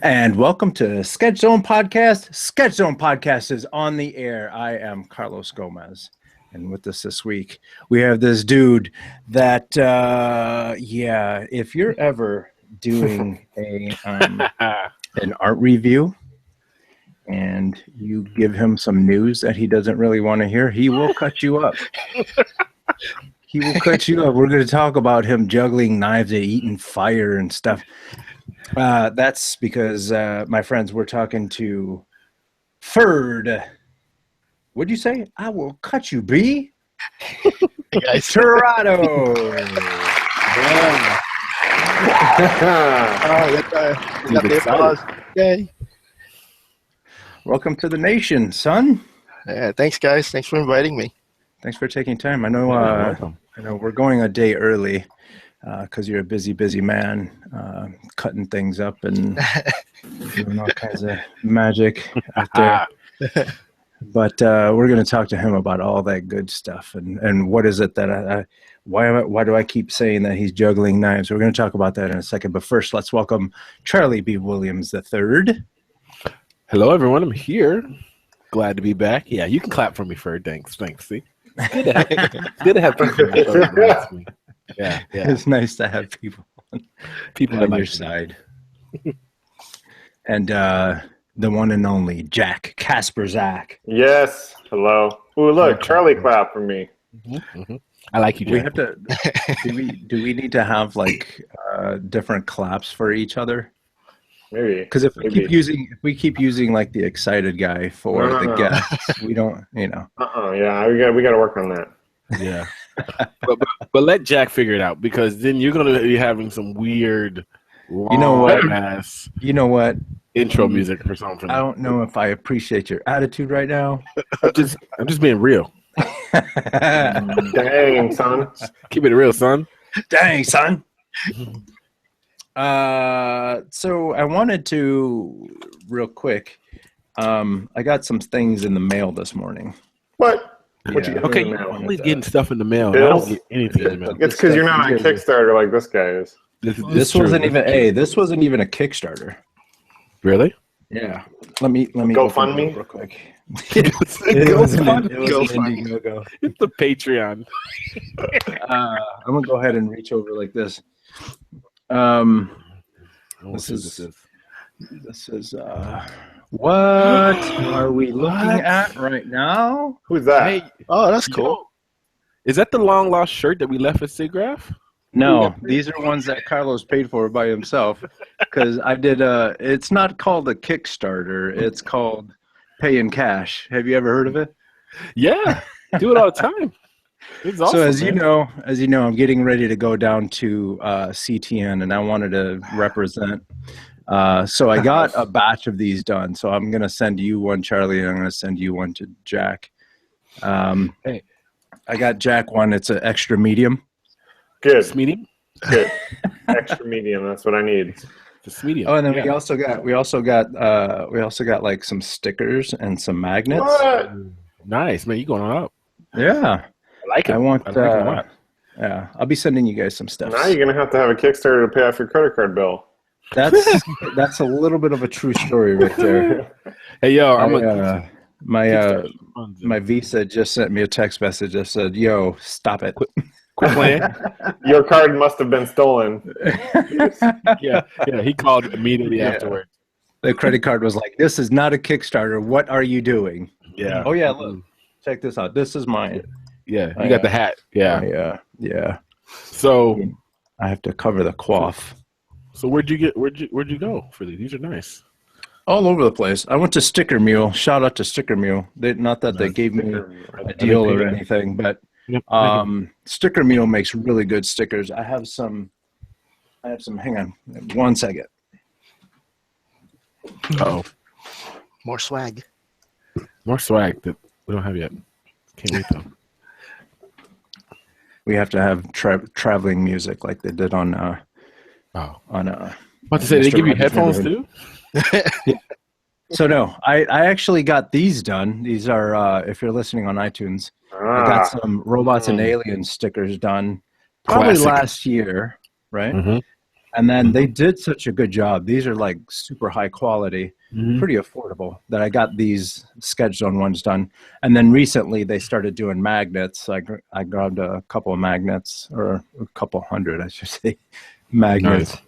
And welcome to Sketch Zone Podcast. Sketch Zone Podcast is on the air. I am Carlos Gomez. And with us this week, we have this dude that, if you're ever doing an art review and you give him some news that he doesn't really want to hear, he will cut you up. He will cut you up. We're going to talk about him juggling knives and eating fire and stuff. That's because, my friends, we're talking to Ferd. What'd you say? I will cut you, B. Terado. Yeah. Got the applause. Yay. Welcome to the nation, son. Yeah, thanks, guys. Thanks for inviting me. Thanks for taking time. I know we're going a day early because you're a busy man, cutting things up and doing all kinds of magic out there. But we're going to talk to him about all that good stuff and what is it that why do I keep saying that he's juggling knives? We're going to talk about that in a second. But first, let's welcome Charlie B. Williams III. Hello, everyone. I'm here. Glad to be back. Yeah, you can clap for me, Ferd. Thanks. See, good to have people. Yeah. It's nice to have people on your side. And the one and only Jack Casper Zach. Yes. Hello. Ooh, look, Charlie clap for me. Mm-hmm. I like you, Jack. We have to. Do we need to have like different claps for each other? Maybe. Because if we keep using like the excited guy for the guests, we don't. Yeah, we got to work on that. Yeah. but let Jack figure it out, because then you're gonna be having some weird, you know what intro music or something. I don't know if I appreciate your attitude right now. I'm just being real. Dang, son. Keep it real, son. Dang, son. So I wanted to real quick. I got some things in the mail this morning. What? What Yeah. you Okay, getting you're now? always getting stuff in the mail. I Bills? don't get anything in the mail. It's because you're not on Kickstarter like this guy is. This wasn't even a Kickstarter. Really? Yeah. Let me Go open fund it me? up real quick. It was an GoFundMe. Indiegogo. It's the Patreon. I'm gonna go ahead and reach over like this. This is what are we looking at right now? Who's that? Hey, Oh, that's cool. is that the long lost shirt that we left at SIGGRAPH? No, these are ones that Carlos paid for by himself. Because I did it's not called a Kickstarter, it's called Pay in Cash. Have you ever heard of it? Yeah, do it all the time. It's awesome, So as you man. know, I'm getting ready to go down to CTN, and I wanted to represent. So I got a batch of these done. So I'm gonna send you one, Charlie, and I'm gonna send you one to Jack. Hey. I got Jack one. It's an extra medium. Good. It's medium. Good. Extra medium. That's what I need. It's medium. Oh, and then we also got like some stickers and some magnets. What? Nice, man. You going on up? Yeah, I like it. I want. I like it a lot. Yeah, I'll be sending you guys some stuff. Now you're gonna have to have a Kickstarter to pay off your credit card bill. That's a little bit of a true story right there. Hey, yo, My Visa just sent me a text message that said, "Yo, stop it." quit playing. Your card must have been stolen. yeah. He called immediately afterward. The credit card was like, "This is not a Kickstarter. What are you doing?" Yeah. Oh yeah, look, check this out. This is mine. Yeah. You got the hat. Yeah. Yeah. So I have to cover the coif. So where'd you go for these? These are nice. All over the place. I went to Sticker Mule. Shout out to Sticker Mule. Not that they gave me a deal or anything, but Sticker Mule makes really good stickers. I have some. Hang on, 1 second. Oh, More swag. more swag that we don't have yet. Can't wait though. We have to have traveling music like they did on. About to say, they Mr. give you Rogers' headphones Neighborhood. too? So no, I actually got these done. These are if you're listening on iTunes, I got some Robots and Aliens stickers done probably Classic. last year, right? Mm-hmm. And then they did such a good job. These are like super high quality, pretty affordable, that I got these sketched-on ones done. And then recently they started doing magnets. I grabbed a couple of magnets, or a couple hundred, I should say, magnets. Nice.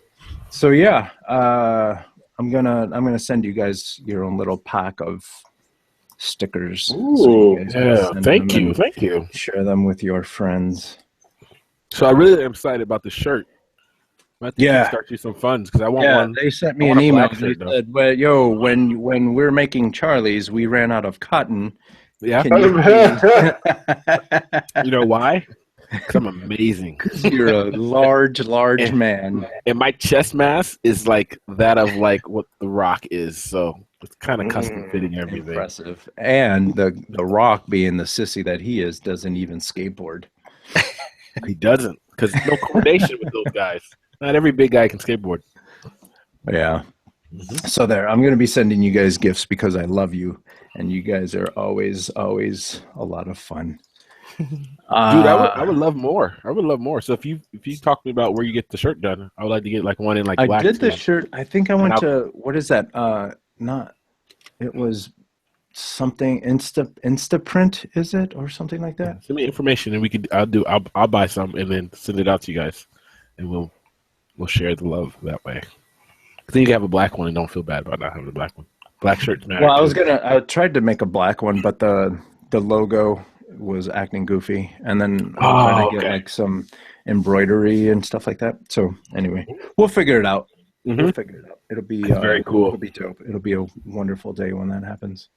So yeah, I'm gonna send you guys your own little pack of stickers. Ooh, Yeah, thank you. Share them with your friends. So I really am excited about the shirt. I think you can start you some funds because I want one. They sent me I an want a email. black They shirt, though. said, "Well, yo, when we're making Charlie's, we ran out of cotton. Yeah. Can you You know why? Because I'm amazing. You're a large man. And my chest mass is like that of like what The Rock is. So it's kind of custom fitting everything. Impressive. And the Rock, being the sissy that he is, doesn't even skateboard. He doesn't, because no coordination with those guys. Not every big guy can skateboard. Yeah. So there, I'm going to be sending you guys gifts because I love you, and you guys are always a lot of fun. Dude, I would love more. I would love more. So if you talk to me about where you get the shirt done, I would like to get like one in like black. I did the shirt. I think I went to, what is that? It was something Instaprint, is it, or something like that? Send me information and I'll buy some and then send it out to you guys, and we'll share the love that way. Then you can have a black one and don't feel bad about not having a black one. Black shirts matter. Well, I tried to make a black one, but the logo was acting goofy, and then I'm trying to get like some embroidery and stuff like that. So anyway, we'll figure it out. We'll figure it out. It'll be very cool. It'll be dope. It'll be a wonderful day when that happens.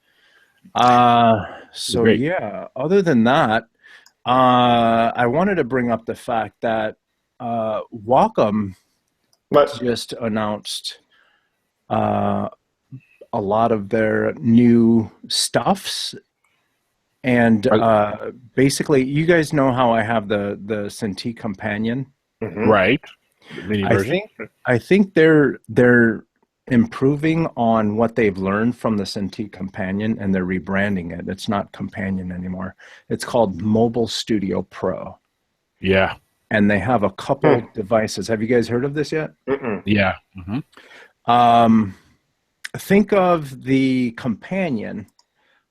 So Great. yeah, other than that, I wanted to bring up the fact that Wacom just announced a lot of their new stuffs, and basically, you guys know how I have the Cintiq Companion, Right? The mini version. I think they're improving on what they've learned from the Cintiq Companion, and they're rebranding it. It's not Companion anymore. It's called Mobile Studio Pro. Yeah. And they have a couple devices. Have you guys heard of this yet? Yeah. Think of the Companion,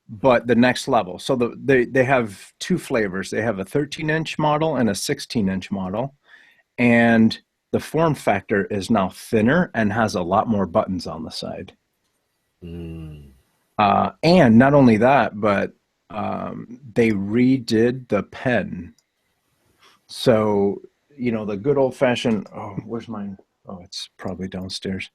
but the next level. So they have two flavors. They have a 13-inch model and a 16-inch model. And the form factor is now thinner and has a lot more buttons on the side. And not only that, but they redid the pen. So, the good old-fashioned, where's mine? Oh, it's probably downstairs.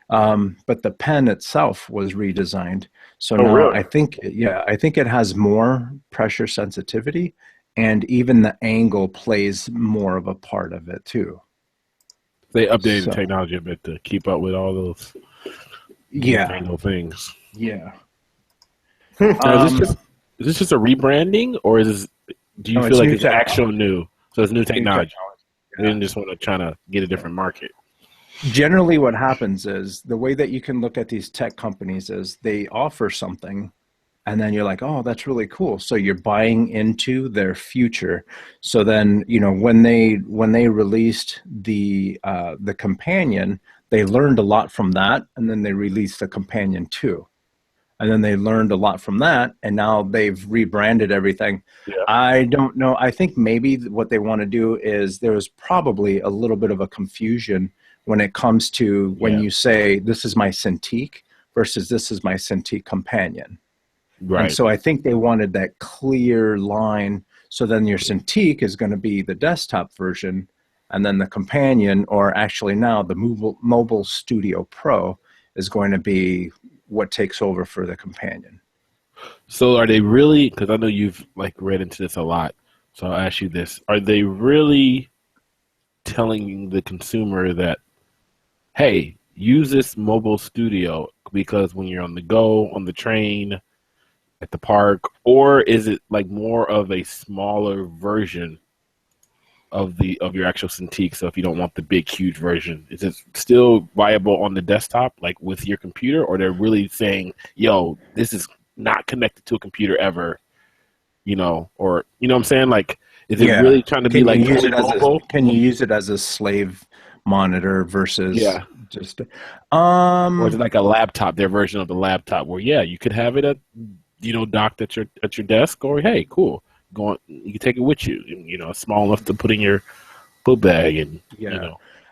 But the pen itself was redesigned. So now really? I think it has more pressure sensitivity, and even the angle plays more of a part of it too. They updated technology a bit to keep up with all those angle things. Yeah. Now, is this just a rebranding, or do you feel like it's actual new? So it's new technology. They didn't just want to try to get a different market. Generally, what happens is the way that you can look at these tech companies is they offer something, and then you're like, oh, that's really cool. So you're buying into their future. So then, when they released the Companion, they learned a lot from that, and then they released the Companion 2. And then they learned a lot from that, and now they've rebranded everything. Yeah. I don't know. I think maybe what they want to do is there's probably a little bit of a confusion when it comes to when you say, this is my Cintiq versus this is my Cintiq Companion. Right. And so I think they wanted that clear line. So then your Cintiq is going to be the desktop version, and then the Companion, or actually now the Mobile Studio Pro, is going to be what takes over for the Companion. So are they really, because I know you've read into this a lot, so I'll ask you this. Are they really telling the consumer that, hey, use this mobile studio because when you're on the go, on the train, at the park, or is it more of a smaller version of your actual Cintiq? So if you don't want the big, huge version, is it still viable on the desktop, with your computer, or they're really saying, yo, this is not connected to a computer ever, or, what I'm saying? Is it really trying to be mobile? Can you use it as a slave monitor versus just or is it like a laptop, their version of the laptop where you could have it at docked at your desk, or hey, cool, go on, you can take it with you, it's small enough to put in your book bag, and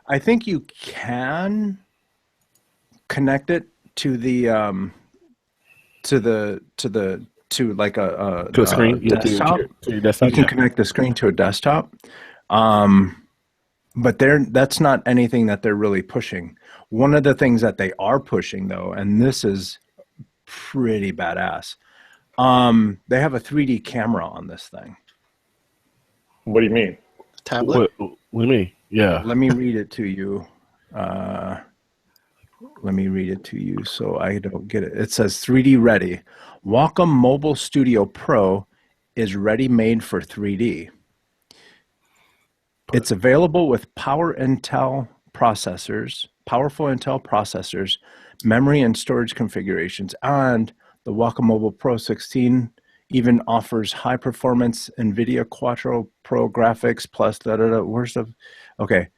I think you can connect it to the like a screen, desktop. to your desktop. You can connect the screen to a desktop, but that's not anything that they're really pushing. One of the things that they are pushing, though, and this is pretty badass, they have a 3D camera on this thing. What do you mean? Tablet? What do you mean? Yeah. Let me read it to you. Let me read it to you so I don't get it. It says 3D ready. Wacom Mobile Studio Pro is ready-made for 3D. It's available with powerful Intel processors, memory and storage configurations, and the Wacom Mobile Pro 16 even offers high-performance NVIDIA Quattro Pro graphics plus where's the... Okay.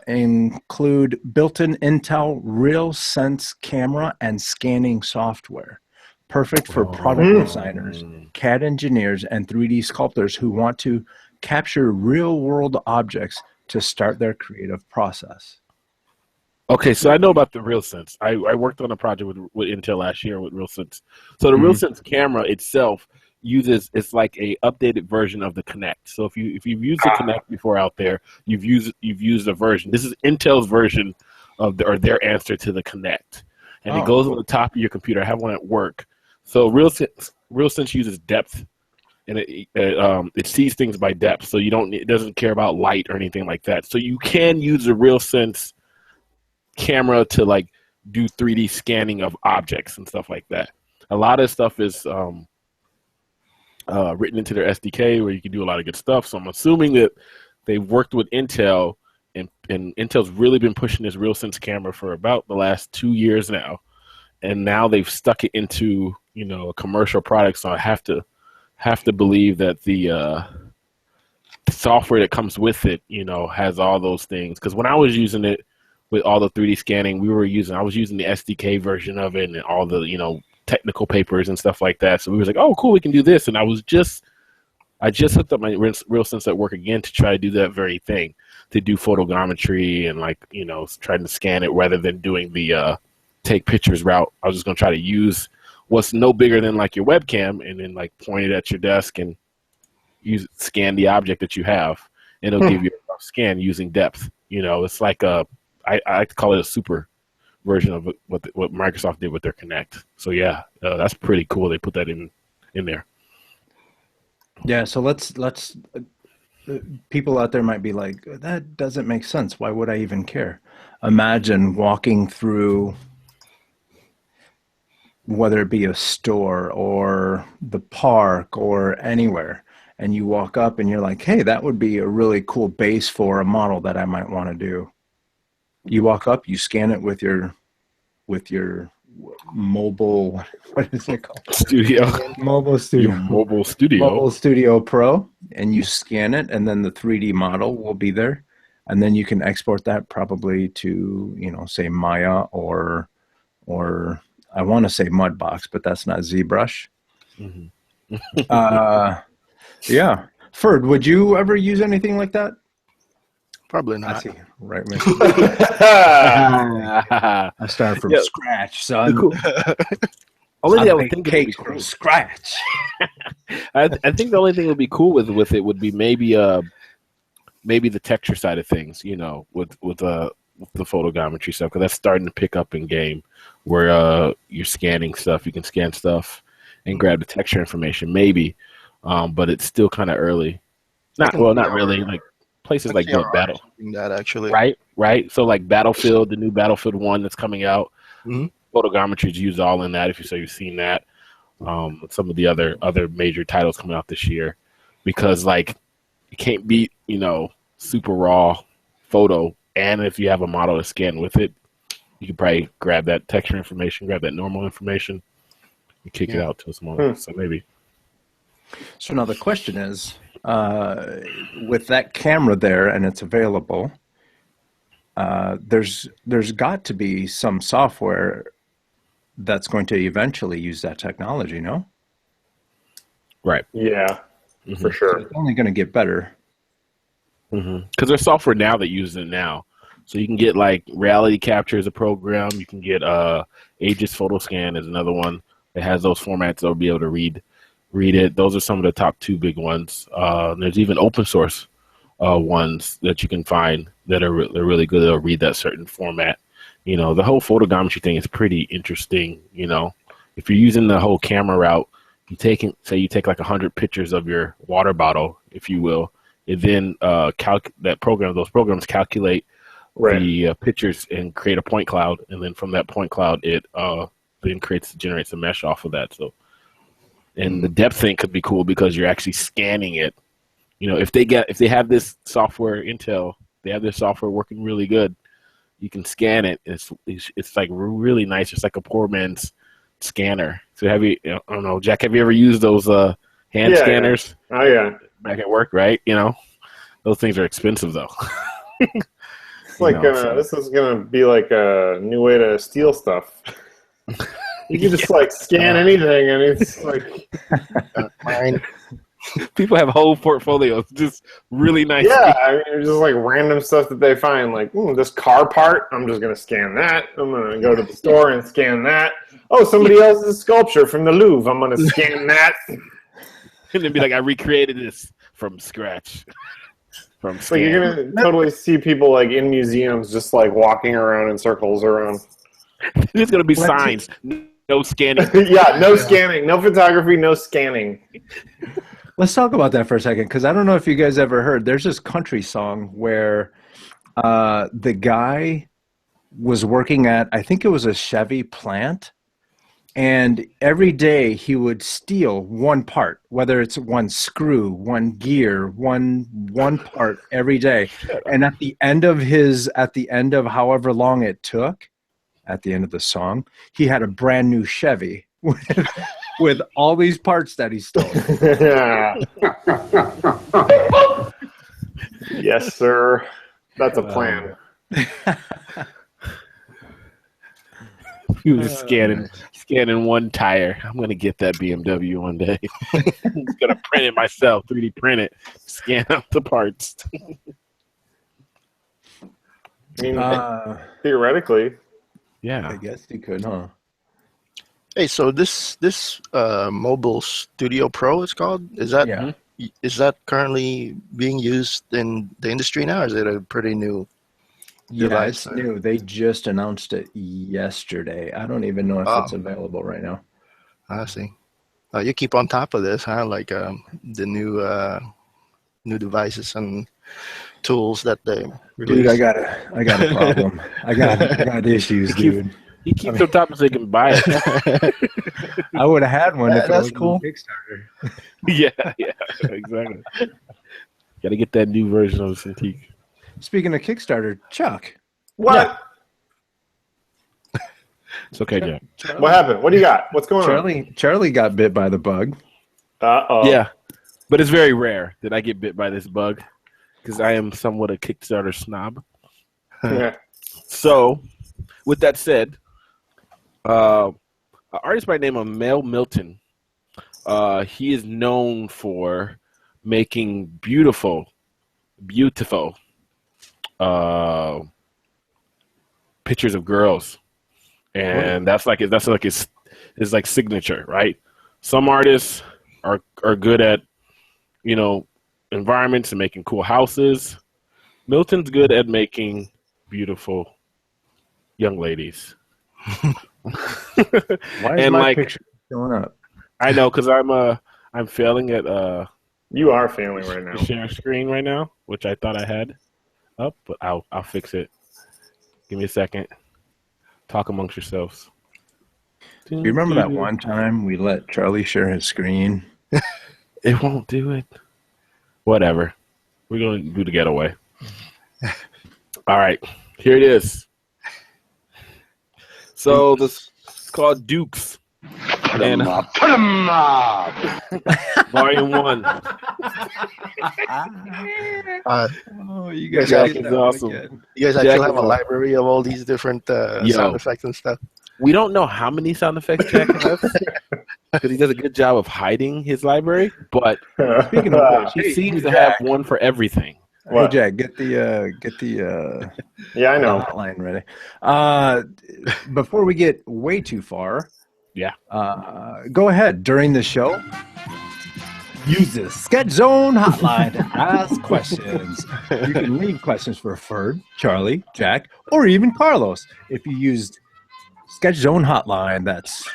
Include built-in Intel RealSense camera and scanning software. Perfect for product designers, CAD engineers, and 3D sculptors who want to capture real-world objects to start their creative process. Okay, so I know about the RealSense. I worked on a project with Intel last year with RealSense. So the RealSense camera itself it's like a updated version of the Kinect. So if you've used the Kinect before out there, you've used a version. This is Intel's version of their answer to the Kinect, and it goes on the top of your computer. I have one at work. So RealSense uses depth, and it sees things by depth. So it doesn't care about light or anything like that. So you can use a RealSense camera to like do 3D scanning of objects and stuff like that. A lot of stuff is written into their SDK where you can do a lot of good stuff. So I'm assuming that they've worked with Intel, and Intel's really been pushing this RealSense camera for about the last 2 years now. And now they've stuck it into, a commercial product. So I have to believe that the software that comes with it, has all those things. Because when I was using it with all the 3D scanning, I was using the SDK version of it and all the, technical papers and stuff like that. So we was like, oh, cool, we can do this. And I just hooked up my RealSense at work again to try to do that very thing, to do photogrammetry and trying to scan it rather than doing the take pictures route. I was just going to try to use what's no bigger than like your webcam and then like point it at your desk and scan the object that you have. And it'll give you a rough scan using depth. It's like I like to call it a super version of what Microsoft did with their Kinect. So that's pretty cool. They put that in there. Yeah. So let's people out there might be like, that doesn't make sense. Why would I even care? Imagine walking through, whether it be a store or the park or anywhere, and you walk up and you're like, hey, that would be a really cool base for a model that I might want to do. You walk up, you scan it with your mobile, what is it called? Mobile Studio Pro, and you scan it, and then the 3D model will be there, and then you can export that probably to, say Maya or I want to say Mudbox, but that's not ZBrush. Yeah. Ferd, would you ever use anything like that? Probably not. I see. Right. I started from scratch, son. Only thing I would think cake from scratch. I think the only thing that would be cool with it would be maybe the texture side of things, with the photogrammetry stuff, because that's starting to pick up in game where you're scanning stuff. You can scan stuff and grab the texture information, maybe, but it's still kind of early. Not really. Like places like Battle. That actually. Right. So like Battlefield, the new Battlefield 1 that's coming out, photogrammetry is used all in that. If you've seen that, some of the other major titles coming out this year, because like you can't beat super raw photo, and if you have a model to scan with it, you can probably grab that texture information, grab that normal information, and kick it out to some more. So maybe. So now the question is, with that camera there and it's available, there's got to be some software that's going to eventually use that technology, no? Right. Yeah, for sure. It's only going to get better. Because there's software now that uses it now. So you can get like Reality Capture as a program. You can get Aegis Photo Scan is another one that has those formats that'll be able to read it. Those are some of the top two big ones. There's even open source ones that you can find that are they're really good. They'll read that certain format. You know, the whole photogrammetry thing is pretty interesting. You know, if you're using the whole camera route, you take like 100 pictures of your water bottle, if you will, and then those programs calculate the pictures and create a point cloud, and then from that point cloud, it then generates a mesh off of that. So, and the depth thing could be cool because you're actually scanning it. You know, if they have this software, Intel, they have their software working really good. You can scan it. It's like really nice. It's like a poor man's scanner. So I don't know, Jack, have you ever used those hand scanners? Yeah. Oh yeah. Back at work, right? You know, those things are expensive though. It's like this is gonna be like a new way to steal stuff. You can just like scan anything, and it's like Mine. People have whole portfolios, just really nice. Yeah, I mean, it's just like random stuff that they find. Like this car part, I'm just gonna scan that. I'm gonna go to the store and scan that. Oh, somebody else's sculpture from the Louvre. I'm gonna scan that. And then be like, I recreated this from scratch. Like you're gonna totally see people like in museums just like walking around in circles around. There's gonna be signs. No scanning. Yeah, no scanning, no photography, no scanning. Let's talk about that for a second, because I don't know if you guys ever heard. There's this country song where the guy was working at, I think it was a Chevy plant, and every day he would steal one part, whether it's one screw, one gear, one part every day. And at the end of however long it took, at the end of the song, he had a brand new Chevy with all these parts that he stole. Yes, sir. That's a plan. He was scanning one tire. I'm gonna get that BMW one day. I'm just gonna print it myself, 3D print it, scan out the parts. I mean, theoretically. Yeah, I guess you could, huh? Hey, so this Mobile Studio Pro, it's called. Is that currently being used in the industry now? Or is it a pretty new device? It's new. They just announced it yesterday. I don't even know if it's available right now. I see. You keep on top of this, huh? Like the new devices and tools that they release. Dude, I got a problem. I got issues, dude. he keeps on top so he can buy it. I would have had one if it That's was cool. on Kickstarter. yeah, exactly. Got to get that new version of Cintiq. Speaking of Kickstarter, Chuck. What? It's okay, Jack. What happened? What do you got? What's going on? Charlie got bit by the bug. Uh-oh. Yeah, but it's very rare that I get bit by this bug because I am somewhat a Kickstarter snob. Yeah. So, with that said, an artist by the name of Mel Milton, he is known for making beautiful pictures of girls, and that's like his signature, right? Some artists are good at, you know, environments and making cool houses. Milton's good at making beautiful young ladies. Why is my picture showing up? I know, because I'm failing at You are failing right now. share screen right now, which I thought I had up, but I'll fix it. Give me a second. Talk amongst yourselves. Do you remember that one time we let Charlie share his screen? It won't do it. Whatever. We're going to do the getaway. All right. Here it is. So this is called Dukes. And Volume 1. Oh, you guys Jack get is that one awesome. again. You guys actually have a library of all these different sound effects and stuff. We don't know how many sound effects Jack has because he does a good job of hiding his library. But Speaking of which, he seems to have one for everything. Hey Jack, get the yeah, I know. hotline ready. Before we get way too far, go ahead during the show. Use the Sketch Zone hotline to ask questions. You can leave questions for Ferd, Charlie, Jack, or even Carlos. If you used Sketch Zone hotline, that's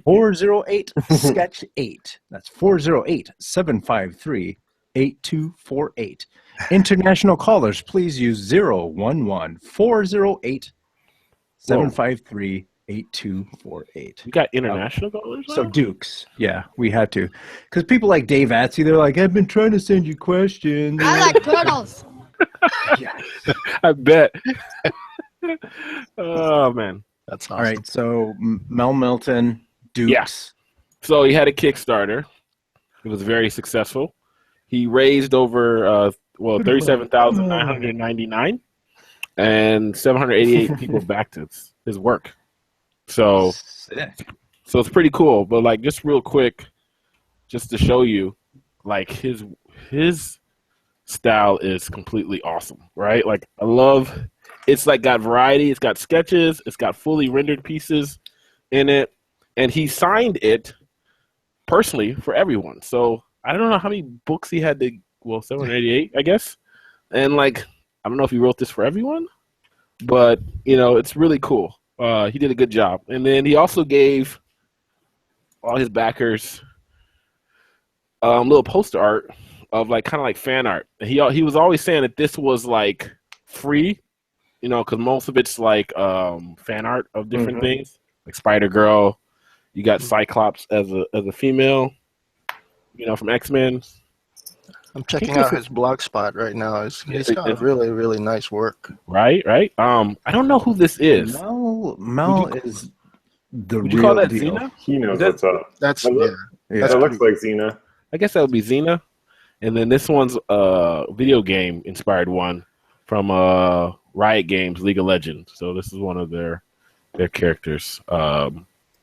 408 Sketch 8. That's 408-753-8248. International callers, please use 011-408-753-8248. 8248. You got international callers? So Dukes, yeah, we had to, because people like Dave Atsy, they're like, I've been trying to send you questions. I like turtles. Yeah. I bet. Oh man, that's awesome. All right. So Mel Milton, Dukes. Yeah. So he had a Kickstarter. It was very successful. He raised over $37,999, and 788 people backed his work. So it's pretty cool. But like, just real quick, just to show you, like his style is completely awesome, right? Like I love, it's like got variety. It's got sketches. It's got fully rendered pieces in it, and he signed it personally for everyone. So I don't know how many books he had to. Well, 788, I guess. And like, I don't know if he wrote this for everyone, but it's really cool. He did a good job. And then he also gave all his backers little poster art of like kind of like fan art. And he was always saying that this was like free, because most of it's like fan art of different things, like Spider-Girl. You got Cyclops as a female, from X-Men. I'm checking out his blog spot right now. He's got really, really nice work. Right. I don't know who this is. Mel is the would you real call that deal. Xena? He knows what's up. That looks like Xena. I guess that would be Xena. And then this one's a video game inspired one from Riot Games, League of Legends. So this is one of their characters,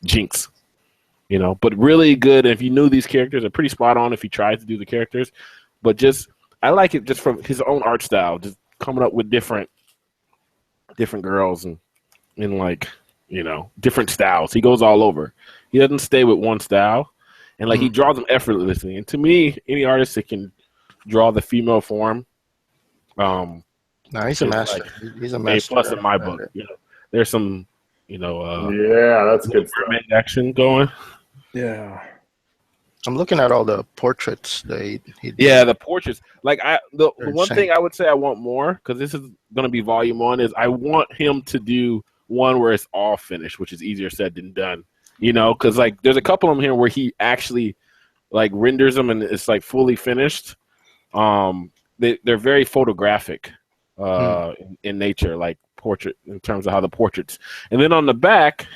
Jinx. But really good. If you knew these characters, they're pretty spot on if you tried to do the characters. But I like it just from his own art style, just coming up with different girls and like, different styles. He goes all over. He doesn't stay with one style. And like he draws them effortlessly. And to me, any artist that can draw the female form, no, he's a master. He's a master. Plus in my book, there's some, that's good stuff. Action going. Yeah. I'm looking at all the portraits he did. Yeah, the portraits. Like the one thing I would say I want more, because this is going to be volume 1, is I want him to do one where it's all finished, which is easier said than done. Because like there's a couple of them here where he actually like renders them and it's like fully finished. They're very photographic in nature, like portrait in terms of how the portraits. And then on the back,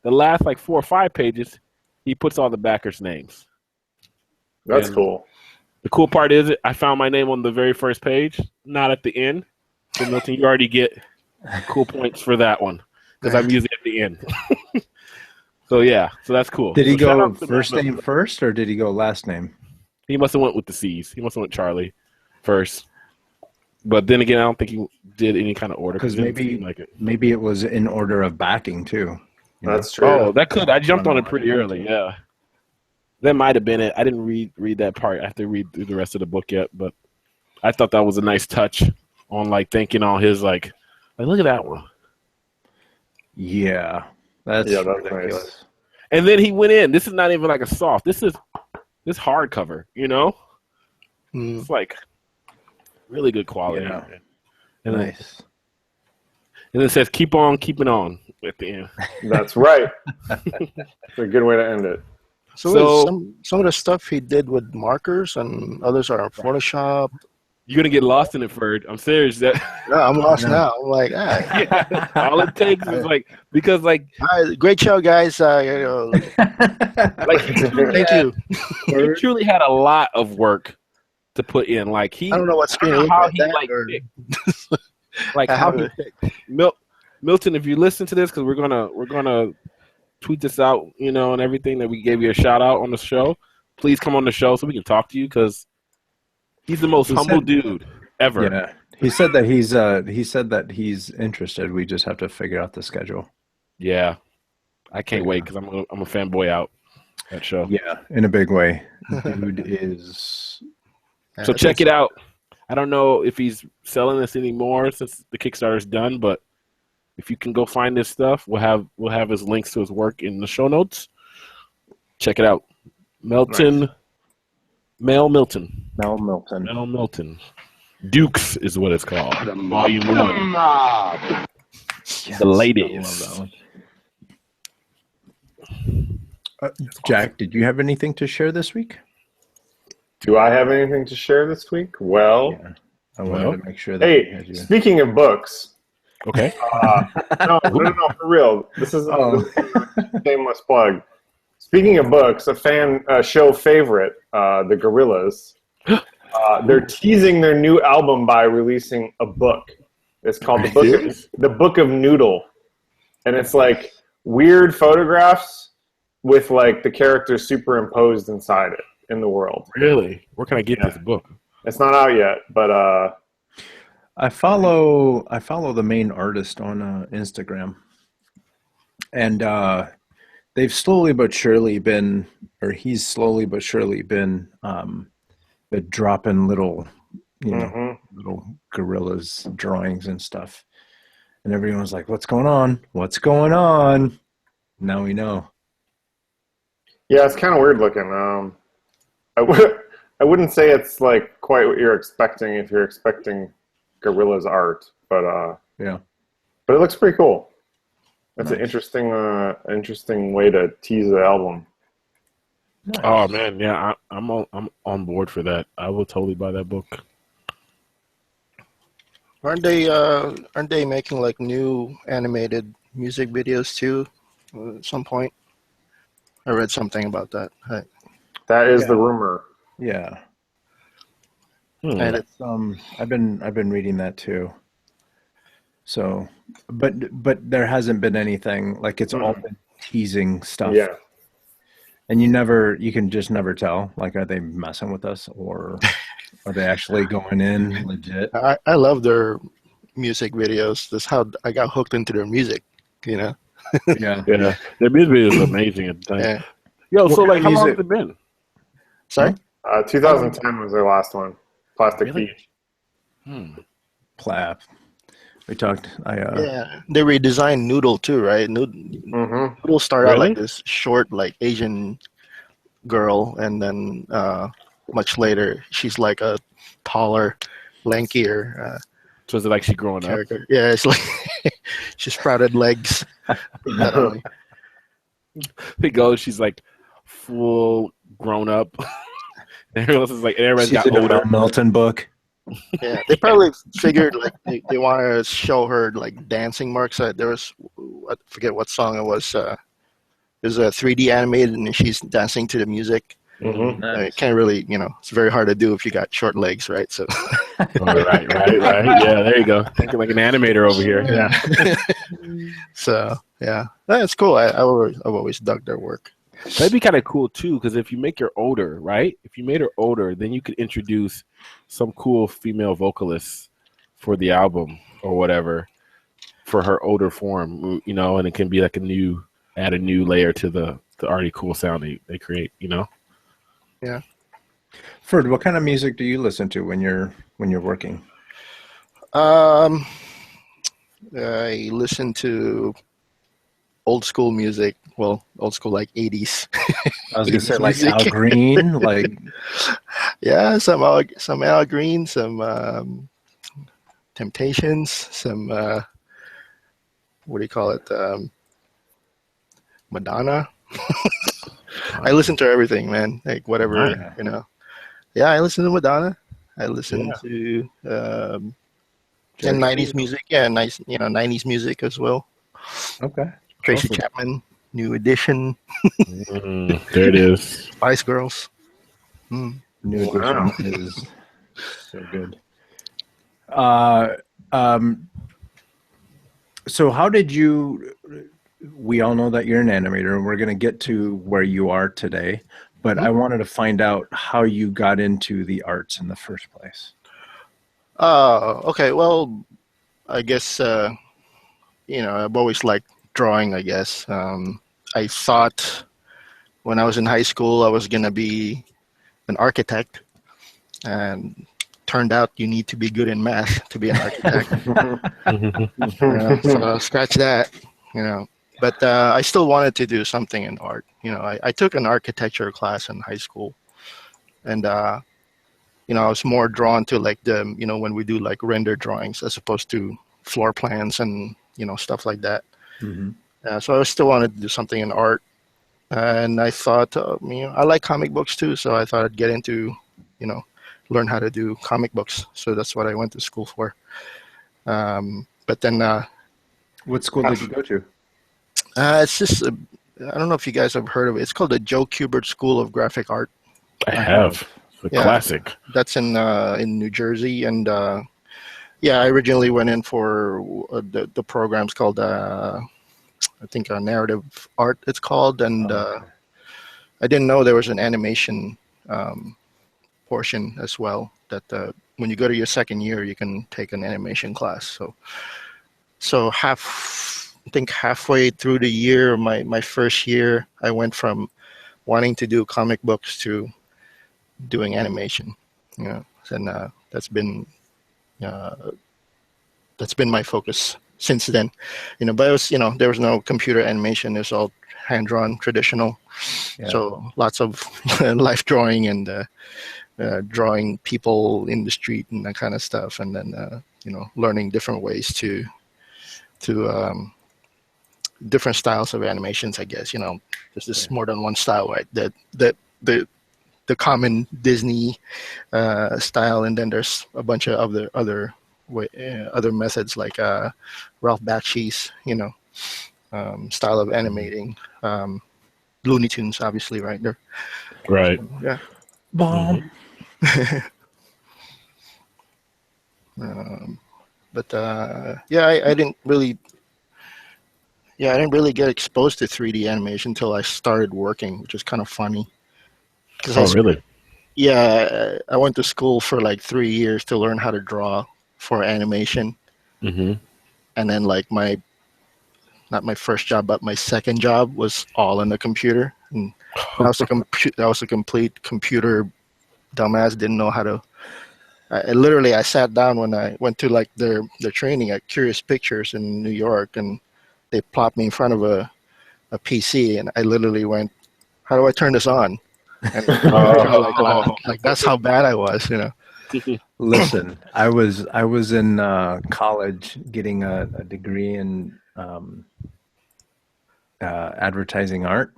the last like 4 or 5 pages, he puts all the backers' names. That's cool. The cool part is I found my name on the very first page, not at the end. So Milton, you already get cool points for that one because I'm usually at the end. So that's cool. Did he go first name first, or did he go last name? He must have went with the C's. He must have went Charlie first. But then again, I don't think he did any kind of order because maybe it was in order of backing too. That's true. Oh, that could. I jumped on it pretty early. Yeah, that might have been it. I didn't read that part. I have to read through the rest of the book yet, but I thought that was a nice touch on like thinking on his like look at that one. Yeah, that's ridiculous. Nice. And then he went in. This is not even like a soft. This hardcover. It's like really good quality. Yeah. And nice. And it says "Keep on keeping on" at the end. That's right. It's a good way to end it. So some of the stuff he did with markers and others are in Photoshop. You're gonna get lost in it, Ferd. I'm serious. I'm lost now. I'm like, all it takes is because great show, guys. thank you. He truly had a lot of work to put in. Like I don't know what screen I don't know how he I how he picked. Milton, if you listen to this, because we're gonna tweet this out, you know, and everything, that we gave you a shout out on the show. Please come on the show so we can talk to you, because he's the most humble dude ever. Yeah, he said that he's interested. We just have to figure out the schedule. Yeah, I can't wait, because I'm a fanboy out that show. Yeah, in a big way. Dude is. So check it out. I don't know if he's selling this anymore since the Kickstarter's done, but if you can go find this stuff, we'll have his links to his work in the show notes. Check it out. Mel Milton. Dukes is what it's called. Volume 1. The ladies. Jack, did you have anything to share this week? Do I have anything to share this week? Well, I wanted to make sure that. Hey, speaking of books. Okay. No, for real. This is a shameless plug. Speaking of books, a show favorite, the Gorillas, they're teasing their new album by releasing a book. It's called the Book of Noodle, and it's like weird photographs with like the characters superimposed inside it in the world. Really? Where can I get this book? It's not out yet, but I follow the main artist on Instagram, and they've slowly but surely been, or he's slowly but surely been dropping little, little gorillas drawings and stuff, and everyone's like, "What's going on? What's going on?" Now we know. Yeah, it's kind of weird looking. I wouldn't say it's like quite what you're expecting if you're expecting Gorilla's art, but but it looks pretty cool. That's an interesting way to tease the album. Nice. Oh man, yeah, I'm on board for that. I will totally buy that book. Aren't they making like new animated music videos too at some point? I read something about that. That is the rumor. Yeah. And it's, I've been reading that too. So, but there hasn't been anything, like it's all been teasing stuff. Yeah. And you can just never tell. Like, are they messing with us, or are they actually going in legit? I love their music videos. That's how I got hooked into their music, you know? Yeah. Yeah. Their music video is amazing at the time. Yeah. Yo, so like, how long has it been? Sorry? 2010 was their last one. Plastic Beach. Plap. We talked. Yeah, they redesigned Noodle too, right? Noodle started out like this short, like Asian girl, and then much later she's like a taller, lankier. So is it like she's growing character. up? Yeah, it's like she sprouted legs. They go. She's like full grown up. And everyone else is like, everybody's got older. Melton book. Yeah, they probably figured like they want to show her like dancing marks. There was, I forget what song it was. It was a 3D animated, and she's dancing to the music. Nice. Can't really, it's very hard to do if you got short legs, right? So. right. Yeah, there you go. Thinking like an animator over here. Yeah. So yeah, that's cool. I've always dug their work. That'd be kind of cool too, because if you make her older, right? If you made her older, then you could introduce some cool female vocalists for the album or whatever for her older form, and it can be like add a new layer to the already cool sound they create, Yeah. Ferd, what kind of music do you listen to when you're working? I listen to old school music. Well, old school like 80s. I was gonna say like Al Green, like yeah, some Al Green, some Temptations, some what do you call it? Madonna. I listen to everything, man. Like whatever, Yeah, I listen to Madonna. I listen to and 90s music. Yeah, nice, 90s music as well. Okay. Tracy Chapman, New Edition. There it is. Spice Girls. New Edition is So good. So how did you? We all know that you're an animator, and we're going to get to where you are today. But I wanted to find out how you got into the arts in the first place. Okay. Well, I guess I've always liked drawing. I guess I thought when I was in high school I was gonna be an architect, and turned out you need to be good in math to be an architect. So scratch that. But I still wanted to do something in art. I took an architecture class in high school, and I was more drawn to like when we do like render drawings as opposed to floor plans and stuff like that. So I still wanted to do something in art, and I thought I like comic books too, so I thought I'd get into learn how to do comic books. So that's what I went to school for. But then what school did you go to? It's just I don't know if you guys have heard of it. It's called the Joe Kubert School of Graphic Art. I have. It's a classic. That's in New Jersey, and I originally went in for the program's called I think narrative art. It's called, and I didn't know there was an animation portion as well. That when you go to your second year, you can take an animation class. So I think halfway through the year, my first year, I went from wanting to do comic books to doing animation. And that's been my focus since then. But it was there was no computer animation. It was all hand drawn, traditional. Yeah. So lots of life drawing and drawing people in the street and that kind of stuff, and then learning different ways to different styles of animations. I guess there's just more than one style, right? The common Disney style, and then there's a bunch of other methods like Ralph Bakshi's style of animating. Looney Tunes, obviously, right there. Right. So, yeah. Bomb. But I didn't really get exposed to 3D animation until I started working, which is kind of funny. Really? Yeah, I went to school for like 3 years to learn how to draw for animation. And then like not my first job, but my second job was all in the computer. And I was a complete computer dumbass. Didn't know how to. I sat down when I went to like their training at Curious Pictures in New York, and they plopped me in front of a PC, and I literally went, "How do I turn this on?" And like that's how bad I was, Listen, I was in college getting a degree in advertising art,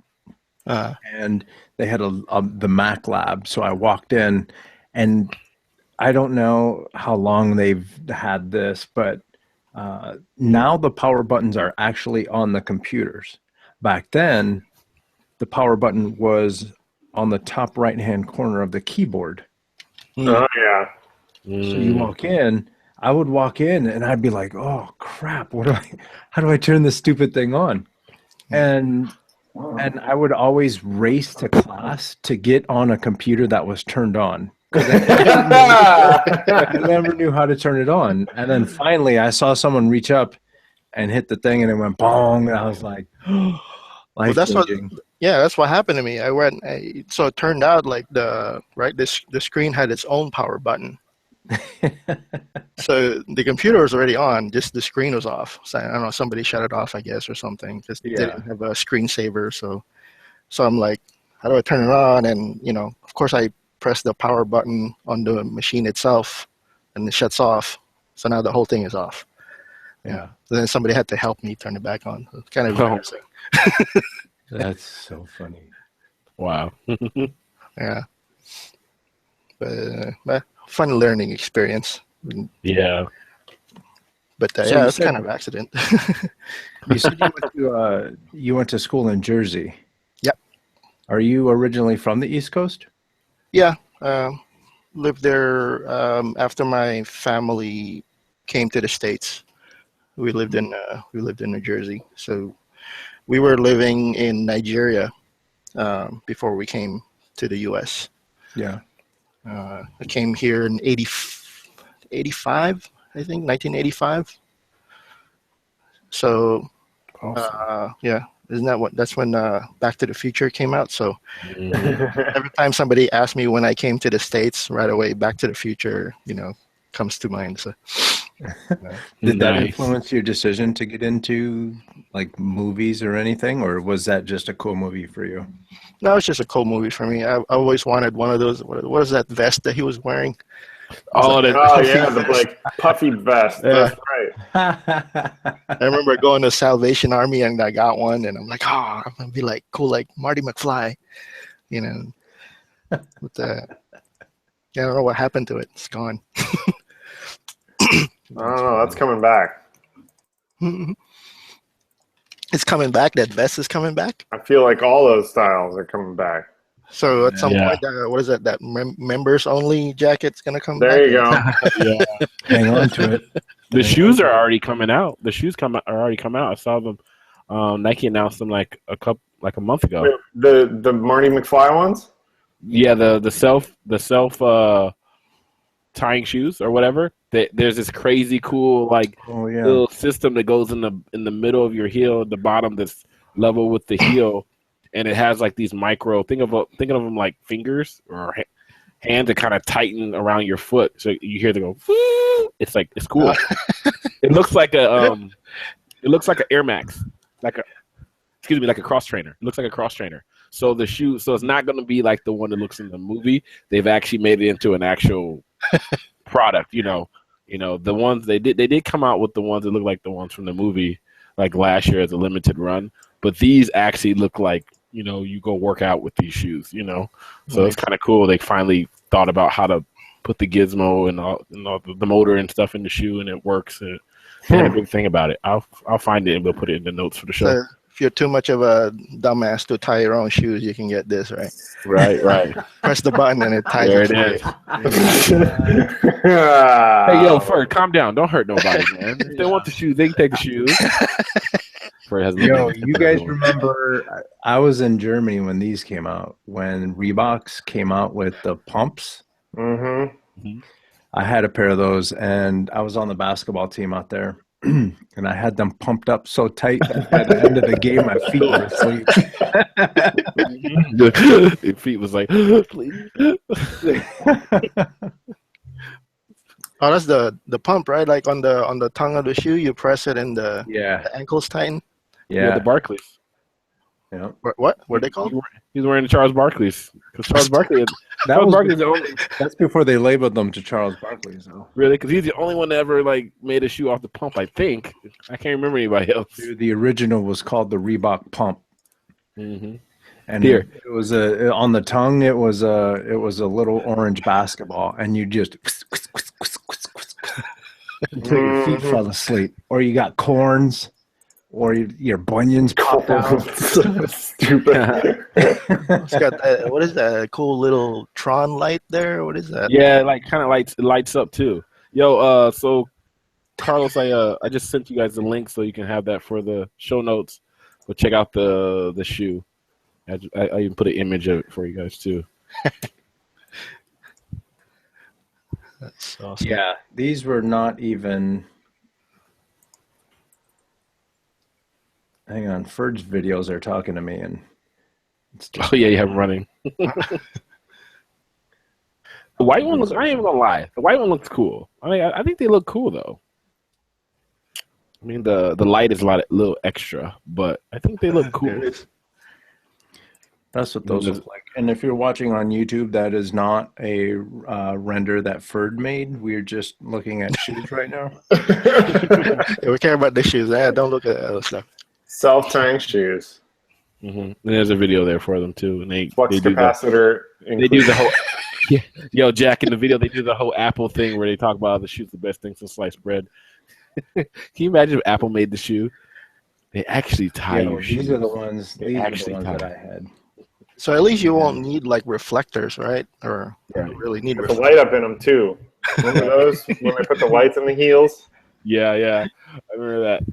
and they had the Mac lab. So I walked in, and I don't know how long they've had this, but now the power buttons are actually on the computers. Back then, the power button was on the top right-hand corner of the keyboard. Oh, yeah. So you walk in, I would walk in and I'd be like, oh crap, how do I turn this stupid thing on? And I would always race to class to get on a computer that was turned on. I never knew how to turn it on. And then finally I saw someone reach up and hit the thing, and it went bong, and I was like, life-changing. That's what happened to me. So it turned out like the screen had its own power button. So the computer was already on, just the screen was off. So I don't know, somebody shut it off, I guess, or something. Just didn't have a screensaver. So I'm like, how do I turn it on? And of course I press the power button on the machine itself, and it shuts off. So now the whole thing is off. Yeah. So then somebody had to help me turn it back on. It's kind of embarrassing. That's so funny. Wow. Yeah. But fun learning experience. Yeah. But it's kind of accident. You said you went to school in Jersey. Yep. Are you originally from the East Coast? Yeah. lived there after my family came to the States. We lived in New Jersey, so we were living in Nigeria before we came to the U.S. Yeah. I came here in 85, I think, 1985. So, Awesome. yeah, that's when Back to the Future came out. So every time somebody asks me when I came to the States, right away, Back to the Future, comes to mind. So, did that influence your decision to get into like movies or anything, or was that just a cool movie for you? No, it's just a cool movie for me. I always wanted one of those. What is that vest that he was wearing? The like puffy vest. Yeah. That's right. I remember going to Salvation Army and I got one, and I'm like, I'm gonna be like cool, like Marty McFly, But I don't know what happened to it. It's gone. I don't know. That's coming back. It's coming back. That vest is coming back. I feel like all those styles are coming back. So at some point, what is that? That members only jacket's gonna come back. There you go. Yeah. Hang on to it. The shoes are already coming out. The shoes are already come out. I saw them. Nike announced them like a month ago. The Marty McFly ones. Yeah, the self tying shoes or whatever. There's this crazy cool little system that goes in the middle of your heel, at the bottom that's level with the heel, and it has like these micro. Think of them like fingers or hands that kind of tighten around your foot, so you hear them go. It's cool. It looks like an Air Max, like a cross trainer. It looks like a cross trainer. So the shoe, so it's not going to be like the one that looks in the movie. They've actually made it into an actual product. The ones they did come out with the ones that look like the ones from the movie, like last year as a limited run. But these actually look like you go work out with these shoes. So it's kind of cool. They finally thought about how to put the gizmo and all the motor and stuff in the shoe, and it works. They had a big thing about it. I'll find it and we'll put it in the notes for the show. So if you're too much of a dumbass to tie your own shoes, you can get this, right? Right. Press the button and it ties There it. it is. Hey, yo, Ferd, calm down. Don't hurt nobody, man. If they want the shoes, they can take the shoes. Yo, you guys remember? I was in Germany when these came out. When Reeboks came out with the pumps. Mm-hmm. I had a pair of those, and I was on the basketball team out there, and I had them pumped up so tight that by the end of the game, my feet were asleep. Your feet was like, please. Oh, that's the pump, right? Like on the tongue of the shoe, you press it and the ankles tighten. Yeah, the Barclays. Yeah. What were they called? He's wearing the Charles Barkley's. Because Charles Barkley, that's before they labeled them to Charles Barkley's, though. Really? Because he's the only one that ever made a shoe off the pump. I think I can't remember anybody else. Dude, the original was called the Reebok Pump. Mm-hmm. And it was on the tongue. It was a little orange basketball, and you just until your feet fell asleep, or you got corns. Or your bunions pop out. So stupid. It's got what is that? A cool little Tron light there? What is that? Yeah, kind of lights up too. Yo, so Carlos, I just sent you guys the link so you can have that for the show notes. But check out the shoe. I even put an image of it for you guys too. That's awesome. Yeah, these were not even. Hang on, Ferd's videos are talking to me, and it's just you have them running. The white one looks. I ain't even gonna lie. The white one looks cool. I think they look cool though. I mean, the light is a little extra, but I think they look cool. That's what those look like. And if you're watching on YouTube, that is not a render that Ferd made. We're just looking at shoes right now. We care about the shoes. Don't look at that other stuff. Self-tying shoes. Mm-hmm. And there's a video there for them too, and they flux capacitor. They do the whole. Yeah, yo, Jack, in the video they do the whole Apple thing where they talk about how the shoe's the best thing since sliced bread. Can you imagine if Apple made the shoe? They actually tie your shoes. These are the ones. These are the ones that I had. So at least you won't need like reflectors, right? Or you don't really need Put the light up in them too. Remember those when they put the lights in the heels? Yeah, I remember that.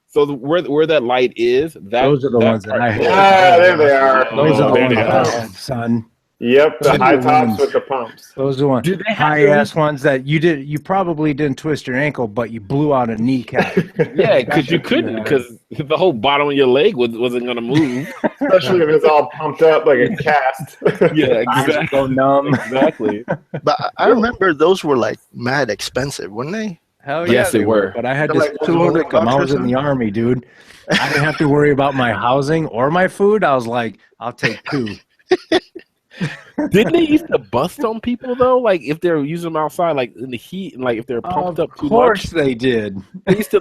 So where that light is, those are the ones that I had. Yeah, there they are. Those are the there ones they that I are. had, son. Yep, the Those high are the tops ones. with the pumps. Those are the ones. Do they have High ass ones that you probably didn't twist your ankle, but you blew out a kneecap. Yeah, because you couldn't, because the whole bottom of your leg wasn't going to move. Especially if it's all pumped up like a cast. Yeah, Eyes exactly. go numb. Exactly. But I remember those were like mad expensive, weren't they? Hell Yes, yeah, they were. But I had They're like disposable $200 income. I or was in the something? army, dude. I didn't have to worry about my housing or my food. I was like, I'll take two. Didn't they used to bust on people though? Like if they're using them outside, like in the heat, and like if they're pumped up too Of course much. they did. They used to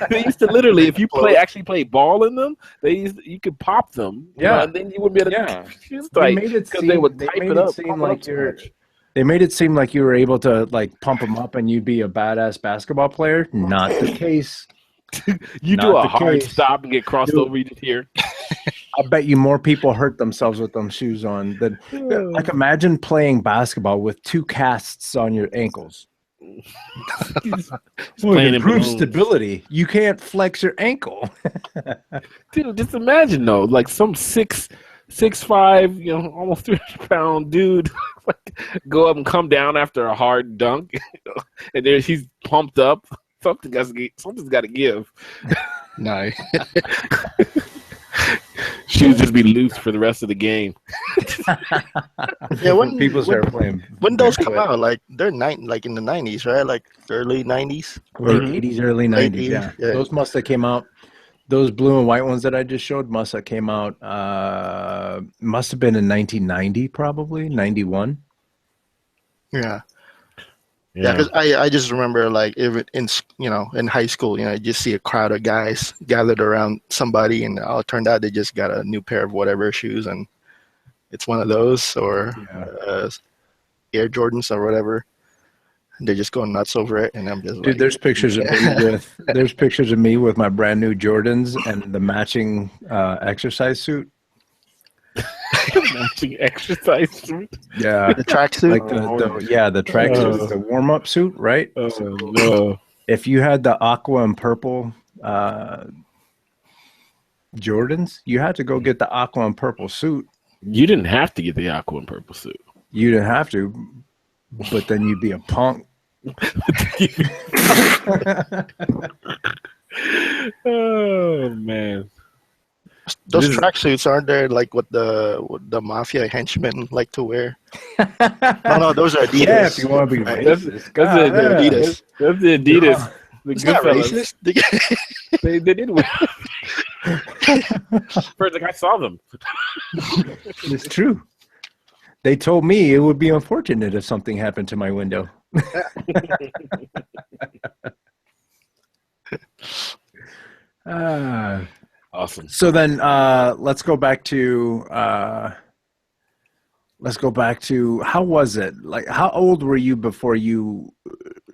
they used to literally, if you actually play ball in them, you could pop them. you know, Yeah. and then you wouldn't be able to. Yeah. It's They like, made it because seem, they would they type made it up, seem pump it like up too you're. much. They made it seem like you were able to like pump them up and you'd be a badass basketball player. Not the case. You Not do a the hard case. stop and get crossed Dude. over. You just hear. I bet you more people hurt themselves with them shoes on than like imagine playing basketball with two casts on your ankles. Playing in Improve balloons. stability. You can't flex your ankle. Dude, just imagine though, like some 6'5", almost 300-pound dude, like, go up and come down after a hard dunk, and there he's pumped up. Something's got to give. No. Shoes just be loose for the rest of the game. Yeah, when People start playing. when those come out, like they're like in the 90s, right? Like early 90s. Late 80s, early 90s. Late Yeah. 80s, yeah. Those must have came out. Those blue and white ones that I just showed must have came out. Must have been in 1990, probably 91. Yeah. Yeah, because I just remember like if in high school, you just see a crowd of guys gathered around somebody, and it turned out they just got a new pair of whatever shoes, and it's one of those or Air Jordans or whatever. And they're just going nuts over it, and I'm just Dude, like, there's pictures of me with my brand new Jordans and the matching exercise suit. Matching exercise suit. Yeah, the tracksuit. like the tracksuit, the warm up suit, right? No. If you had the aqua and purple Jordans, you had to go get the aqua and purple suit. You didn't have to get the aqua and purple suit. You didn't have to, but then you'd be a punk. Oh man. Those tracksuits aren't there like what the mafia henchmen like to wear? No, those are Adidas. Yeah, if you want to be Right. racist. That's God, the Adidas. That's the Adidas. The It's not Goodfellas. racist. They did wear. First, like I saw them. It's true. They told me it would be unfortunate if something happened to my window. Awesome. So then let's go back to how was it? Like how old were you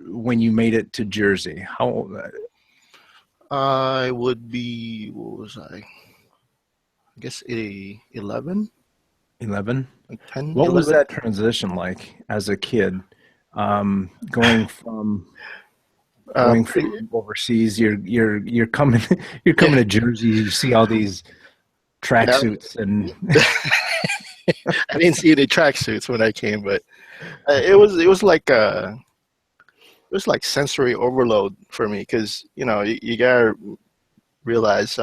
when you made it to Jersey? How old? I would be, what was I? I guess 11? 11? Like 10? What 11? was that transition like as a kid? Going from overseas, you're coming to Jersey. You see all these tracksuits and I didn't see any tracksuits when I came, but it was like sensory overload for me because you gotta realize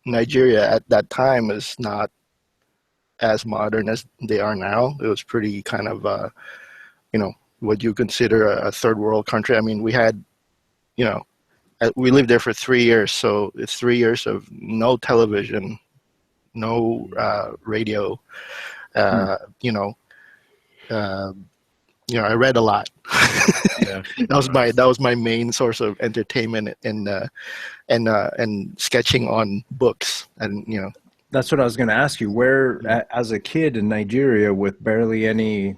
Nigeria at that time is not as modern as they are now. It was pretty kind of what you consider a third world country. I mean, we had we lived there for 3 years, so it's 3 years of no television, no radio. I read a lot. Yeah. That was my main source of entertainment and sketching on books, and that's what I was going to ask you. Where, as a kid in Nigeria with barely any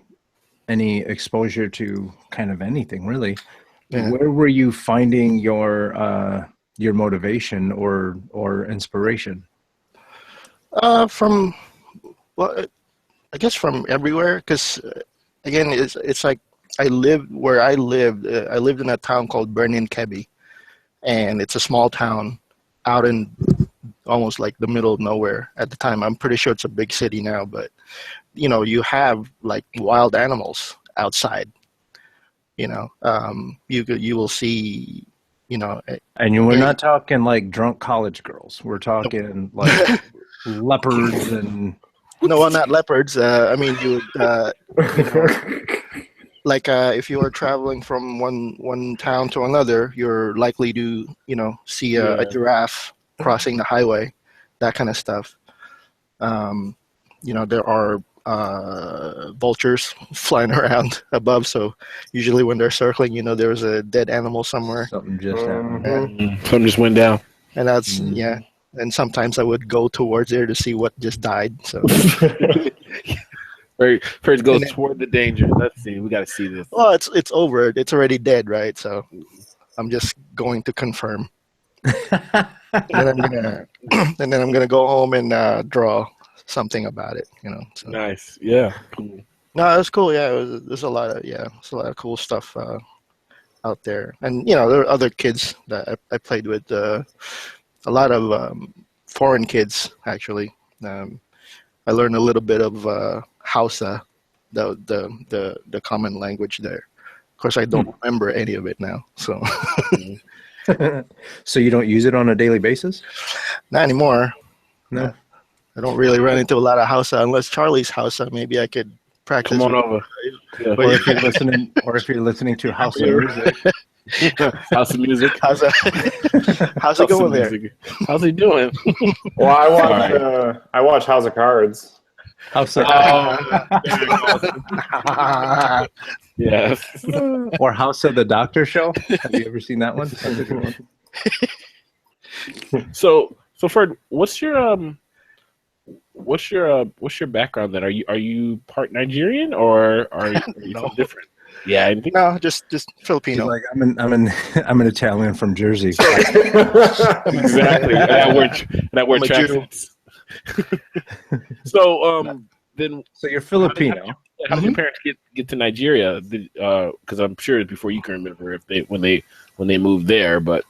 exposure to kind of anything really, where were you finding your motivation or inspiration? From Well, I guess from everywhere, because again, it's like I lived where I lived. I lived in a town called Bernin Kebi, and it's a small town out in almost like the middle of nowhere at the time. I'm pretty sure it's a big city now, but you have like wild animals outside. You will see. And we're not talking like drunk college girls. We're talking like leopards and. No, well, not leopards. I mean, like if you are traveling from one town to another, you're likely to see a giraffe crossing the highway, that kind of stuff. There are vultures flying around above, so usually when they're circling, there's a dead animal somewhere. Something just happened. Something just went down. And that's and sometimes I would go towards there to see what just died. So First goes toward the danger. Let's see. We got to see this. Well, it's over. It's already dead, right? So I'm just going to confirm. And then I'm gonna go home and draw something about it. So. Nice. Yeah. Cool. No, it was cool. Yeah, there's a lot of cool stuff out there, and there are other kids that I played with. A lot of foreign kids actually. I learned a little bit of Hausa, the common language there. Of course, I don't remember any of it now. So, so you don't use it on a daily basis? Not anymore. No, I don't really run into a lot of Hausa unless Charlie's Hausa. Maybe I could practice. Come on over. Yeah. Or if you're listening to Hausa music. How's the music? How's it going there? How's he doing? Well, I watch House of Cards. Yes. Or House of the Doctor show. Have you ever seen that one? So Ferd, what's your background then? Are you part Nigerian or are you No. different? Yeah, No, just Filipino. Like I'm an Italian from Jersey. Exactly. And I wear tracksuits. So then. So you're Filipino. How did your parents get to Nigeria? Because I'm sure it's before you can remember when they moved there, but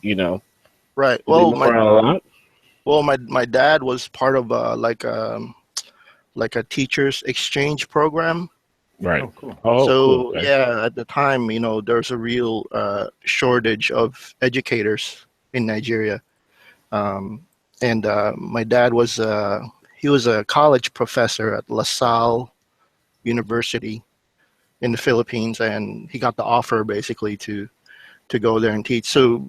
Right. Well, my dad was part of like a teachers exchange program. Right. Oh, cool. Oh, So cool. Okay. yeah, at the time, there's a real shortage of educators in Nigeria, and my dad was he was a college professor at LaSalle University in the Philippines, and he got the offer basically to go there and teach. So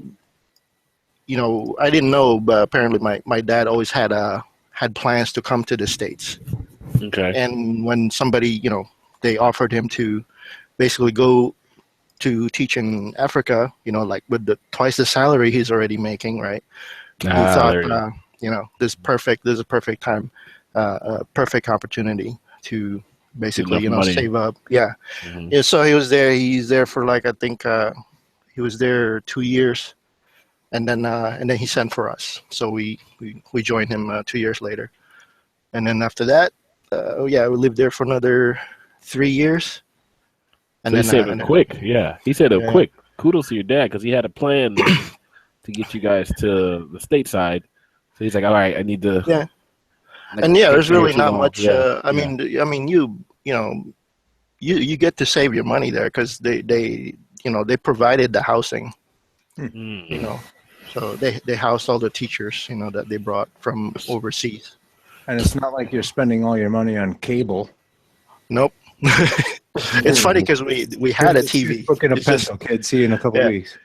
I didn't know, but apparently my dad always had plans to come to the States. Okay. And when somebody they offered him to basically go to teach in Africa, like with twice the salary he's already making, right? He thought, this is a perfect time, perfect opportunity to basically, save up. Yeah. Mm-hmm. Yeah. So he was there. He's there for I think he was there 2 years, and then he sent for us. So we joined him 2 years later, and then after that, we lived there for another 3 years. And then said it quick. Yeah, he said it quick. Kudos to your dad because he had a plan to get you guys to the stateside. So he's like, all right, I need to. Yeah. And there's really not much. I mean, you get to save your money there because they provided the housing. Mm. So they housed all the teachers that they brought from overseas. And it's not like you're spending all your money on cable. Nope. It's funny because we had a TV. Booking a pencil, kid. See you in a couple weeks.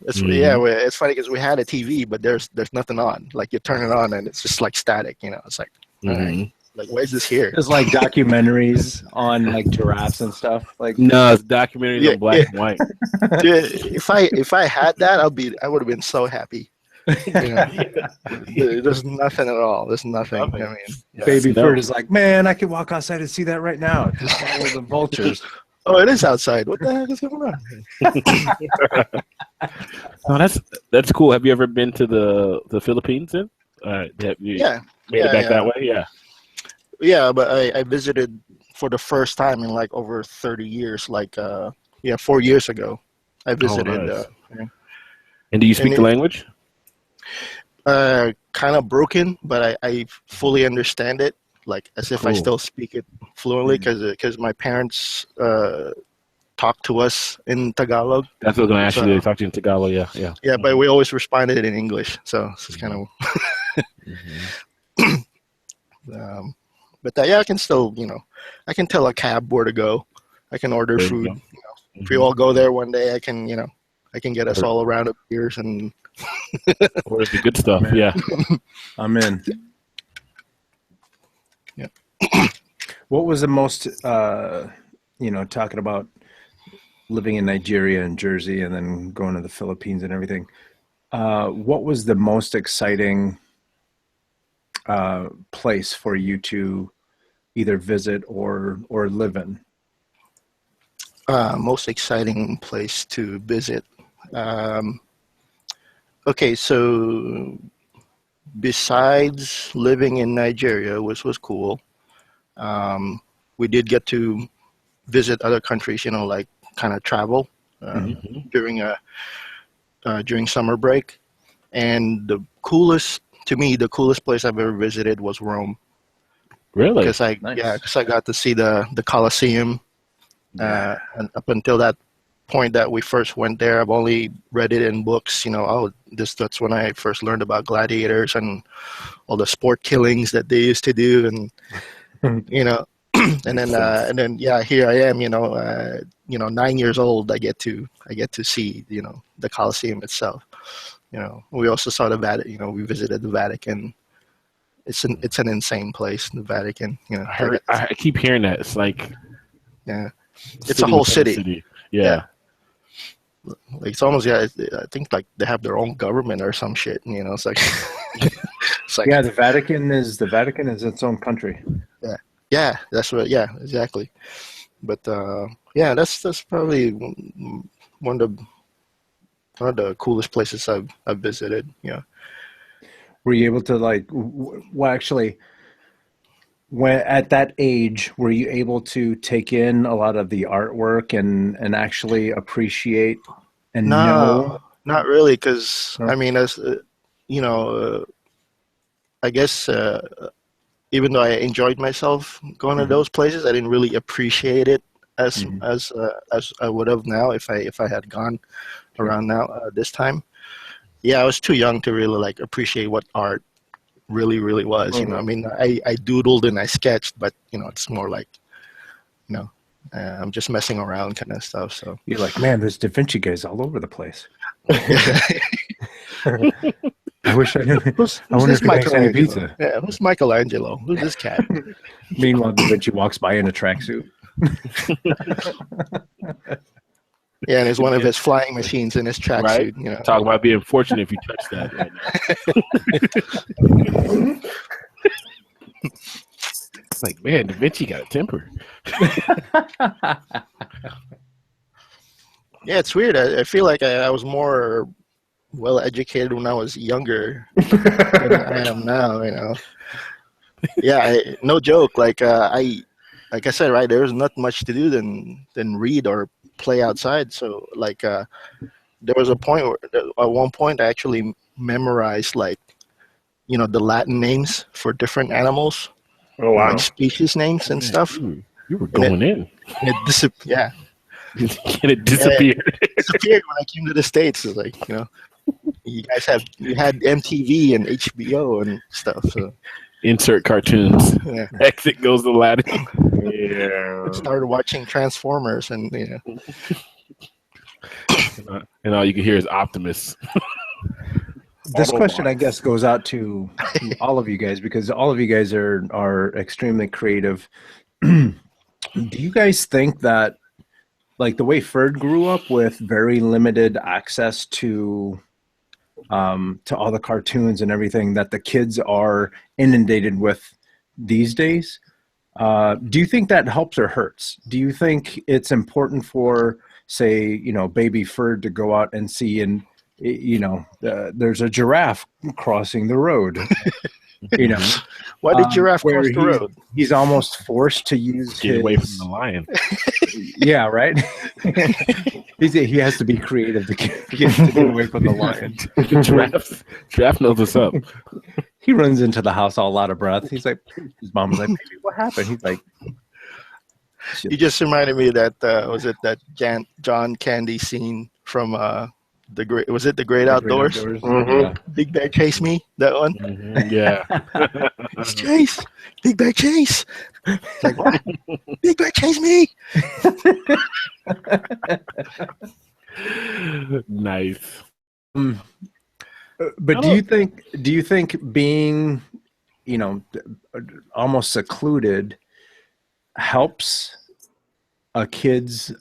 It's funny because we had a TV, but there's nothing on. Like you turn it on and it's just like static. It's like, all right, like why is this here? It's like documentaries on like giraffes and stuff. Like no, it's documentaries on black and white. Dude, if I had that, I would have been so happy. There's nothing at all. There's nothing. I mean, Baby Ferd is like, man, I could walk outside and see that right now. Just follow the vultures. Oh, it is outside. What the heck is going on? Oh, that's cool. Have you ever been to the Philippines then? Made it back that way? Yeah. Yeah, but I visited for the first time in like over 30 years. Like 4 years ago, I visited. Nice. And do you speak the language? Kind of broken, but I fully understand it, like as if I still speak it fluently, because my parents talk to us in Tagalog. That's what I was going to ask you. They talk to you in Tagalog, yeah. Yeah, but we always responded in English, so it's kind of. But I can still, I can tell a cab where to go. I can order food. If we all go there one day, I can get us all around of beers and. Or the good stuff, yeah. I'm in. Yeah. What was the most, talking about living in Nigeria and Jersey and then going to the Philippines and everything, what was the most exciting place for you to either visit or live in? Most exciting place to visit. Okay, so besides living in Nigeria, which was cool, we did get to visit other countries, like kind of travel during summer break. And the coolest place I've ever visited was Rome. Really? Because I got to see the Colosseum. And up until that point that we first went there, I've only read it in books. That's when I first learned about gladiators and all the sport killings that they used to do, and and then here I am, 9 years old. I get to see the Colosseum itself. We also saw the Vatican. We visited the Vatican. It's an insane place, the Vatican. I keep hearing that. It's like it's a whole city. Yeah. Like it's almost I think like they have their own government or some shit. It's like the Vatican is its own country. Yeah, that's right. Yeah, exactly. But that's probably one of the coolest places I've visited. Yeah. Were you able to actually? When at that age, were you able to take in a lot of the artwork and actually appreciate and know? Not really, because I mean, as I guess even though I enjoyed myself going to those places, I didn't really appreciate it as I would have now if I had gone around now this time. Yeah, I was too young to really appreciate what art really was. I mean, I doodled and I sketched, but it's more like I'm just messing around kind of stuff. So you're like, man, there's Da Vinci guys all over the place. I wish I knew. I wonder if he makes any pizza. Yeah, who's Michelangelo? Who's this cat? Meanwhile, Da Vinci walks by in a tracksuit. Yeah, and there's one of his flying machines in his tracksuit. Right? Talk about being fortunate if you touch that right now. It's like, man, Da Vinci got a temper. Yeah, it's weird. I feel like I was more well-educated when I was younger than I am now, Yeah, no joke. Like I said, right, there's not much to do than read or play outside. So there was at one point I actually memorized the Latin names for different animals. Oh wow! Like species names and stuff. You were going in. And it disappeared. And it disappeared. It disappeared when I came to the States. It's like, you had MTV and HBO and stuff. So insert cartoons. Yeah. Exit goes the Latin. Yeah. Started watching Transformers and and all you can hear is Optimus. This question, I guess, goes out to all of you guys because all of you guys are extremely creative. Do you guys think that, the way Ferd grew up with very limited access to all the cartoons and everything that the kids are inundated with these days, do you think that helps or hurts? Do you think it's important for, say, baby Ferd to go out and see and there's a giraffe crossing the road? You know, Why did giraffe where cross the road? he's almost forced to use Get away from the lion. Yeah, right. He has to be creative to get away from the lion. Giraffe knows what's up. He runs into the house all out of breath. He's like, his mom was like, "Baby, what happened?" He's like, You just reminded me of that was it that John Candy scene from the Great Outdoors? Mm-hmm. Yeah. Big Bad Chase Me, that one. Mm-hmm. Yeah. It's Chase, Big Bad Chase. It's like, what? Big Bad Chase Me. Nice. But do you think being, almost secluded helps a kid's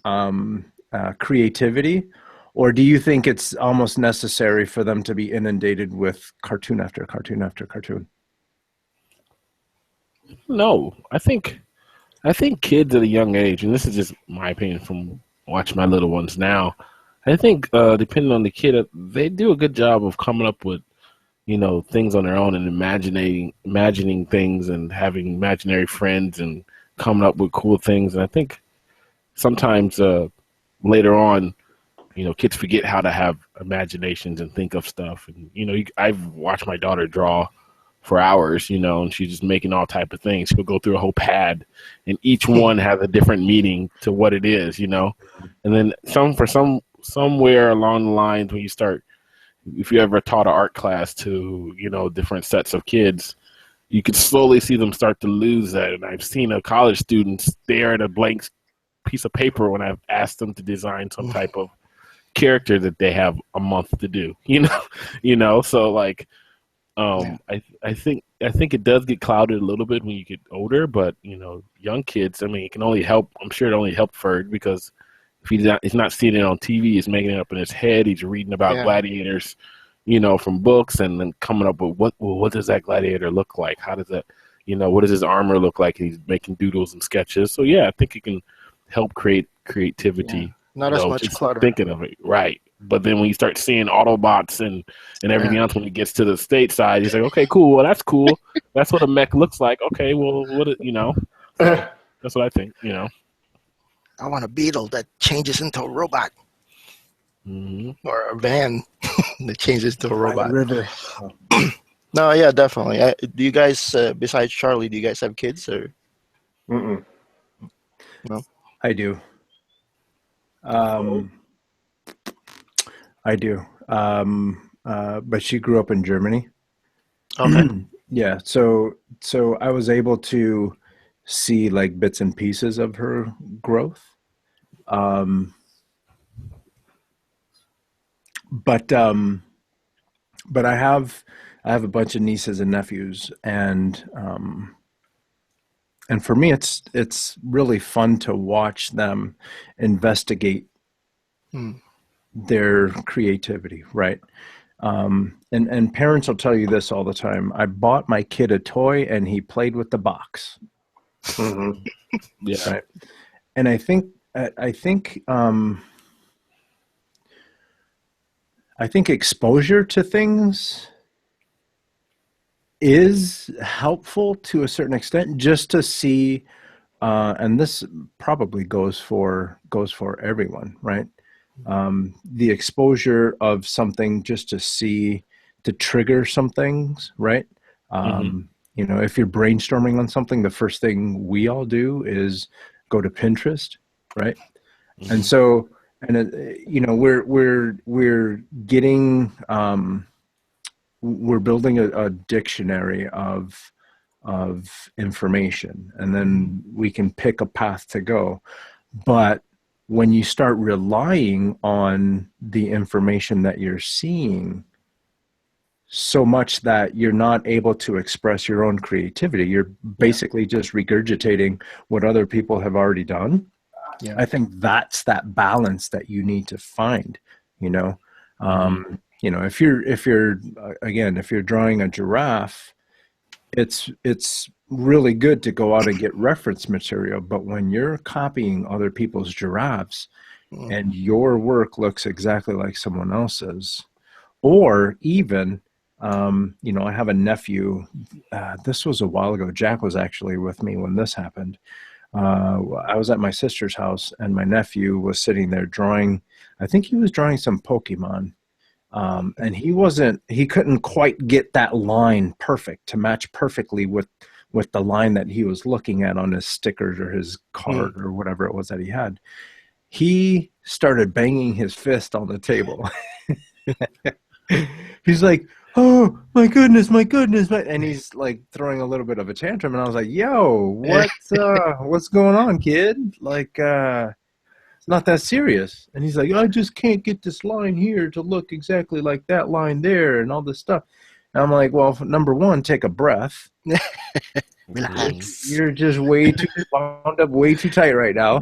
creativity, or do you think it's almost necessary for them to be inundated with cartoon after cartoon after cartoon? No, I think kids at a young age, and this is just my opinion from watching my little ones now. I think depending on the kid, they do a good job of coming up with, things on their own and imagining things and having imaginary friends and coming up with cool things. And I think sometimes later on, kids forget how to have imaginations and think of stuff. And, I've watched my daughter draw for hours, and she's just making all type of things. She'll go through a whole pad and each one has a different meaning to what it is, and then somewhere along the lines when you start, if you ever taught an art class to, different sets of kids, you could slowly see them start to lose that. And I've seen a college student stare at a blank piece of paper when I've asked them to design some type of character that they have a month to do, so like, I think it does get clouded a little bit when you get older, but young kids, I mean, it can only help. I'm sure it only helped Ferd, because if he's not seeing it on TV, he's making it up in his head. He's reading about gladiators, from books, and then coming up with what does that gladiator look like? How does that, what does his armor look like? He's making doodles and sketches. So yeah, I think it can help create creativity. Yeah. Not as much clutter. Thinking of it, right? But then when you start seeing Autobots and everything else, when it gets to the state side, you say, okay, cool. Well, that's cool. That's what a mech looks like. Okay, well, that's what I think. I want a beetle that changes into a robot, or a van that changes into a robot. River. No, yeah, definitely. Do you guys, besides Charlie, do you guys have kids or? Mm-mm. No, I do. I do. But she grew up in Germany. Okay. Yeah. So I was able to see like bits and pieces of her growth. But I have a bunch of nieces and nephews, and for me, it's really fun to watch them investigate their creativity, right? And parents will tell you this all the time. I bought my kid a toy and he played with the box. Mm-hmm. Yeah. Right. And I think exposure to things is helpful to a certain extent, just to see, and this probably goes for everyone, right? The exposure of something just to see, to trigger some things, right? If you're brainstorming on something, the first thing we all do is go to Pinterest, right? And so, we're getting, we're building a dictionary of information, and then we can pick a path to go. But when you start relying on the information that you're seeing so much that you're not able to express your own creativity, you're basically just regurgitating what other people have already done. Yeah. I think that's that balance that you need to find, if you're drawing a giraffe, it's really good to go out and get reference material. But when you're copying other people's giraffes and your work looks exactly like someone else's, or even You know, I have a nephew. This was a while ago. Jack was actually with me when this happened. I was at my sister's house, and my nephew was sitting there drawing. I think he was drawing some Pokemon. And he couldn't quite get that line perfect to match perfectly with the line that he was looking at on his stickers or his card or whatever it was that he had. He started banging his fist on the table. He's like, "Oh my goodness, my goodness!" And he's like throwing a little bit of a tantrum, and I was like, "Yo, what's going on, kid? Like, it's not that serious." And he's like, "I just can't get this line here to look exactly like that line there, and all this stuff." And I'm like, "Well, number one, take a breath. Relax. You're just way too wound up, way too tight right now."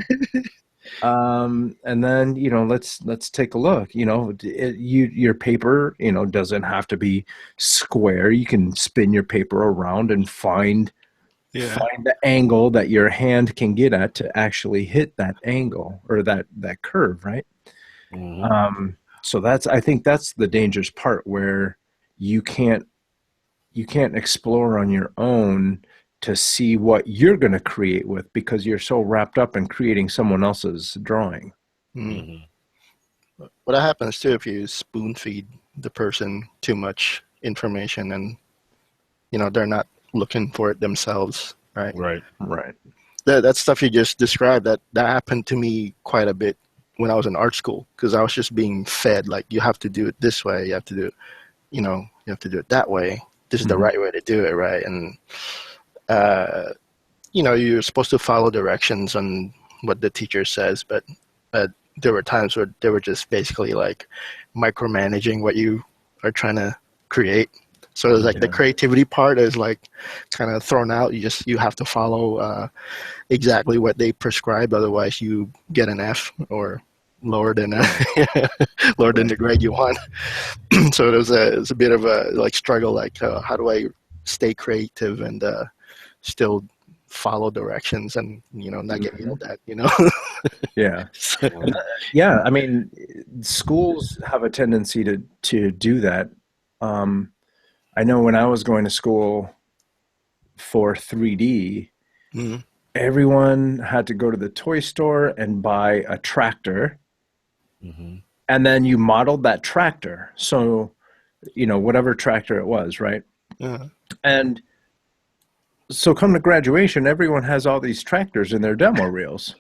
And then, you know, let's take a look. You know, your paper, you know, doesn't have to be square. You can spin your paper around and find the angle that your hand can get at to actually hit that angle or that curve, right? Mm-hmm. So I think that's the dangerous part, where you can't explore on your own to see what you're going to create with, because you're so wrapped up in creating someone else's drawing. Mm-hmm. What happens too if you spoon feed the person too much information, and you know they're not looking for it themselves, right? Right. That stuff you just described, that happened to me quite a bit when I was in art school, because I was just being fed like, you have to do it this way, you have to do it, you know, you have to do it that way. This is the right way to do it, right? And you know, you're supposed to follow directions on what the teacher says, but there were times where they were just basically like micromanaging what you are trying to create. So it's like the creativity part is like kind of thrown out. You have to follow exactly what they prescribe, otherwise you get an F or lower than the grade you want. So it was a bit of a like struggle, like how do I stay creative and still follow directions and, you know, not get yelled at, you know? Yeah. Yeah. I mean, schools have a tendency to do that. I know when I was going to school for 3D, everyone had to go to the toy store and buy a tractor. And then you modeled that tractor. So, you know, whatever tractor it was, right? And so come to graduation, everyone has all these tractors in their demo reels,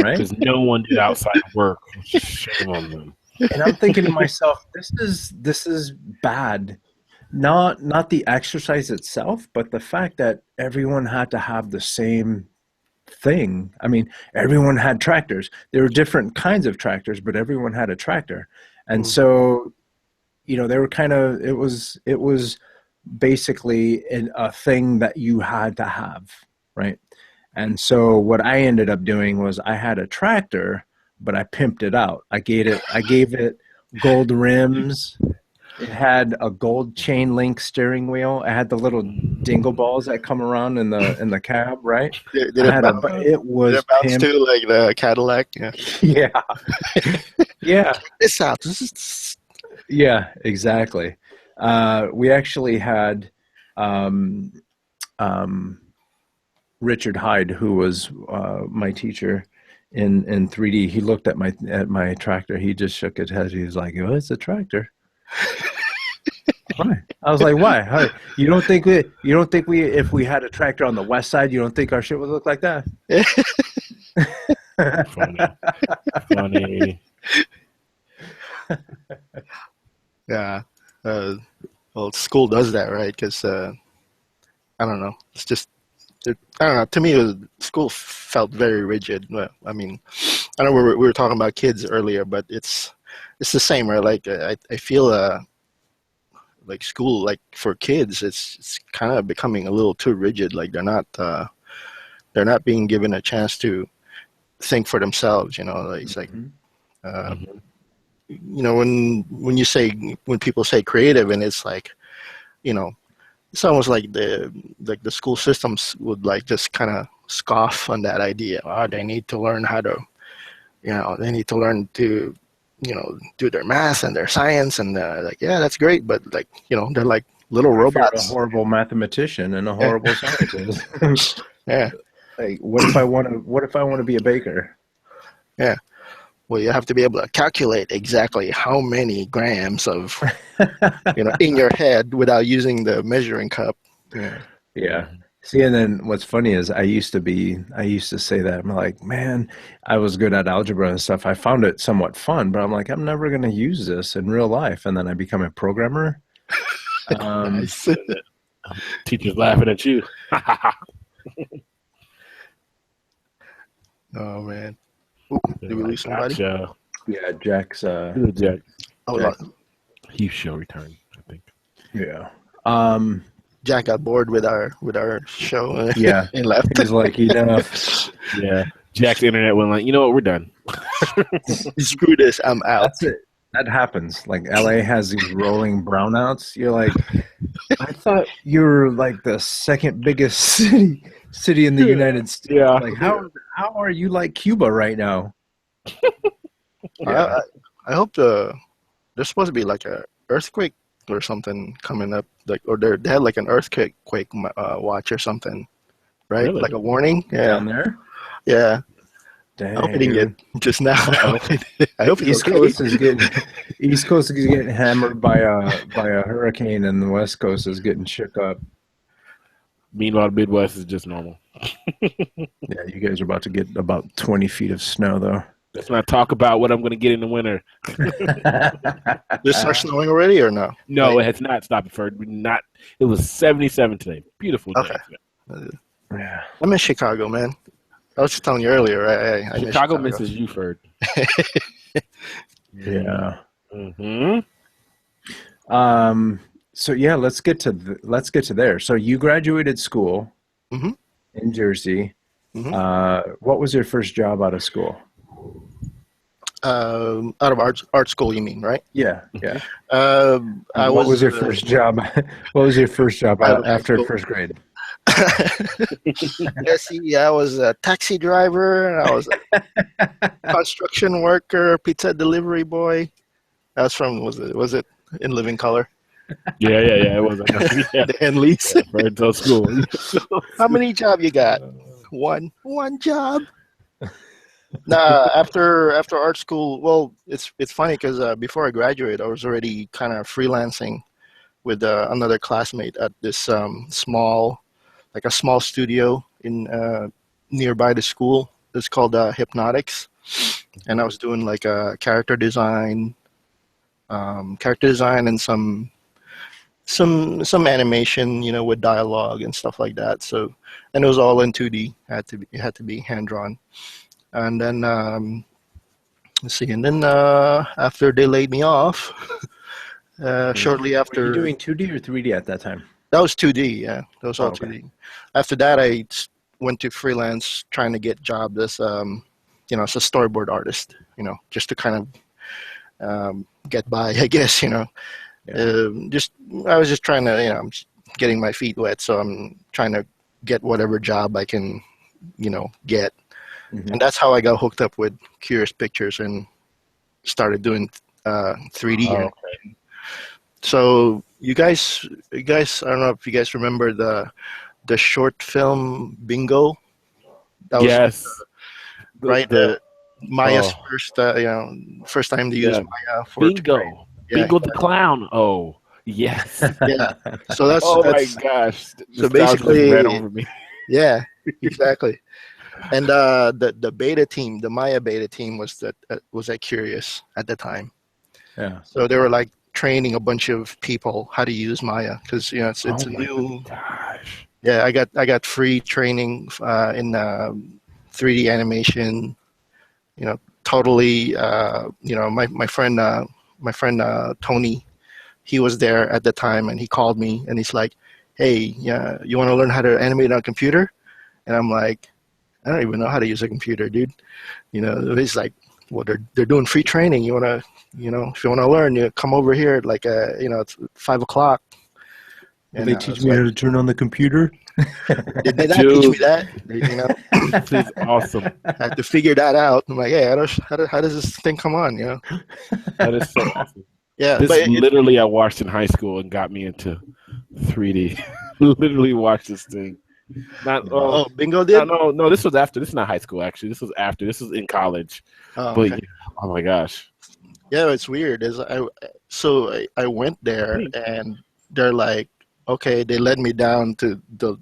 right? Because no one did outside work. Shame on them. And I'm thinking to myself, this is bad. Not the exercise itself, but the fact that everyone had to have the same thing. I mean, everyone had tractors. There were different kinds of tractors, but everyone had a tractor. And so, you know, they were kind of, it was basically a thing that you had to have, right? And so what I ended up doing was I had a tractor, but I pimped it out. I gave it gold rims. It had a gold chain link steering wheel. It had the little dingle balls that come around in the cab, right? Did it bounce too, like the Cadillac? Yeah. Yeah. This out. Yeah, exactly. We actually had Richard Hyde, who was my teacher in 3D. He looked at my tractor. He just shook his head. He was like, "Oh, it's a tractor." Why? I was like, "Why? Hey, you don't think we if we had a tractor on the west side, you don't think our shit would look like that?" Funny. Yeah. Well, school does that, right? Because I don't know. It's just, I don't know. To me, school felt very rigid. I mean, I know we were talking about kids earlier, but it's the same, right? Like I feel like school, like for kids, it's kind of becoming a little too rigid. Like they're not being given a chance to think for themselves. You know, like, it's like. You know, when people say creative, and it's like, you know, it's almost like the school systems would like just kind of scoff on that idea. Oh, they need to learn how to, you know, they need to learn to do their math and their science, and like, yeah, that's great, but like, they're like little robots. You're a horrible mathematician and a horrible scientist. Yeah. Like, what if I want to be a baker? Yeah. Well, you have to be able to calculate exactly how many grams of, in your head without using the measuring cup. Yeah. Yeah. See, and then what's funny is I used to say that. I'm like, man, I was good at algebra and stuff. I found it somewhat fun, but I'm like, I'm never going to use this in real life. And then I become a programmer. Nice. Teacher's laughing at you. Oh, man. Ooh, did we lose somebody? Gotcha. Yeah, Jack's. Jack. Oh, Jack. He shall return, I think. Yeah. Jack got bored with our show. Yeah. And left. He's like, enough. Yeah. Jack's internet went like, you know what, we're done. Screw this, I'm out. That's it. That happens. Like, LA has these rolling brownouts. You're like, I thought you were like the second biggest city in the United States. Yeah. Like, how are you like Cuba right now? Yeah. I hope there's supposed to be like a earthquake or something coming up, like, or they had like an earthquake watch or something, right? Really? Like a warning. Yeah. Down there? Yeah. Dang. I hope he didn't get just now. I hope East Coast is getting hammered by a hurricane, and the West Coast is getting shook up. Meanwhile, Midwest is just normal. Yeah, you guys are about to get about 20 feet of snow, though. Let's not talk about what I'm going to get in the winter. This start snowing already or no? No, it has not stopped. It was 77 today. Beautiful day. Okay. Yeah. I'm in Chicago, man. I was just telling you earlier, right? I miss Chicago misses you, Ferd. Yeah. Mm-hmm. So yeah, let's get to there. So you graduated school Mhm. in Jersey. Mhm. What was your first job out of school? Out of art school, you mean, right? Yeah, yeah. What was your first job? What was your first job after first grade? I was a taxi driver. I was a construction worker, pizza delivery boy. I was from was it In Living Color? Yeah. It was. Yeah. The Henleys. Right until school. How many job you got? One job. Nah, after art school, well, it's funny because before I graduated, I was already kind of freelancing with another classmate at this small studio in nearby the school. It's called Hypnotics, and I was doing like character design and some animation, with dialogue and stuff like that. So, and it was all in 2D. It had to be hand drawn. And then let's see. And then after they laid me off, shortly after. Were you doing 2D or 3D at that time? That was 2D. Yeah, that was all okay. 2D. After that, I went to freelance, trying to get jobs as as a storyboard artist. Just to kind of get by, I guess. Yeah. I was just trying to, I'm getting my feet wet, so I'm trying to get whatever job I can, get. Mm-hmm. And that's how I got hooked up with Curious Pictures and started doing 3D. Oh, okay. So you guys, I don't know if you guys remember the short film Bingo. That was, yes. Right. Maya's first time to use Maya for Bingo. Bingo the clown. Oh, yes. Yeah. So that's. Oh that's, my gosh. So basically, ran over me. Yeah, exactly. And the beta team, the Maya beta team, was at Curious at the time. Yeah. So they were like training a bunch of people how to use Maya because it's a new. Gosh. Yeah, I got free training in 3D animation. Totally. My friend Tony, he was there at the time, and he called me and he's like, "Hey, yeah, you want to learn how to animate on a computer?" And I'm like, I don't even know how to use a computer, dude. He's like, well, they're doing free training. You want to, if you want to learn, you come over here at like, it's 5 o'clock. And they teach me how to turn on the computer? Did they not teach me that? This is awesome. I had to figure that out. I'm like, yeah, how does this thing come on? That is so awesome. Yeah, this but literally I watched in high school and got me into 3D. Literally watched this thing. Bingo did? No, this was after. This is not high school, actually. This was after. This was in college. Oh, but okay. Oh my gosh. Yeah, it's weird. I went there and they're like, okay, they led me down to the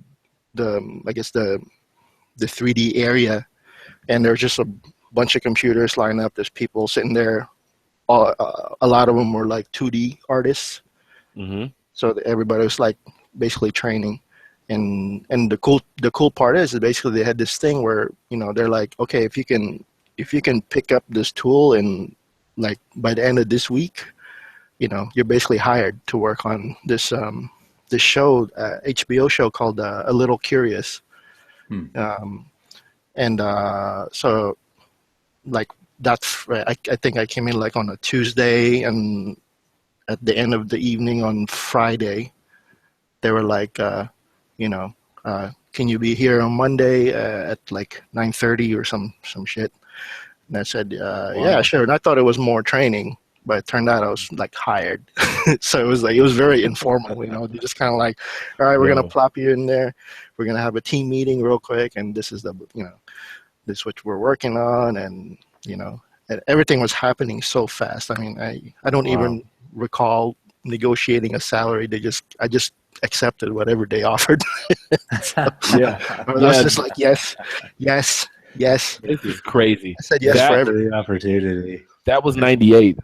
3D area, and there's just a bunch of computers lined up. There's people sitting there. A lot of them were like 2D artists. Mm-hmm. So everybody was like basically training. And the cool part is basically they had this thing where, they're like, okay, if you can pick up this tool and like by the end of this week, you're basically hired to work on this this show, HBO show called A Little Curious. So like that's I think I came in like on a Tuesday, and at the end of the evening on Friday, they were like, can you be here on Monday at like 9:30 or some shit? And I said, yeah, sure. And I thought it was more training, but it turned out I was like hired. So it was very informal, They just kind of like, all right, we're gonna plop you in there. We're gonna have a team meeting real quick, and this is this is what we're working on, and and everything was happening so fast. I mean, I don't even recall negotiating a salary. I just accepted whatever they offered. I was just like, yes. This is crazy. I said yes for every opportunity. That was 98,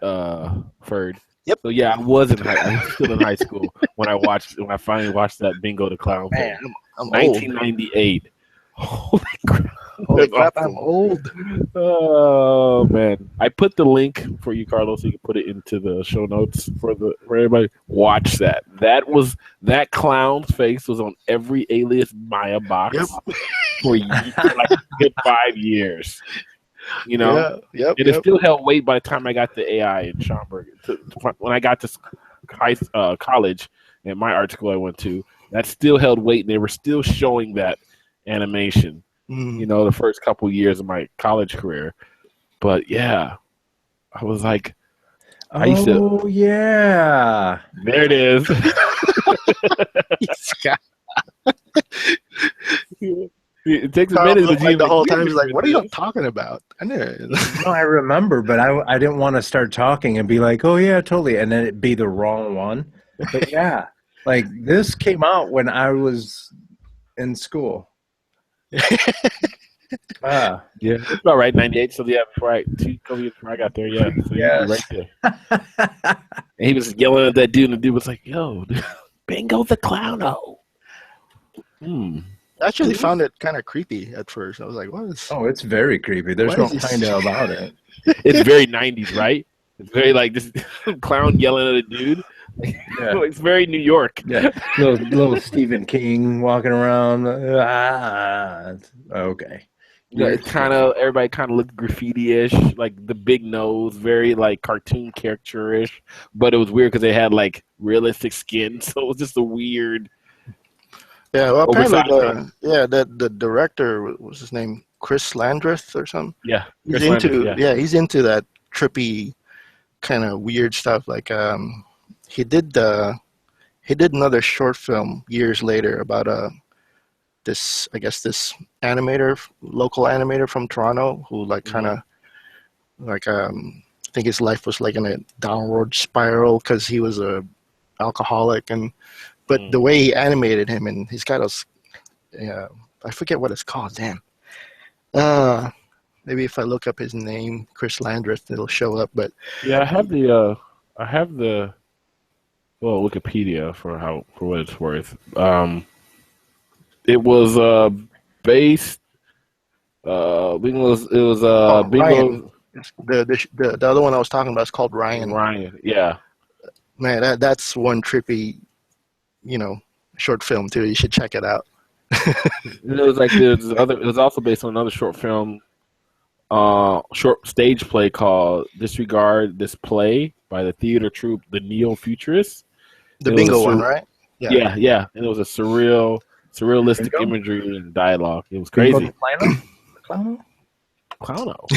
Ferd. Yep. So yeah, I was still in high school when I finally watched that Bingo the Clown. Man, I'm 1998. Holy crap, I'm old. Oh man, I put the link for you, Carlos. So you can put it into the show notes for everybody. Watch that. That clown's face was on every Alias Maya box for like a good 5 years. Yep. It still held weight by the time I got to AI in Schaumburg. When I got to college at my art school I went to, that still held weight, and they were still showing that animation. The first couple years of my college career. But yeah, I was like, yeah, there it is. It takes a minute. Like the whole time he's like, what are you talking about? I remember, but I didn't want to start talking and be like, oh yeah, totally, and then it'd be the wrong one. But yeah, like this came out when I was in school. Yeah, it's about right, 98. So yeah, before I got there, yeah, so yes. Right there. And he was yelling at that dude, and the dude was like, "Yo, Bingo the Clowno." I actually found it kind of creepy at first. I was like, "What is?" Oh, it's very creepy. There's no kind of about it. It's very 90s, right? It's very like this clown yelling at a dude. Yeah. It's very New York. Yeah, little Stephen King walking around. Okay. Yeah, it's everybody kind of looked graffiti-ish, like the big nose, very like cartoon character-ish. But it was weird because they had like realistic skin, so it was just a weird. Yeah, well, apparently the director, what's his name, Chris Landreth or something. Yeah, he's into that trippy kind of weird stuff. Like he did another short film years later about this local animator from Toronto who like kind of like I think his life was like in a downward spiral because he was a alcoholic, but the way he animated him, and he's got those I forget what it's called. Damn. Maybe if I look up his name, Chris Landreth, it'll show up. But yeah, I have the Wikipedia for what it's worth. It was based. Bingo. Ryan. The other one I was talking about is called Ryan. Ryan, yeah. Man, that's one trippy, short film too. You should check it out. It was also based on another short film, short stage play called "Disregard This Play" by the theater troupe The Neo Futurists. The Bingo one, right? Yeah. And it was a surreal surrealistic Bingo? imagery and dialogue. It was Bingo crazy. the Clowno? Clowno.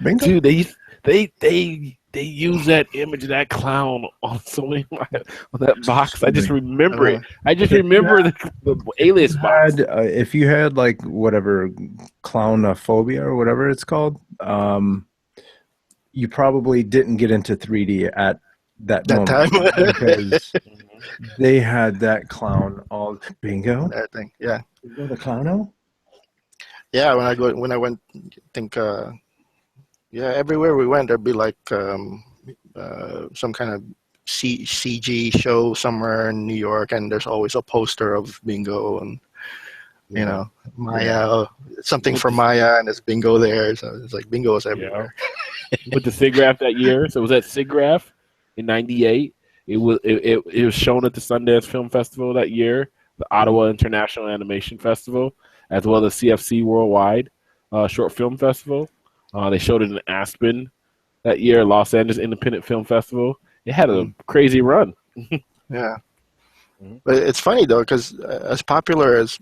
Bingo? Dude, they use that image of that clown on so many on that box. I just remember it. I just remember the alias box. If you had like whatever clownophobia or whatever it's called, you probably didn't get into 3D at that moment time because they had that clown all bingo. That thing, yeah. Bingo the Clowno? Yeah, when I went, I think everywhere we went, there'd be like some kind of CG show somewhere in New York, and there's always a poster of bingo and you know Maya, something for Maya, and it's bingo there. So it's like bingo is everywhere. With the SIGGRAPH that year, so it was at SIGGRAPH in '98. It was shown at the Sundance Film Festival that year, the Ottawa International Animation Festival, as well as CFC Worldwide Short Film Festival. They showed it in Aspen that year, Los Angeles Independent Film Festival. It had a crazy run. Yeah. But it's funny, though, because as popular as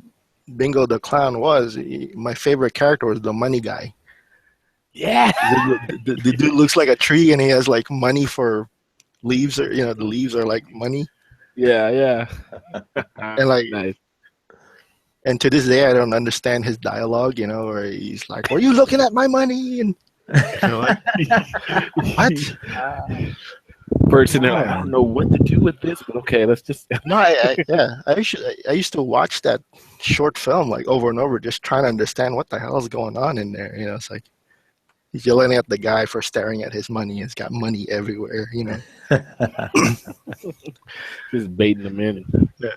Bingo the Clown was, my favorite character was the money guy. Yeah. The dude looks like a tree, and he has, like, money for leaves. Or, the leaves are, like, money. Yeah. And, like, nice. And to this day, I don't understand his dialogue, where he's like, "Were you looking at my money?" And what? Person, I don't know what to do with this, but okay, let's just. No, I used to watch that short film like over and over, just trying to understand what the hell is going on in there. It's like he's yelling at the guy for staring at his money. He's got money everywhere. Just baiting them in. Yeah.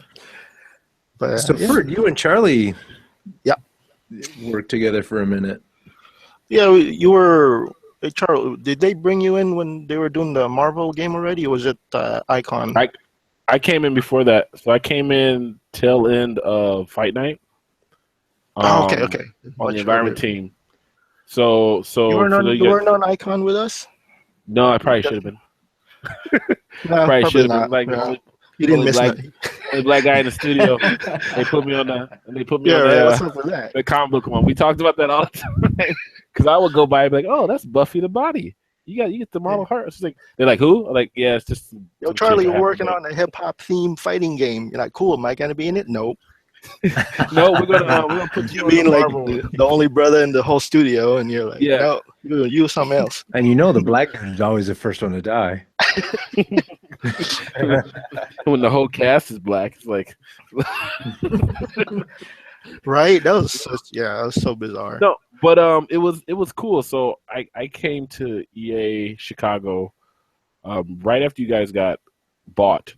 But, so, Ferd, you and Charlie, yeah, worked together for a minute. Yeah, you were. Hey, Charlie, did they bring you in when they were doing the Marvel game already, or was it Icon? I came in before that, so I came in tail end of Fight Night. Okay. On the environment team. So you weren't on Icon with us? No, I probably should have been. No, probably should have not. been. Like, no. You didn't miss nothing. Only black guy in the studio. They put me on what's up with that? The comic book one. We talked about that all the time. Because I would go by and be like, "Oh, that's Buffy the Body. You get the Marvel Heart." It's like, they're like, "Who?" I'm like, "Yeah, it's just." Yo, Charlie, we're working on a hip hop themed fighting game. You're like, "Cool, am I gonna be in it?" Nope. No, we're gonna put you. Being like the only brother in the whole studio, and you're like, yeah, no, you're gonna use something else. And the black guy is always the first one to die. When the whole cast is black, it's like, right? That was so bizarre. No, but it was cool. So I came to EA Chicago right after you guys got bought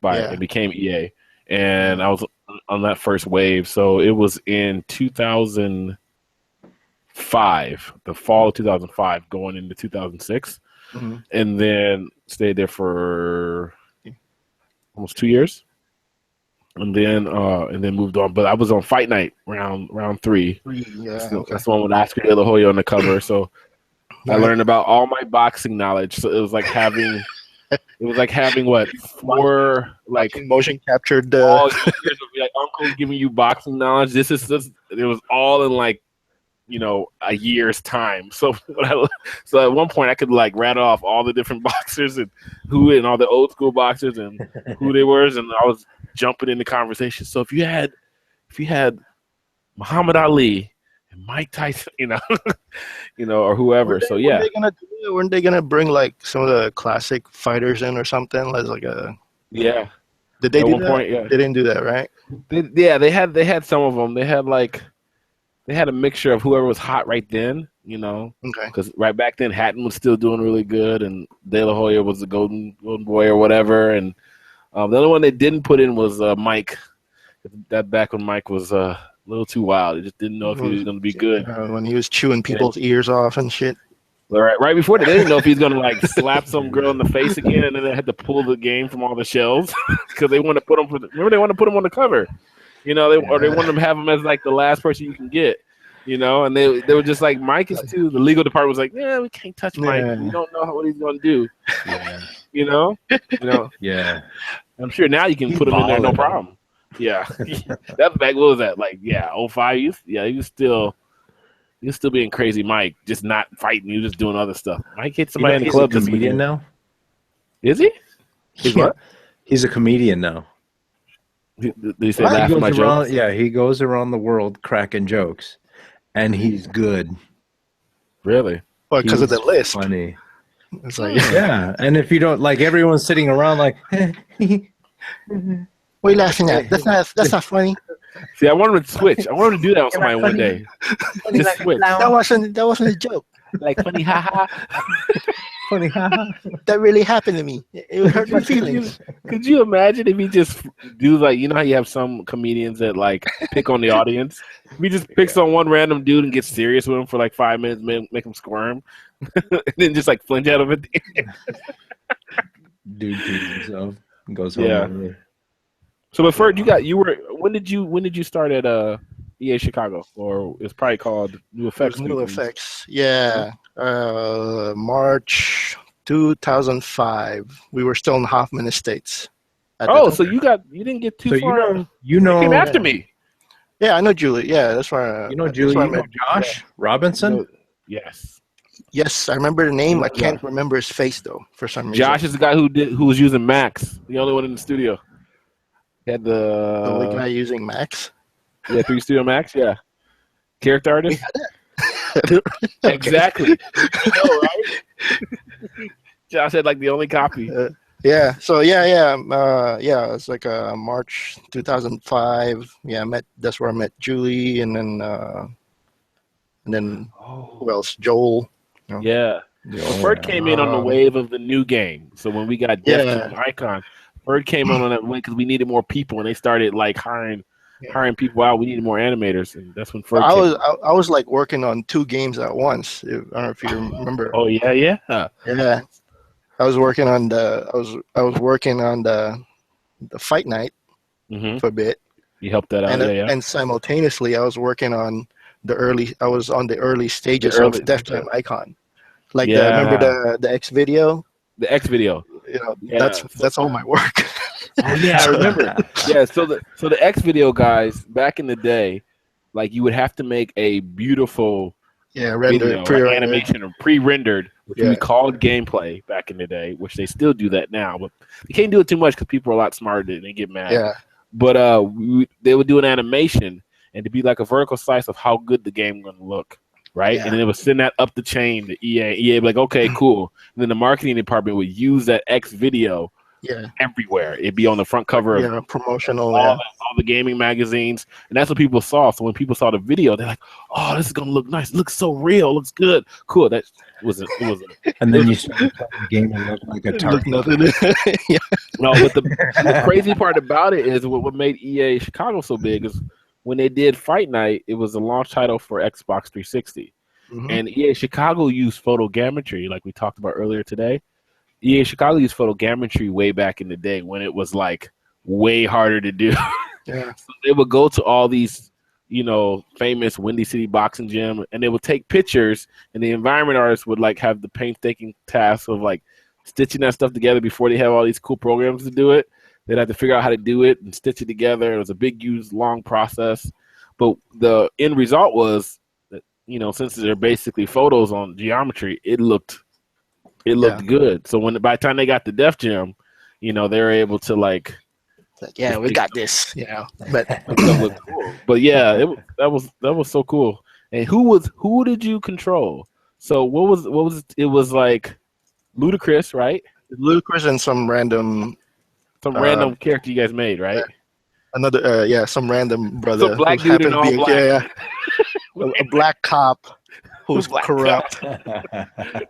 by and became EA, and I was on that first wave. So it was in 2005, the fall of 2005, going into 2006. Mm-hmm. And then stayed there for almost 2 years, and then moved on. But I was on Fight Night round 3. Yeah, that's the one with Oscar De La Hoya on the cover. So I learned about all my boxing knowledge. So it was like having what 4 like motion captured all years of like uncles giving you boxing knowledge. It was all in like a year's time. So at one point I could like rattle off all the different boxers and all the old school boxers and who they were, and I was jumping into conversation. So if you had Muhammad Ali and Mike Tyson, or whoever. So yeah. Weren't they gonna bring like some of the classic fighters in or something? Yeah. Did they at do one that? Point, yeah. They didn't do that, right? They had some of them. They had a mixture of whoever was hot right then, Okay. Because right back then, Hatton was still doing really good, and De La Hoya was the golden boy or whatever. And the only one they didn't put in was Mike. That back when Mike was a little too wild. They just didn't know if he was going to be good. When he was chewing people's ears off and shit. Right before that, they didn't know if he was going to like slap some girl in the face again, and then they had to pull the game from all the shelves because they wanted to put him. Remember, they wanted to put him on the cover. They wanted to have him as like the last person you can get, and they were just like, Mike is too. The legal department was like, yeah, we can't touch Mike. We don't know what he's gonna do. Yeah. Yeah. I'm sure now you can put him in there, no problem. Yeah, that back. What was that like? Yeah, 05. He was still being crazy Mike, just not fighting. He was just doing other stuff. Mike hit somebody in the club. He's a comedian now. Is he? He's a comedian now. Did he say laugh at my jokes? Yeah, he goes around the world cracking jokes, and he's good. Really? Well, because of the list. Funny. It's like, yeah, and if you don't like, everyone's sitting around like, what are you laughing at? That's not funny. See, I want him to switch. I want him to do that with somebody one day. Just switch. That wasn't a joke. Like funny, haha. funny, haha. That really happened to me. It hurt my feelings. Could you imagine if he just do like, you know how you have some comedians that like pick on the audience? If he just picks on one random dude and gets serious with him for like 5 minutes, make him squirm, and then just like flinch at him at the end. Dude teases himself and goes home. Yeah. So, but Ferd, when did you start at EA Chicago, or it's probably called New Effects? New Effects, yeah. March 2005. We were still in Hoffman Estates. So you didn't get too far. You came after me. Yeah, I know Julie. Yeah, that's why. You know Julie. You know Josh Robinson. Yes. Yes, I remember the name. I can't remember his face though. For some reason. Josh is the guy who was using Max, the only one in the studio. He had the only guy using Max. Yeah, 3 Studio Max. Yeah, character artist. Exactly. You know, right? Josh had like the only copy. Yeah. So yeah. It's like March 2005. Yeah, that's where I met Julie, and then who else? Joel. You know? Yeah. So Ferd came in on the wave of the new game. So when we got Def Jam Icon, Ferd came on that way because we needed more people, and they started like hiring people out. We needed more animators, and that's when Ferd came. I was like working on 2 games at once. I don't know if you remember. Oh yeah. Yeah. I was working on the Fight Night for a bit. You helped that out, and simultaneously I was working on the early stages of Def Jam Icon. Like remember the X video? The X video. You know, that's all my work. Oh yeah, I remember. Yeah, so the X video guys back in the day, like you would have to make a beautiful animation or pre-rendered, which we called gameplay back in the day, which they still do that now, but they can't do it too much because people are a lot smarter and they get mad. Yeah. But they would do an animation and to be like a vertical slice of how good the game going to look. Right. Yeah. And then it would send that up the chain to EA. EA would be like, okay, cool. And then the marketing department would use that X video everywhere. It'd be on the front cover of promotional all the gaming magazines. And that's what people saw. So when people saw the video, they're like, oh, this is going to look nice. It looks so real. It looks good. Cool. That was it. And then you started playing the game and looked like a target. No, but the crazy part about it is what made EA Chicago so big is when they did Fight Night, it was a launch title for Xbox 360. And EA Chicago used photogrammetry, like we talked about earlier today. EA Chicago used photogrammetry way back in the day when it was like way harder to do. Yeah. So they would go to all these, famous Windy City boxing gym, and they would take pictures, and the environment artists would like have the painstaking task of like stitching that stuff together before they have all these cool programs to do it. They'd have to figure out how to do it and stitch it together. It was a big, huge, long process. But the end result was that, since they're basically photos on geometry, it looked good. So by the time they got to Def Jam, they were able to we got this. But cool. But yeah, that was so cool. And who did you control? So what was it was like Ludacris, right? Ludacris and some random character you guys made, right? Another, some random brother. Some black dude in all black. A black cop who's corrupt.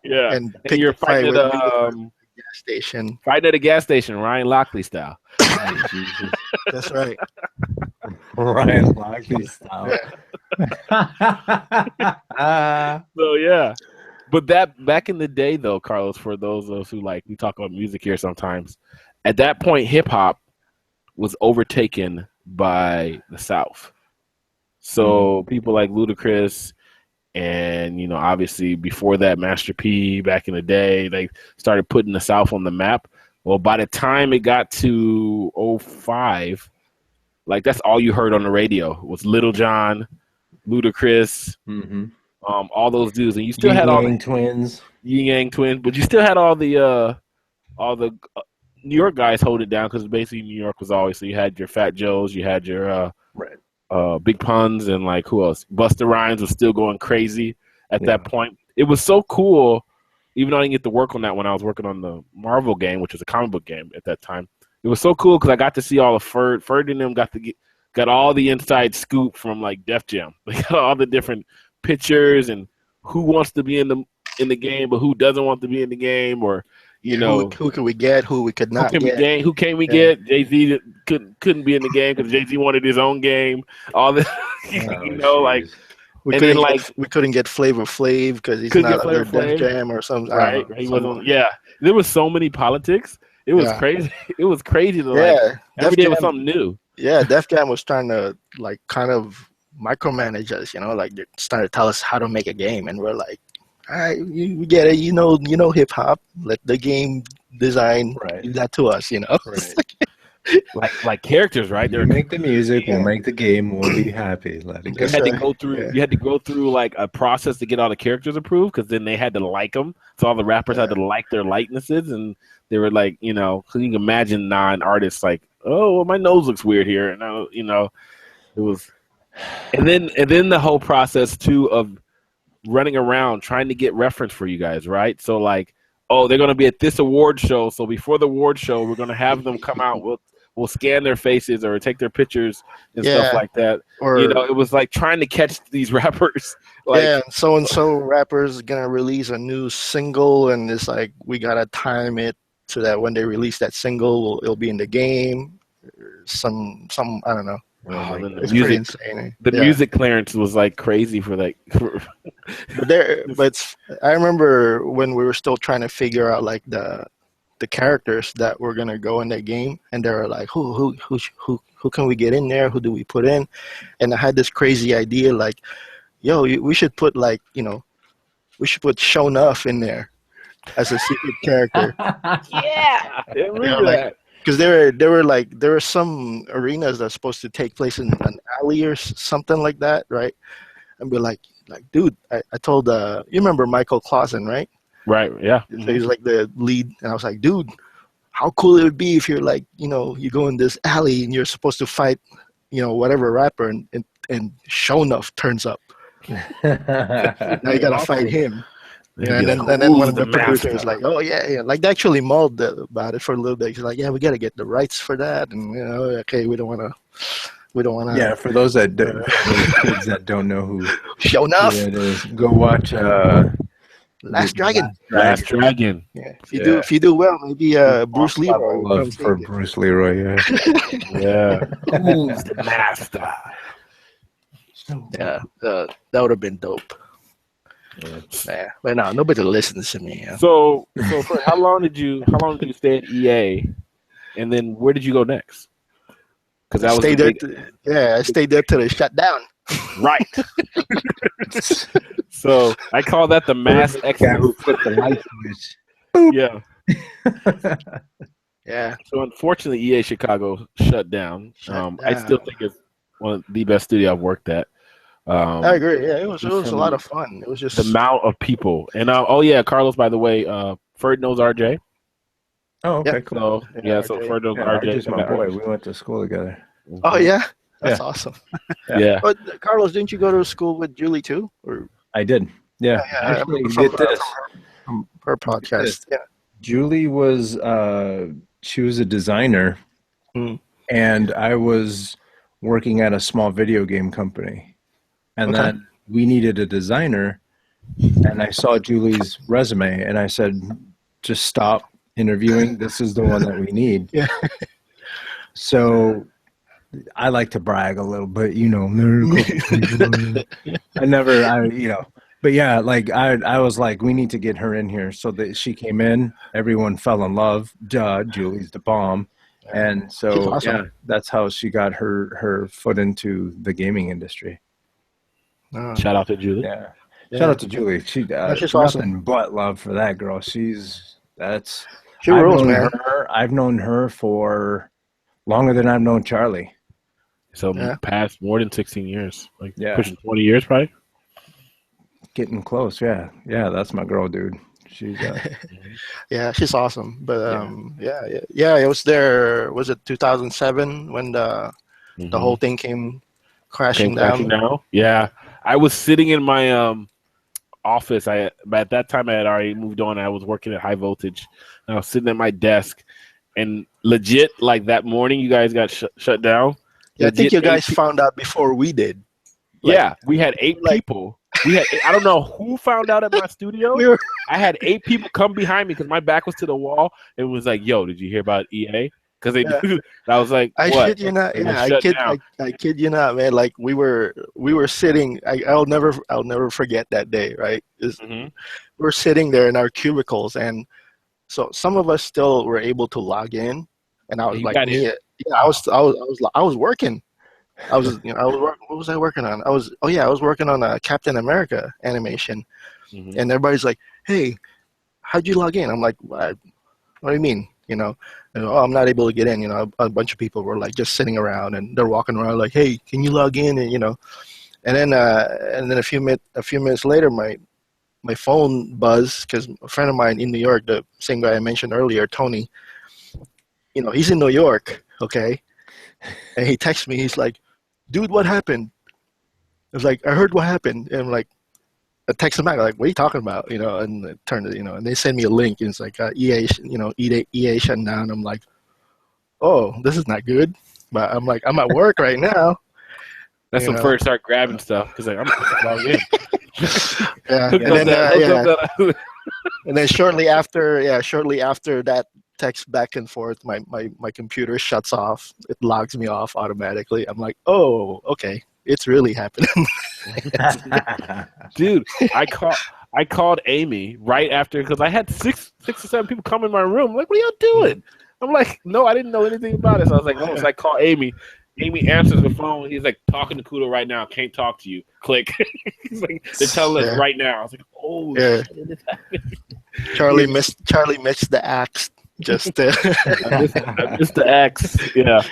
And you're fighting at a gas station. Fighting at a gas station, Ryan Lockley style. Oh, Jesus. That's right. Ryan Lockley style. So yeah. But that back in the day though, Carlos, for those of us who we talk about music here sometimes, at that point, hip hop was overtaken by the South. So people like Ludacris and, obviously before that, Master P back in the day, they started putting the South on the map. Well, by the time it got to 05, like that's all you heard on the radio was Little John, Ludacris, all those dudes, and you still had all the twins, Yin Yang Twins, but you still had all the New York guys hold it down because basically New York was always, so you had your Fat Joes, you had your Big Puns, and like who else? Busta Rhymes was still going crazy at that point. It was so cool, even though I didn't get to work on that when I was working on the Marvel game, which was a comic book game at that time. It was so cool because I got to see all of Ferd and them got all the inside scoop from like Def Jam. They got all the different pictures and who wants to be in the game, but who doesn't want to be in the game, or who can we get, who we could not get. Who can we get? Jay-Z couldn't be in the game because Jay-Z wanted his own game. All this, like we couldn't get Flavor Flav because he's not under Def Jam or something. Right, he wasn't. Yeah, there was so many politics. It was crazy. It was crazy to like every day was something new. Yeah, Def Jam was trying to like kind of micromanage us. Like they're starting to tell us how to make a game, and we're like, all right, we get it. You know hip hop. Let the game design do that to us. Right. like characters, right? You make the music, we'll make the game, we'll be happy. Let it go. You had to go through like a process to get all the characters approved, because then they had to like them. So all the rappers had to like their likenesses, and they were like, so you can imagine non-artists like, oh, well, my nose looks weird here, and it was, and then the whole process too of running around trying to get reference for you guys, right? So like, oh, they're gonna be at this award show, so before the award show, we're gonna have them come out. We'll scan their faces or take their pictures and stuff like that. Or it was like trying to catch these rappers. Like, so and so rappers gonna release a new single, and it's like we gotta time it so that when they release that single, it'll be in the game. Some I don't know. It's pretty insane. The music clearance was like crazy for like. But I remember when we were still trying to figure out like the characters that were gonna go in that game, and they were like, who can we get in there? Who do we put in? And I had this crazy idea like, yo, we should put like we should put Show Enough in there as a secret character. Because there were some arenas that's supposed to take place in an alley or something like that, right? And be like, dude, I told you remember Michael Clausen, right? Right, yeah. So he's like the lead, and I was like, dude, how cool it would be if you're like, you go in this alley and you're supposed to fight, whatever rapper, and Show Enough turns up. Now you gotta fight him. And then one of the producers was like, oh yeah, like they actually mulled about it for a little bit. He's like, yeah, we got to get the rights for that, and okay, we don't want to. Yeah, for those kids that don't know who Show Enough, it is, go watch Last Dragon. Last Dragon. Yeah, if you do well, maybe Bruce Leroy. Love for Bruce Leroy, yeah. Who's the master? Yeah, that would have been dope. Yeah, but no, nobody listens to me. Yeah. So for how long did you stay at EA, and then where did you go next? Because I stayed there. I stayed there till they shut down. Right. So I call that the mass exit. Who put the light switch? Yeah. Yeah. So unfortunately, EA Chicago shut down. I still think it's one of the best studio I've worked at. I agree. Yeah, it was a lot of fun. It was just the amount of people. And Carlos, by the way, Ferd knows RJ. Oh, okay, cool. So Ferd knows RJ. RJ's my boy. We went to school together. Oh yeah, that's awesome. Yeah. But Carlos, didn't you go to school with Julie too? Or I did. Yeah. Actually, did this. Her podcast. Yeah. Julie was she was a designer, and I was working at a small video game company. And then we needed a designer, and I saw Julie's resume, and I said, just stop interviewing. This is the one that we need. Yeah. So I like to brag a little bit, but yeah, like I was like, we need to get her in here. So that she came in, everyone fell in love. Julie's the bomb. And so, awesome. That's how she got her foot into the gaming industry. Shout out to Julie. Yeah. Shout out to Julie. She's nothing but love for that girl. She rules, man. I've known her for longer than I've known Charlie. So past more than 16 years, like pushing 20 years, probably. Getting close, yeah. That's my girl, dude. She's yeah, she's awesome. But it was there. Was it 2007 when the whole thing came crashing down? Yeah, I was sitting in my office. At that time I had already moved on. I was working at High Voltage, and I was sitting at my desk, and legit, like that morning, you guys got shut down. Yeah, I think you guys found out before we did. Like, we had 8 people. I don't know who found out at my studio. I had 8 people come behind me because my back was to the wall. It was like, yo, did you hear about EA? Because they knew. I was like, what? I kid you not. Yeah, I kid you not, man. Like we were sitting. I'll never forget that day. Right? We're sitting there in our cubicles, and so some of us still were able to log in, and I was I was working. What was I working on? I was working on a Captain America animation, and everybody's like, "Hey, how'd you log in?" I'm like, "What do you mean?" I'm not able to get in. A bunch of people were like just sitting around, and they're walking around like, "Hey, can you log in?" And then a few minutes later, my phone buzzed because a friend of mine in New York, the same guy I mentioned earlier, Tony, he's in New York, okay, and he texts me. He's like, "Dude, what happened?" I was like, "I heard what happened." And I'm like, I text him back, like, "What are you talking about?" And it turned it, and they send me a link, and it's like EA shutting down. I'm like, "Oh, this is not good." But I'm like, I'm at work right now. That's when first start grabbing stuff because like, I'm logged in. And then shortly after that text back and forth, my computer shuts off. It logs me off automatically. I'm like, oh, okay, it's really happening. Dude, I called Amy right after because I had six or seven people come in my room. I'm like, what are y'all doing? I'm like, no, I didn't know anything about it. So I was like, oh, so I call Amy. Amy answers the phone. He's like, talking to Kudo right now. Can't talk to you. Click. He's like, they're telling us right now. I was like, oh, shit, it's happening. Charlie missed the axe. Just I missed the axe. Yeah.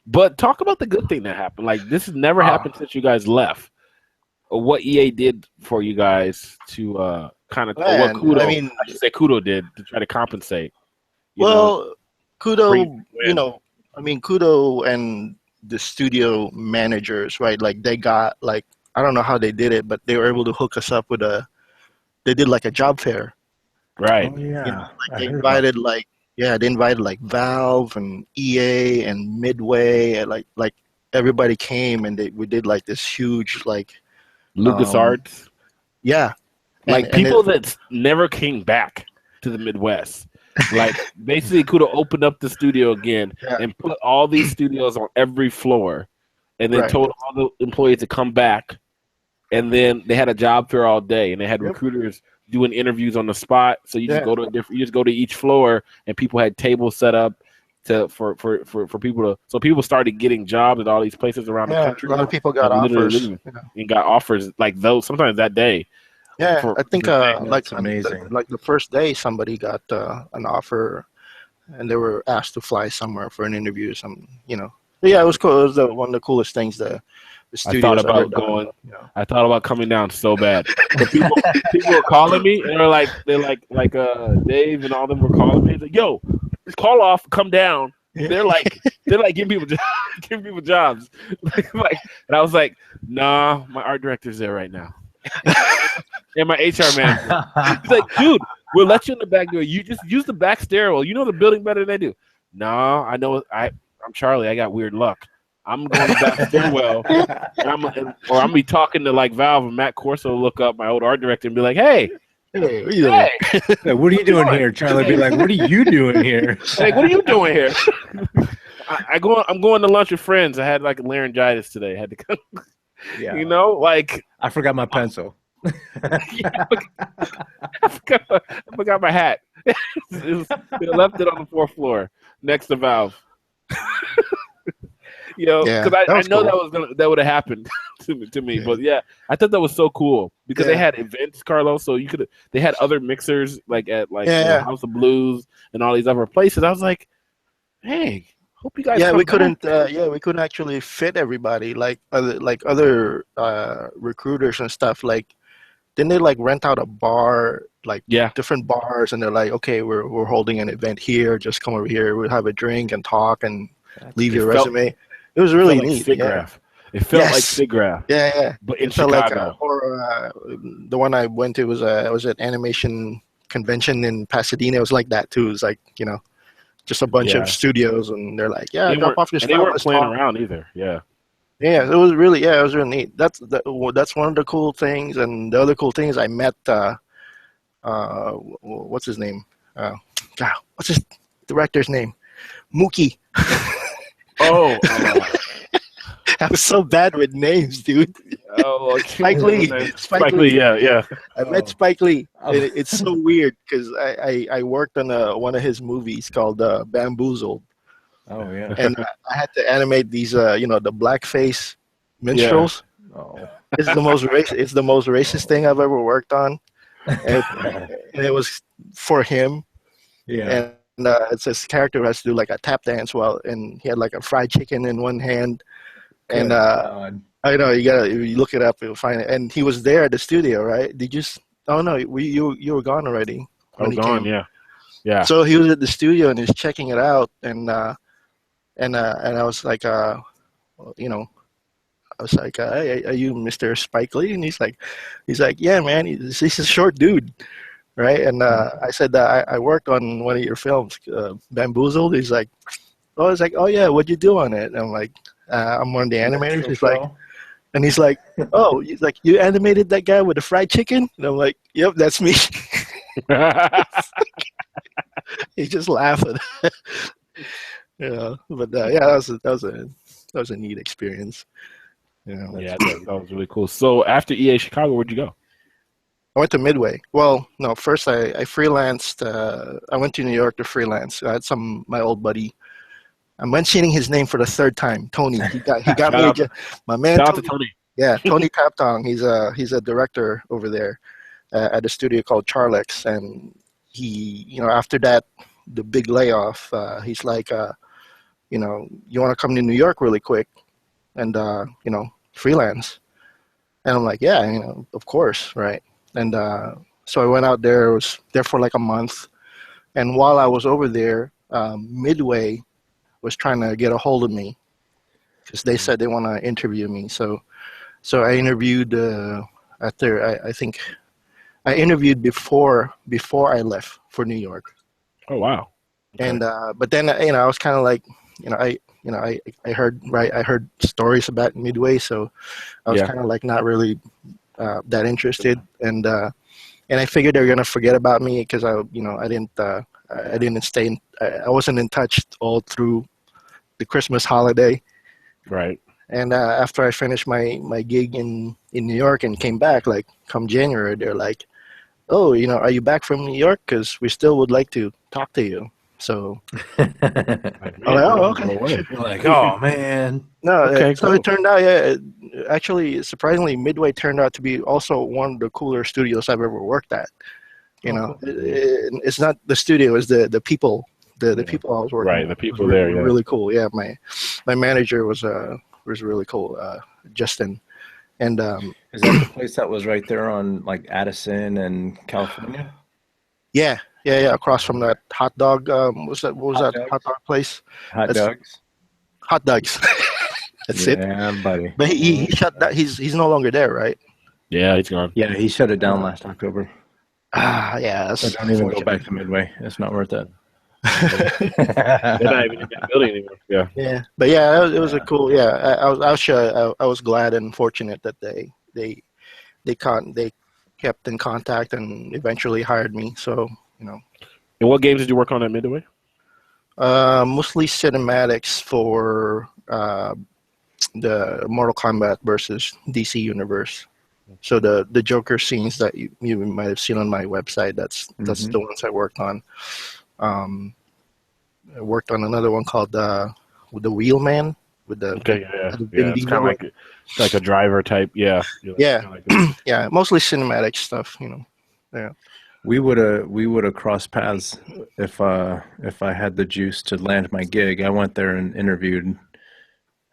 But talk about the good thing that happened. Like, this has never happened since you guys left. Or what EA did for you guys to kind of what Kudo, I should say Kudo did to try to compensate. Kudo, Kudo and the studio managers, right? Like they got like, I don't know how they did it, but they were able to hook us up with they did like a job fair. Right. Oh, yeah. They invited like Valve and EA and Midway, and like everybody came, and we did like this huge like LucasArts. Yeah. Like people that never came back to the Midwest. Like basically could have opened up the studio again and put all these studios on every floor and then told all the employees to come back, and then they had a job fair all day, and they had recruiters doing interviews on the spot. So you just go to you just go to each floor, and people had tables set up for people to, so people started getting jobs at all these places around the country. A lot of people got offers and got offers like those sometimes that day. Yeah, I think like amazing. Like the first day, somebody got an offer, and they were asked to fly somewhere for an interview. Yeah, it was cool. It was one of the coolest things the studios I thought about going. I thought about coming down so bad. But people were calling me, and they're like Dave and all them were calling me. Like, yo, just call off, come down. They're like giving people jobs. And I was like, nah, my art director's there right now. And my HR manager. He's like, dude, we'll let you in the back door. You just use the back stairwell. You know the building better than I do. No, I know. I'm Charlie. I got weird luck. I'm going to the back stairwell, and I'm be talking to like Valve and Matt Corso. Look up my old art director and be like, hey, what are you doing here? Charlie be like, what are you doing here? Like, what are you doing here? I'm going to lunch with friends. I had like a laryngitis today. I had to come. Yeah. Like I forgot my pencil. I forgot my hat. They left it on the 4th floor next to Valve. Because I know cool. that would have happened to me. But yeah, I thought that was so cool because they had events, Carlos. So they had other mixers like at House of Blues and all these other places. I was like, hey, Hope you guys. Yeah, come we back. couldn't. We couldn't actually fit everybody like other recruiters and stuff. Like, didn't they like rent out a bar, like Yeah. different bars, and they're like, okay, we're holding an event here. Just come over here. We'll have a drink and talk and leave your resume. It was really neat. SIGGRAPH. It felt like Yes. SIGGRAPH. Yeah. But in It felt like Chicago. the one I went to was an animation convention in Pasadena. It was like that too. It was like, just a bunch Yeah. of studios, and they're like, yeah, They drop off your and they stuff. weren't Let's playing talk. around either. Yeah. Yeah, it was really neat. That's one of the cool things, and the other cool thing is I met what's his name? God, what's his director's name? Mookie. Oh. I was so bad with names, dude. Spike Lee. Spike Lee. Yeah. I met Spike Lee. It's so weird because I worked on one of his movies called Bamboozled. Oh yeah. And I had to animate these, the blackface minstrels. Yeah. Oh. It's the most racist thing I've ever worked on, and it was for him. Yeah. And it's this character who has to do like a tap dance and he had like a fried chicken in one hand, and I know you look it up, you'll find it. And he was there at the studio, right? Did you? Oh no, you were gone already. Oh, gone. Came. Yeah. So he was at the studio and he's checking it out, and I was like, I was like, hey, are you Mr. Spike Lee? And he's like, yeah, man, he's a short dude, right? And I said that I worked on one of your films, Bamboozled. He's like, oh yeah, what'd you do on it? And I'm like, I'm one of the animators. He's like, you animated that guy with the fried chicken? And I'm like, yep, that's me. He just laughing. But that was a neat experience. Yeah, that was really cool. So after EA Chicago, where'd you go? I went to Midway. Well, no, first I freelanced. I went to New York to freelance. I had my old buddy. I'm mentioning his name for the third time, Tony. He got me my man. Shout out to Tony. Yeah, Tony Taptong. He's a director over there at a studio called Charlex, and he, after that, the big layoff, he's like, you want to come to New York really quick and, freelance. And I'm like, yeah, of course, right? And so I went out there, was there for like a month. And while I was over there, Midway was trying to get a hold of me because they said they want to interview me. So I interviewed I think I interviewed before I left for New York. Oh wow! Okay. And but then I was kind of like I heard stories about Midway, so I was kind of like not really that interested, and I figured they were gonna forget about me because I didn't stay I wasn't in touch all through the Christmas holiday. Right. And after I finished my gig in New York and came back, like come January, they're like, oh, are you back from New York? Because we still would like to talk to you. So I'm like, oh, okay. You're like, oh man. No, okay, so it turned out, actually, surprisingly, Midway turned out to be also one of the cooler studios I've ever worked at. Cool. It's not the studio; it's the people. The people I was working. Right, with the people there. Yeah. Really cool. Yeah, my manager was really cool, Justin. And is that the place that was right there on like Addison and California? Yeah, across from that hot dog. What was that hot dog place? Hot dogs. Hot dogs. That's it. Yeah, buddy. But he shut that. He's no longer there, right? Yeah, he's gone. Yeah, he shut it down last October. Yeah. That's so don't even go back to Midway. It's not worth it. They're not even in that building anymore. Yeah. Yeah, but yeah, it was a cool. Yeah, I was glad and fortunate that they kept in contact and eventually hired me. So And what games did you work on at Midway? Mostly cinematics for the Mortal Kombat versus DC universe. So the Joker scenes that you might have seen on my website. That's the ones I worked on. I worked on another one called with the Wheelman with the it's kind of like a driver type. Yeah. Yeah. Yeah, mostly cinematic stuff. Yeah. We would have crossed paths if I had the juice to land my gig. I went there and interviewed.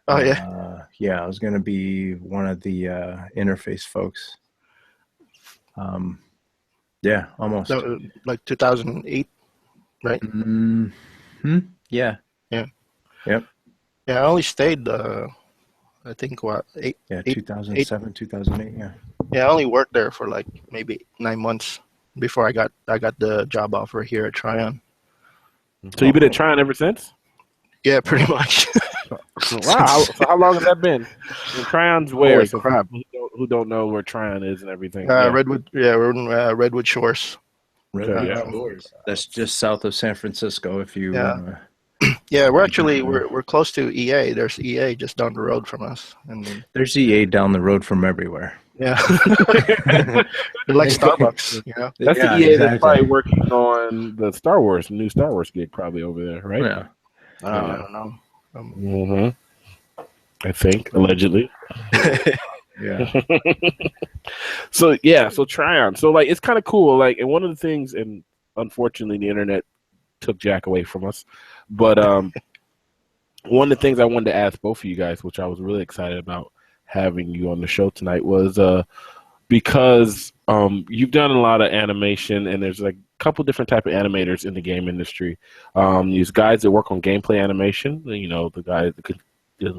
Oh yeah. Yeah, I was going to be one of the interface folks. Yeah, almost. So, like 2008, right? Mm-hmm. Yeah. Yeah. Yep. Yeah, I only stayed. I think what eight. Yeah, eight- 2007, 2008. Yeah. Yeah, I only worked there for like maybe 9 months before I got the job offer here at Tryon. So you've been at Tryon ever since? Yeah, pretty much. Wow. So how long has that been? And Tryon's where? Holy So crap. who don't know where Tryon is and everything. Redwood. Yeah, we're in Redwood Shores. Yeah. That's just south of San Francisco. If you. Yeah. Yeah, we're actually we're close to EA. There's EA just down the road from us, and There's EA down the road from everywhere. yeah, they're like Starbucks, you know. That's the EA that's probably working on the new Star Wars gig probably over there, right? Yeah. I don't know. I think allegedly. Yeah. So Tryon. So like it's kind of cool. Like, and one of the things, and unfortunately the internet took Jack away from us, but one of the things I wanted to ask both of you guys, which I was really excited about having you on the show tonight, was because you've done a lot of animation, and there's like a couple different type of animators in the game industry. These guys that work on gameplay animation, you know, the guys that could,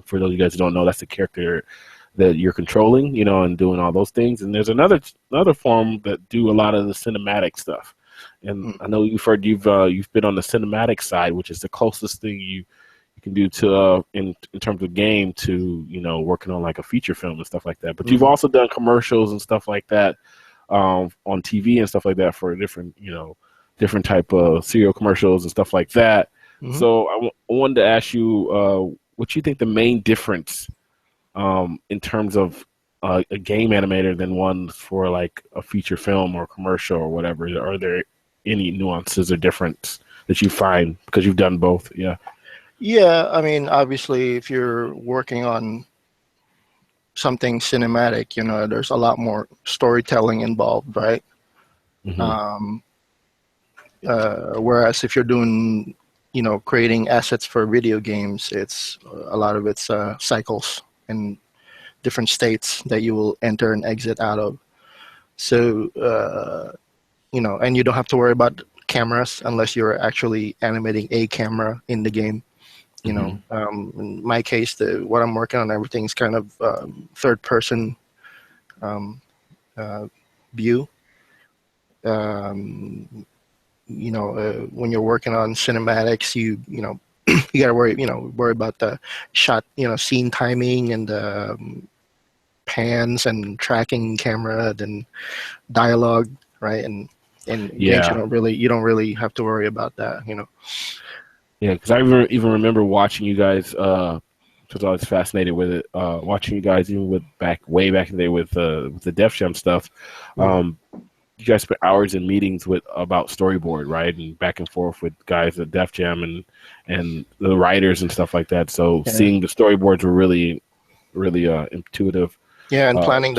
for those of you guys who don't know, that's the character that you're controlling, you know, and doing all those things. And there's another form that do a lot of the cinematic stuff. And I know you've been on the cinematic side, which is the closest thing you can do to in terms of game to, you know, working on like a feature film and stuff like that. But you've also done commercials and stuff like that on TV and stuff like that for different type of cereal commercials and stuff like that. So I wanted to ask you what you think the main difference in terms of a game animator than one for like a feature film or commercial or whatever. Are there any nuances or difference that you find because you've done both? Yeah. Yeah, I mean, obviously, if you're working on something cinematic, you know, there's a lot more storytelling involved, right? Whereas if you're doing, you know, creating assets for video games, it's a lot of it's cycles and different states that you will enter and exit out of. So, you know, and you don't have to worry about cameras unless you're actually animating a camera in the game. You know, in my case, what I'm working on, everything's kind of third person view. You know, when you're working on cinematics, you know, you gotta worry about the shot, you know, scene timing and pans and tracking camera, then dialogue, right? And games, you don't really have to worry about that, you know. Yeah, because I even remember watching you guys. Because I was fascinated with it. Watching you guys even way back in the day with the Def Jam stuff. You guys spent hours in meetings about storyboard, right, and back and forth with guys at Def Jam and the writers and stuff like that. So seeing the storyboards were really, really intuitive. Yeah, and planning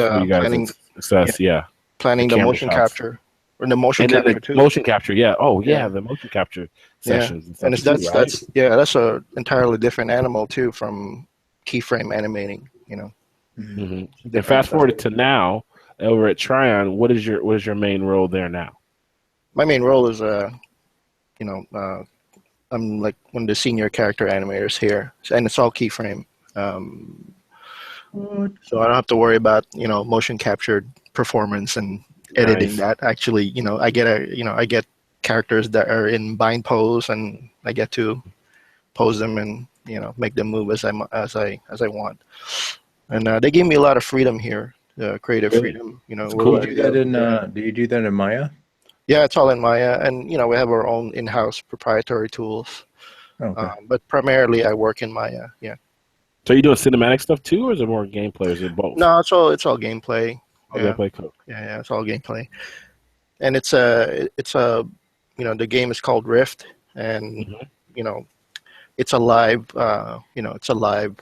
success. Yeah, planning the motion capture. Or the motion capture too. Motion capture, yeah. Oh, yeah, the motion capture sessions. And that's a entirely different animal too from keyframe animating. You know. And fast forward to now, over at Tryon, what is your main role there now? My main role is you know, I'm like one of the senior character animators here, and it's all keyframe. So I don't have to worry about, you know, motion captured performance and editing that. Actually, you know, I get characters that are in bind pose, and I get to pose them and, you know, make them move as I want. And they gave me a lot of freedom here, creative freedom. You know, cool. Do you do that in Maya? Yeah, it's all in Maya, and you know, we have our own in-house proprietary tools. Okay. But primarily, I work in Maya. Yeah. So you doing cinematic stuff too, or is it more gameplay? Or is it both? No, it's all gameplay. Gameplay, cool. Yeah, it's all gameplay, and it's a you know, the game is called Rift, and you know, it's a live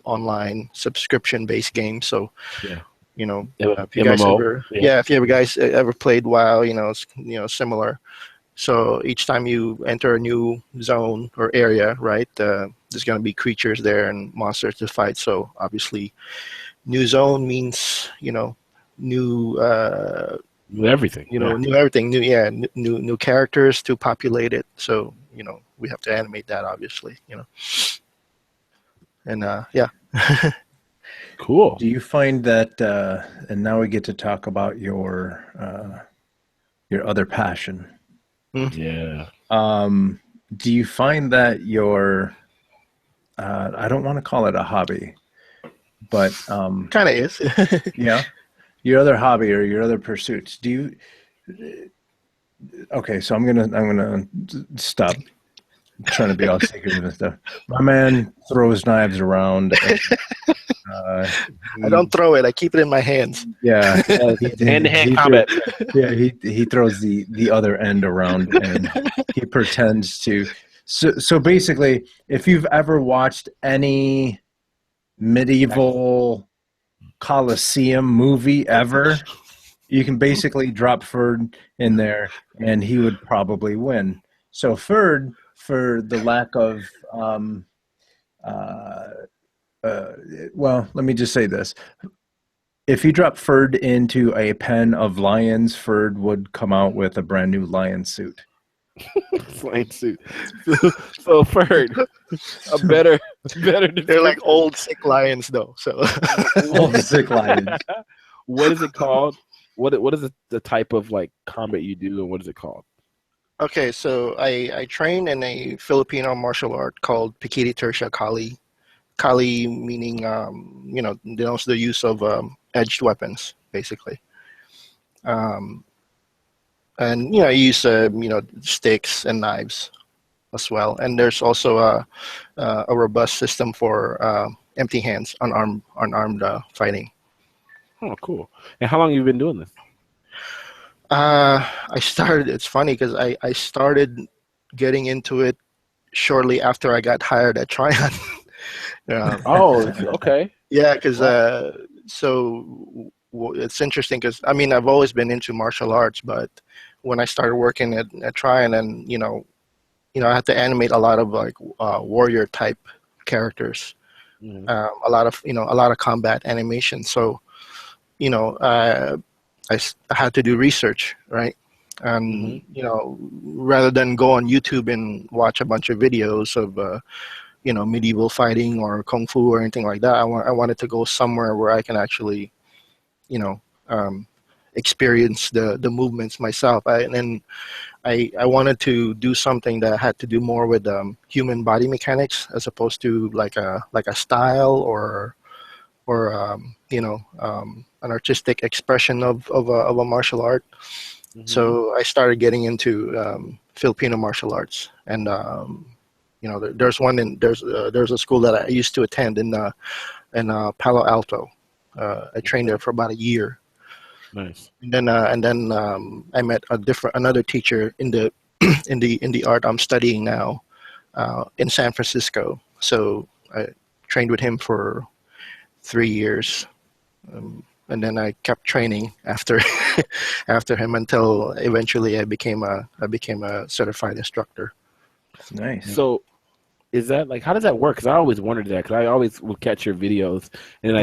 online subscription based game. So if you guys ever, if you ever guys ever played WoW, it's similar. So each time you enter a new zone or area, right, there's going to be creatures there and monsters to fight. So obviously, new zone means new everything. New everything, new characters to populate it. So we have to animate that, obviously, and Cool. Do you find that? And now we get to talk about your other passion. Yeah. Do you find that your I don't want to call it a hobby, but kind of is. Yeah, your other hobby or your other pursuits. Do you? Okay, so I'm gonna stop trying to be all secretive and stuff. My man throws knives around. I don't throw it. I keep it in my hands. Yeah, hand-to-hand combat. He throws the other end around and he pretends to. So basically, if you've ever watched any medieval Colosseum movie ever, you can basically drop Ferd in there and he would probably win. So Ferd, for the lack of well, let me just say this. If you drop Ferd into a pen of lions, Ferd would come out with a brand new lion suit. Lion suit. So Ferd, a better. They're like old sick lions, though. So old sick lions. What is it called? What is the type of like combat you do, and what is it called? Okay, so I train in a Filipino martial art called Pikiti Tertia Kali. Kali meaning, denotes the use of edged weapons, basically. And, I use, sticks and knives as well. And there's also a robust system for empty hands, unarmed fighting. Oh, cool. And how long have you been doing this? It's funny because I started getting into it shortly after I got hired at Tryon. Oh, okay. Yeah, because it's interesting because I've always been into martial arts, but when I started working at Tryon, and I had to animate a lot of like warrior type characters, a lot of combat animation. So I had to do research, right? And rather than go on YouTube and watch a bunch of videos of medieval fighting or kung fu or anything like that, I wanted to go somewhere where I can actually experience the movements myself. I wanted to do something that had to do more with human body mechanics as opposed to like a style or an artistic expression of a martial art. So I started getting into Filipino martial arts, and there's a school that I used to attend in Palo Alto. I trained there for about a year. Nice. And then I met another teacher in the in the art I'm studying now in San Francisco. So I trained with him for 3 years, and then I kept training after him until eventually I became a certified instructor. Nice. So, is that like, how does that work? Because I always wondered that, because I always would catch your videos, and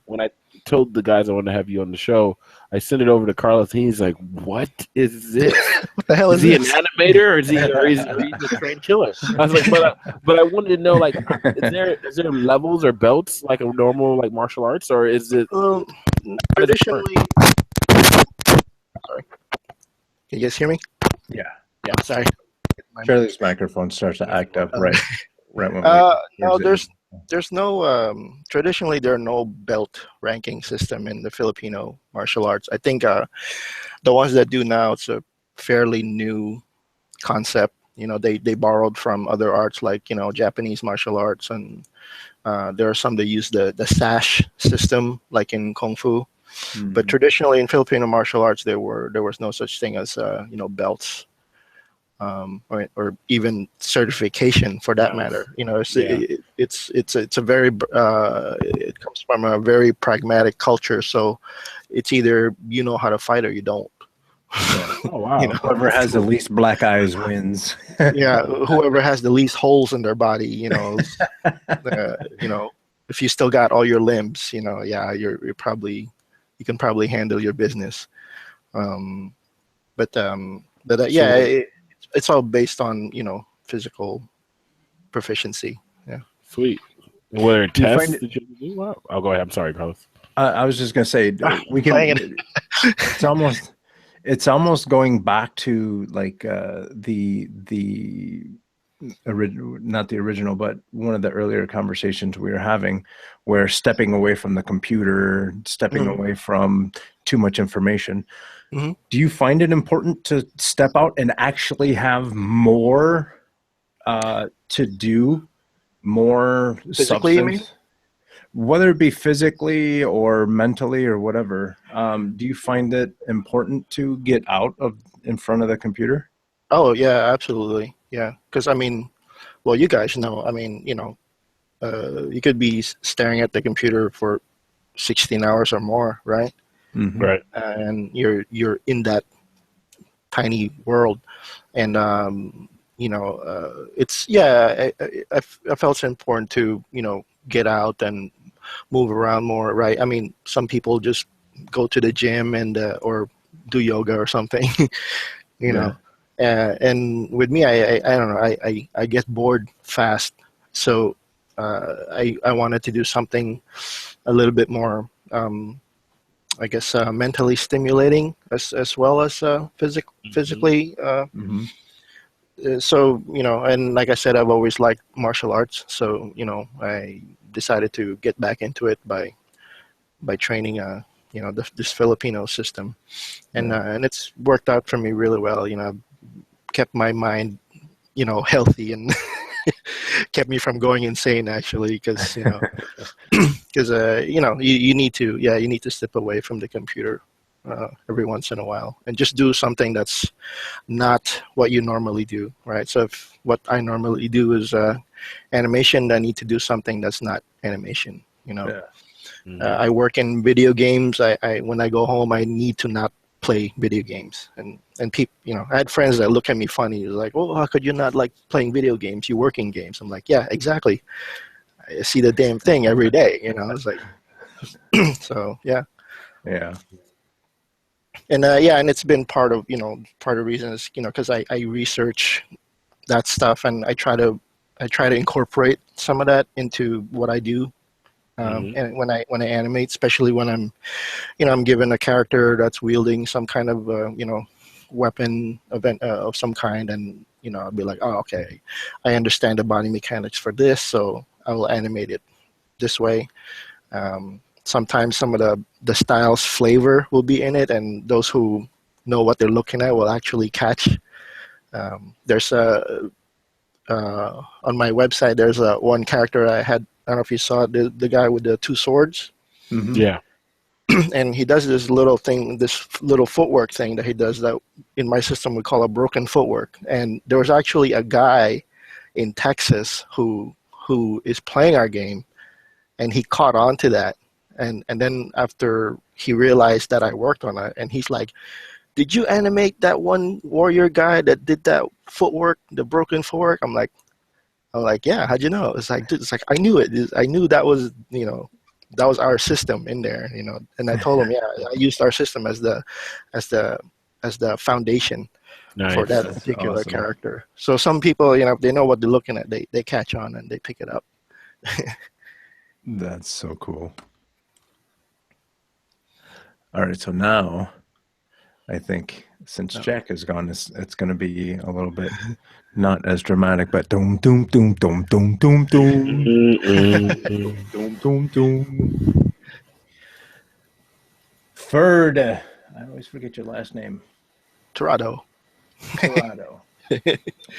when I told the guys I wanted to have you on the show, I sent it over to Carlos, and he's like, "What is this? What the hell is he this? An animator, or is he a trained killer?" I was like, but I wanted to know, like, is there levels or belts like a normal like martial arts, or is it traditionally? Sorry, can you guys hear me? Yeah. Sorry. Charlie's microphone starts to act up right when no, there's no traditionally there are no belt ranking system in the Filipino martial arts. I think the ones that do now, it's a fairly new concept. They borrowed from other arts like Japanese martial arts, and there are some that use the sash system like in Kung Fu. But traditionally in Filipino martial arts there was no such thing as belts. or even certification for that matter. You know, it's a very it comes from a very pragmatic culture. So it's either you know how to fight or you don't. Oh wow! You know, Whoever has the least black eyes wins. yeah, whoever has the least holes in their body, you know, you know, if you still got all your limbs, you know, yeah, you can probably handle your business. But yeah, it's all based on, you know, physical proficiency. Yeah. Sweet. And were there Do you tests find it- that you do? Wow. I'll go ahead. I'm sorry, Carlos. I was just gonna say we Playing can. It's almost going back to like the original, not the original, but one of the earlier conversations we were having, where stepping away from the computer, stepping away from too much information. Mm-hmm. Do you find it important to step out and actually have more to do, more Physically, you mean? substance? Whether it be physically or mentally or whatever, do you find it important to get out of in front of the computer? Oh yeah, absolutely. Yeah, because I mean, well, you guys know. I mean, you know, you could be staring at the computer for 16 hours or more, right? Mm-hmm. Right. And you're in that tiny world, and you know, it's I felt it's important to, you know, get out and move around more, right? I mean, some people just go to the gym and or do yoga or something, you know. And with me, I don't know, I get bored fast, so I wanted to do something a little bit more, I guess, mentally stimulating as well as physically. So, you know, and like I said, I've always liked martial arts, so, you know, I decided to get back into it by training you know, this Filipino system, and it's worked out for me really well. You know, I've kept my mind, you know, healthy, and kept me from going insane, actually, because you know, you know, you need to step away from the computer every once in a while and just do something that's not what you normally do, right? So if what I normally do is animation, I need to do something that's not animation, you know. I work in video games. I when I go home, I need to not play video games, and people, you know, I had friends that look at me funny, like, oh, how could you not like playing video games? You work in games. I'm like, yeah, exactly. I see the damn thing every day, you know. It's like, so yeah. And and it's been part of, you know, part of the reason is, you know, because I research that stuff, and I try to incorporate some of that into what I do. And when I animate, especially when I'm, you know, I'm given a character that's wielding some kind of you know, weapon event of some kind, and, you know, I'll be like, oh, okay, I understand the body mechanics for this, so I will animate it this way. Sometimes some of the style's flavor will be in it, and those who know what they're looking at will actually catch. There's a on my website, there's one character I had. I don't know if you saw it, the guy with the two swords. Yeah. And he does this little thing, this little footwork thing that he does that in my system we call a broken footwork. And there was actually a guy in Texas who is playing our game, and he caught on to that. And then after he realized that I worked on it, and he's like, did you animate that one warrior guy that did that footwork, the broken footwork? I'm like, yeah, how'd you know? It's like I knew it. I knew that was, you know, that was our system in there, you know. And I told him, yeah, I used our system as the foundation for that particular character. So some people, you know, if they know what they're looking at, they catch on and they pick it up. That's so cool. All right, so now I think since Jack is gone, it's going to be a little bit not as dramatic, but doom doom doom doom doom doom doom doom doom doom. Ferd, I always forget your last name. Terado.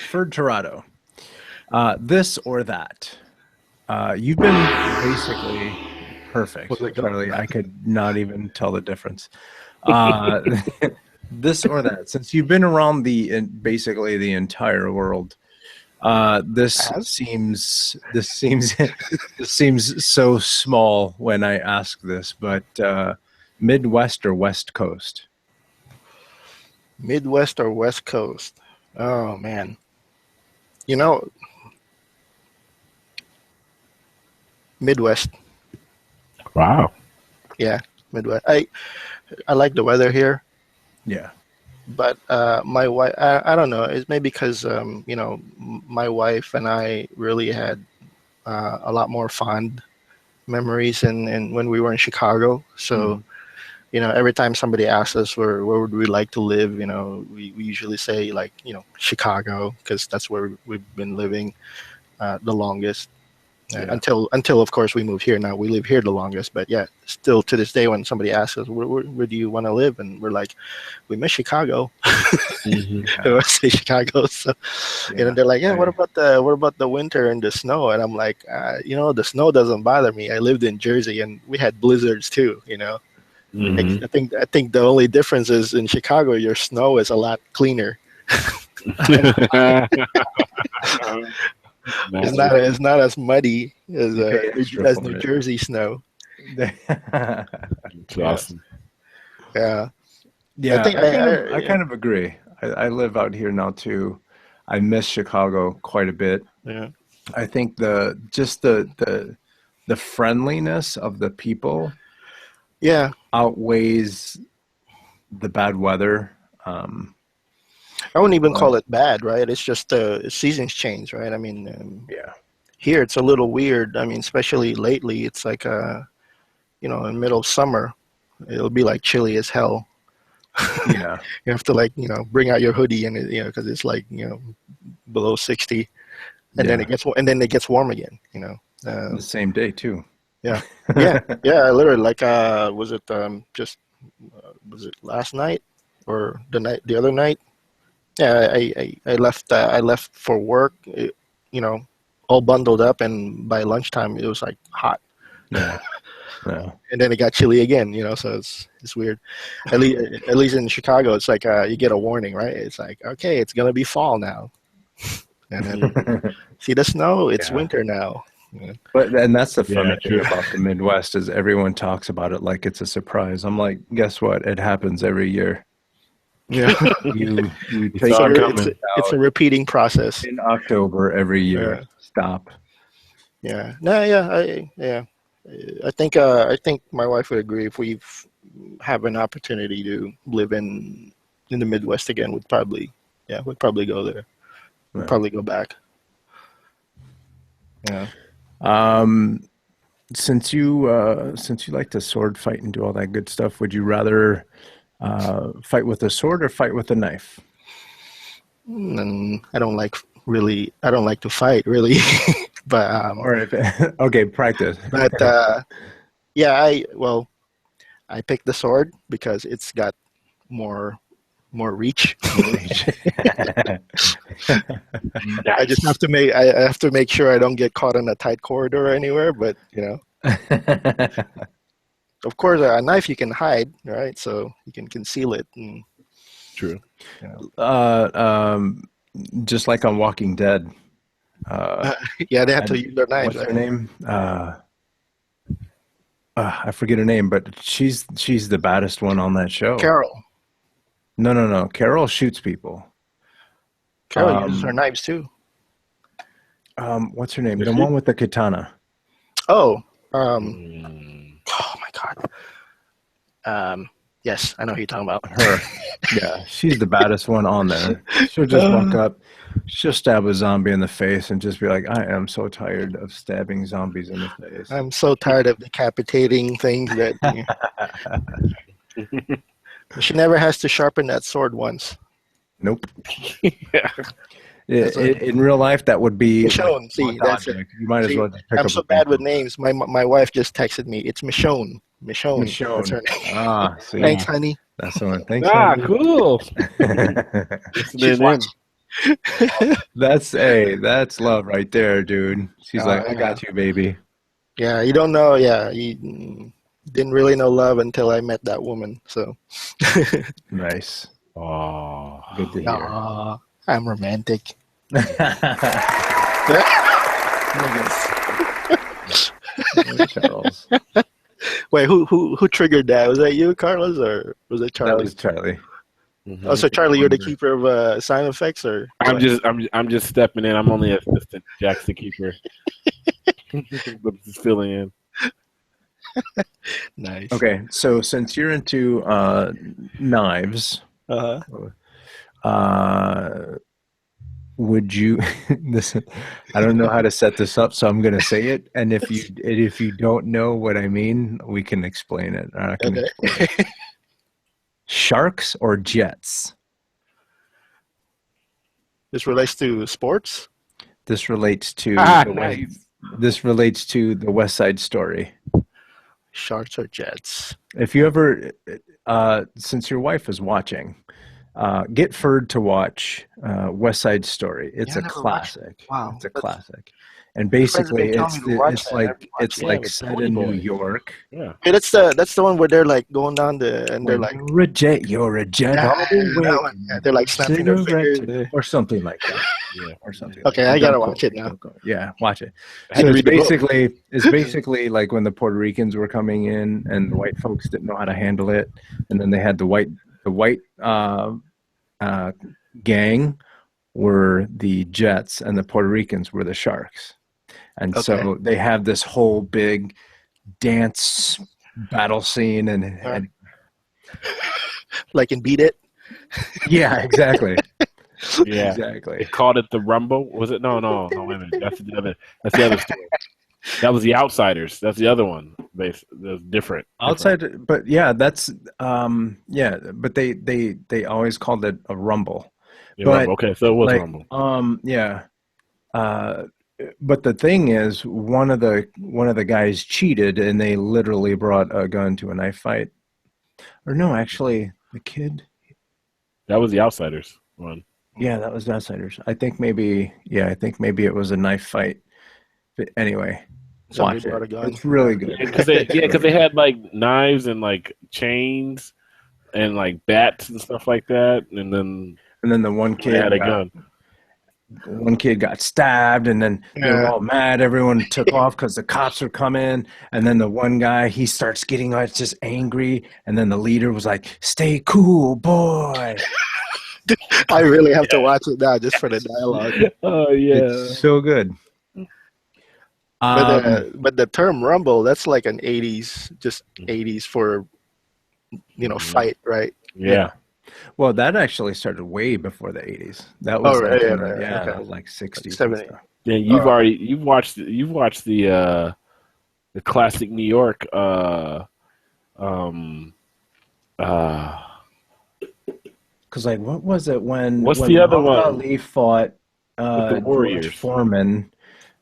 Ferd Terado. This or that. You've been basically perfect, Charlie. I could not even tell the difference. this or that. Since you've been around basically the entire world, this seems this seems so small when I ask this, but Midwest or West Coast? Midwest or West Coast? Oh man, Midwest. Wow. Yeah, Midwest. I like the weather here. Yeah. But my wife, I don't know. It's maybe because my wife and I really had a lot more fond memories and when we were in Chicago. So every time somebody asks us where would we like to live, we usually say like Chicago, because that's where we've been living the longest. Until of course we moved here. Now we live here the longest, but yeah, still to this day when somebody asks us where do you want to live, and we're like, we miss Chicago. I say Chicago. So they're like, what about the winter and the snow? And I'm like, the snow doesn't bother me. I lived in Jersey and we had blizzards too. I think the only difference is in Chicago your snow is a lot cleaner. It's not as muddy as New Jersey snow. It's awesome. Yeah. I kind of agree. I live out here now too. I miss Chicago quite a bit. Yeah. I think the friendliness of the people outweighs the bad weather. I wouldn't even call it bad, right? It's just the seasons change, right? I mean, here it's a little weird. I mean, especially lately, it's like, in the middle of summer, it'll be like chilly as hell. Yeah. You have to bring out your hoodie and because it's like, below 60 and then it gets warm again, the same day too. Yeah. Yeah. Literally was it last night or the other night? Yeah, I left for work, all bundled up, and by lunchtime it was like hot. Yeah. And then it got chilly again, so it's weird. At least in Chicago, it's like you get a warning, right? It's like, okay, it's gonna be fall now, and then see the snow. It's winter now. Yeah. And that's the funny thing about the Midwest is everyone talks about it like it's a surprise. I'm like, guess what? It happens every year. Yeah, you it's a repeating process in October every year. Yeah. Stop. Yeah. No. Yeah. I think my wife would agree if we have an opportunity to live in the Midwest again. We'd probably go there. We'd probably go back. Yeah. Since you like to sword fight and do all that good stuff, would you rather fight with a sword or fight with a knife? And I don't like to fight really, but okay, practice. But I picked the sword because it's got more reach. I just have to make sure I don't get caught in a tight corridor anywhere, but of course, a knife you can hide, right? So you can conceal it. True. Just like on Walking Dead. They have to use their knives. What's her name? I forget her name, but she's the baddest one on that show. Carol. No. Carol shoots people. Carol uses her knives too. What's her name? The one with the katana. Oh my God. Yes, I know who you're talking about. Her. Yeah, she's the baddest one on there. She'll just walk up, she'll stab a zombie in the face and just be like, I am so tired of stabbing zombies in the face. I'm so tired of decapitating things that she never has to sharpen that sword once. Nope. In real life, that would be Michonne. See, that's it. You might as well just pick I'm up so bad with names. My wife just texted me. It's Michonne. Michonne. That's her name. See, thanks, honey. That's the one. Thanks. Cool. That's love right there, dude. She's like, I got you, baby. Yeah, you don't know. Yeah, you didn't really know love until I met that woman. So nice. Oh, Good to hear. I'm romantic. Charles. Wait, who triggered that? Was that you, Carlos, or was it Charlie? That was Charlie. mhm. Oh, so Charlie, you're the keeper of sound effects, or I'm what? I'm just stepping in. I'm only an assistant. Jack's the keeper. But just filling in. Nice. Okay, so since you're into knives, would you? Listen, I don't know how to set this up, so I'm going to say it. And if you don't know what I mean, we can explain it. I can explain it. Sharks or jets? This relates to sports. This relates to Nice. This relates to the West Side Story. Sharks or jets? If you ever, since your wife is watching, get Ferd to watch West Side Story. It's Yeah, I a never watched classic. Wow, It's a classic. And basically, friends have been telling me to watch that. it's Yeah, like with set Pony in New Boy. York. Yeah. Hey, that's the one where they're like going down and they're like, You're a jet. You're a jet Yeah, all the way. that one. Yeah, they're like snapping their Cigarette fingers. or something like that. Yeah. Or something. Okay, like I that. gotta Don't watch go- it now. don't go. Yeah, watch it. I had So to it's read the book. basically like when the Puerto Ricans were coming in and the white folks didn't know how to handle it, and then they had the white gang were the Jets and the Puerto Ricans were the Sharks. And so they have this whole big dance battle scene and Like in Beat It. yeah, exactly. Yeah. Exactly. They called it the Rumble. Was it? No, wait a minute. That's the other story. That was the Outsiders. That's the other one. That's different. Outside, but yeah, that's but they always called it a rumble. Yeah, but, Rumble. Okay, so it was like, Rumble. Yeah. But the thing is, one of the guys cheated, and they literally brought a gun to a knife fight. Or no, actually, the kid. That was the Outsiders one. Yeah, that was the Outsiders. I think maybe it was a knife fight. But anyway, Somebody watch brought a it. gun. It's really good. Because they had like knives and like chains and like bats and stuff like that, and then the one they kid had a gun. One kid got stabbed, and then they were all mad. Everyone took off because the cops were coming. And then the one guy, he starts getting just angry. And then the leader was like, "Stay cool, boy." I really have to watch it now just for the dialogue. Oh yeah, It's so good. But the term rumble, that's like an 80s for fight, right? yeah. Well, that actually started way before the 80s. That was right, that was like 60s. 70s. Yeah, you've watched the classic New York Because like, what was it when? What's when the other Muhammad one? Ali fought the Warriors. George Foreman.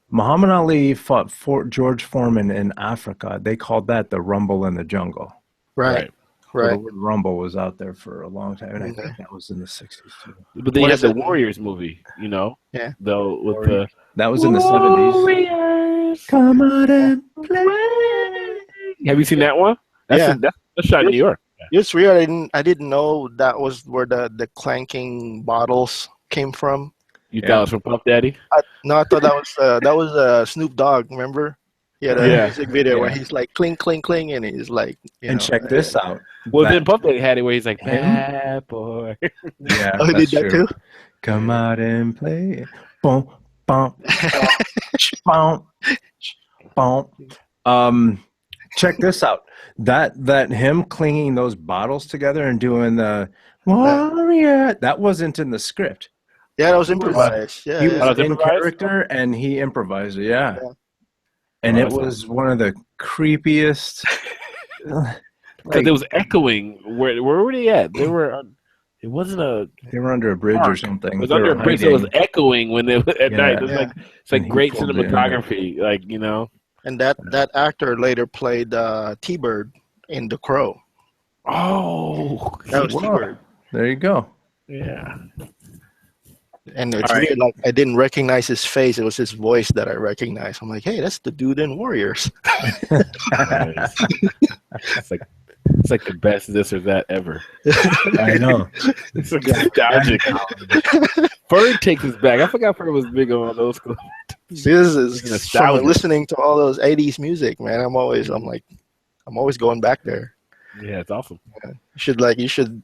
Muhammad Ali fought George Foreman in Africa. They called that the Rumble in the Jungle. Right. So the word Rumble was out there for a long time, and I think that was in the 60s too. But then you had the Warriors movie, Yeah. though with the That was in the 70s. Warriors. Come out and play. Have you seen that one? That's shot in New York. It's weird. I didn't know that was where the clanking bottles came from. You thought it was from Puff Daddy? I thought that was Snoop Dogg. Remember? He had a music video where he's like cling, cling, cling, and he's like, check this out. Well, then Puff Daddy had it where he's like, bad boy. Yeah, Oh, he did that too? Come out and play. Boom, boom, boom, boom. Check this out. That him clinging those bottles together and doing the warrior. That wasn't in the script. Yeah, that was improvised. Yeah, He was in improvised? character and he improvised it. Yeah. And it was one of the creepiest. Because it was echoing. Where were they at? They were. It wasn't a. They were under a bridge or something. It was They under a were bridge. So it was hiding. echoing when they at night. It's like And he great pulled it in. cinematography. Like And that actor later played T-Bird in The Crow. Oh, That was Wow. T-Bird. There you go. yeah. And it's weird, like I didn't recognize his face. It was his voice that I recognized. I'm like, hey, that's the dude in Warriors. It's like It's like the best this or that ever. I know. It's nostalgic. Ferd takes us back. I forgot Ferd was big on those. This is from listening to all those 80s music, man. I'm always going back there. Yeah, it's awesome. Yeah. You should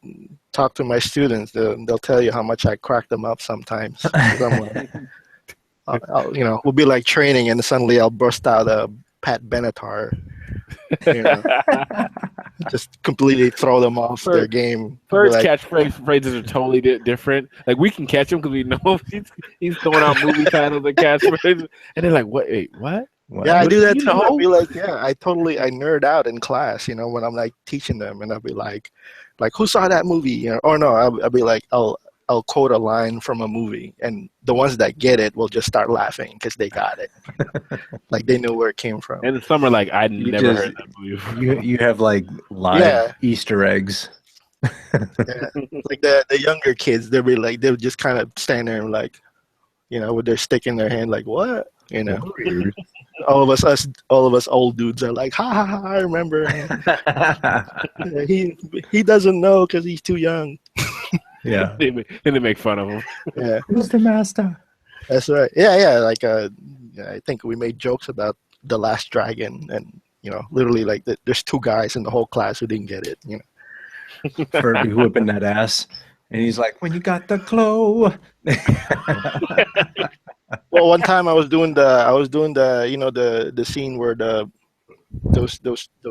talk to my students. They'll tell you how much I crack them up sometimes. We'll be like training, and suddenly I'll burst out a Pat Benatar. Just completely throw them off their game. Ferd's catchphrases are totally different. Like, we can catch him because we know he's throwing out movie titles and catchphrases, and they're like, "Wait, what?" Yeah, I do that too. I'll be like, I nerd out in class, when I'm like teaching them, and I'll be like, who saw that movie? Or no, I'll be like, I'll quote a line from a movie, and the ones that get it will just start laughing because they got it. Like, they know where it came from. And some are like, I never heard that movie. You have like live Easter eggs. Like the younger kids, they'll just kind of stand there and like, with their stick in their hand, like, what? All of us old dudes are like, ha ha ha, I remember. He doesn't know because he's too young. Yeah. And they make fun of him. Yeah. Who's the master? That's right. Yeah. Like, I think we made jokes about The Last Dragon, and literally like there's two guys in the whole class who didn't get it. Furby whipping that ass, and he's like, "When you got the glow." Well, one time I was doing the scene where those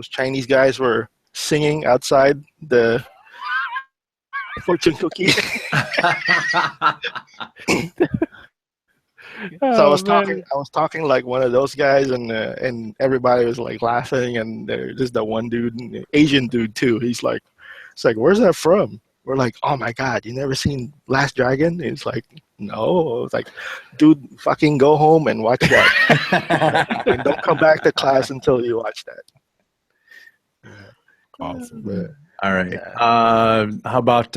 Chinese guys were singing outside the fortune cookie. So I was talking like one of those guys, and everybody was like laughing, and there's just that one dude, Asian dude too. It's like, where's that from? We're like, oh my God, you never seen Last Dragon? It's like, no. It's like, dude, fucking go home and watch that. And don't come back to class until you watch that. Awesome. But, all right. How about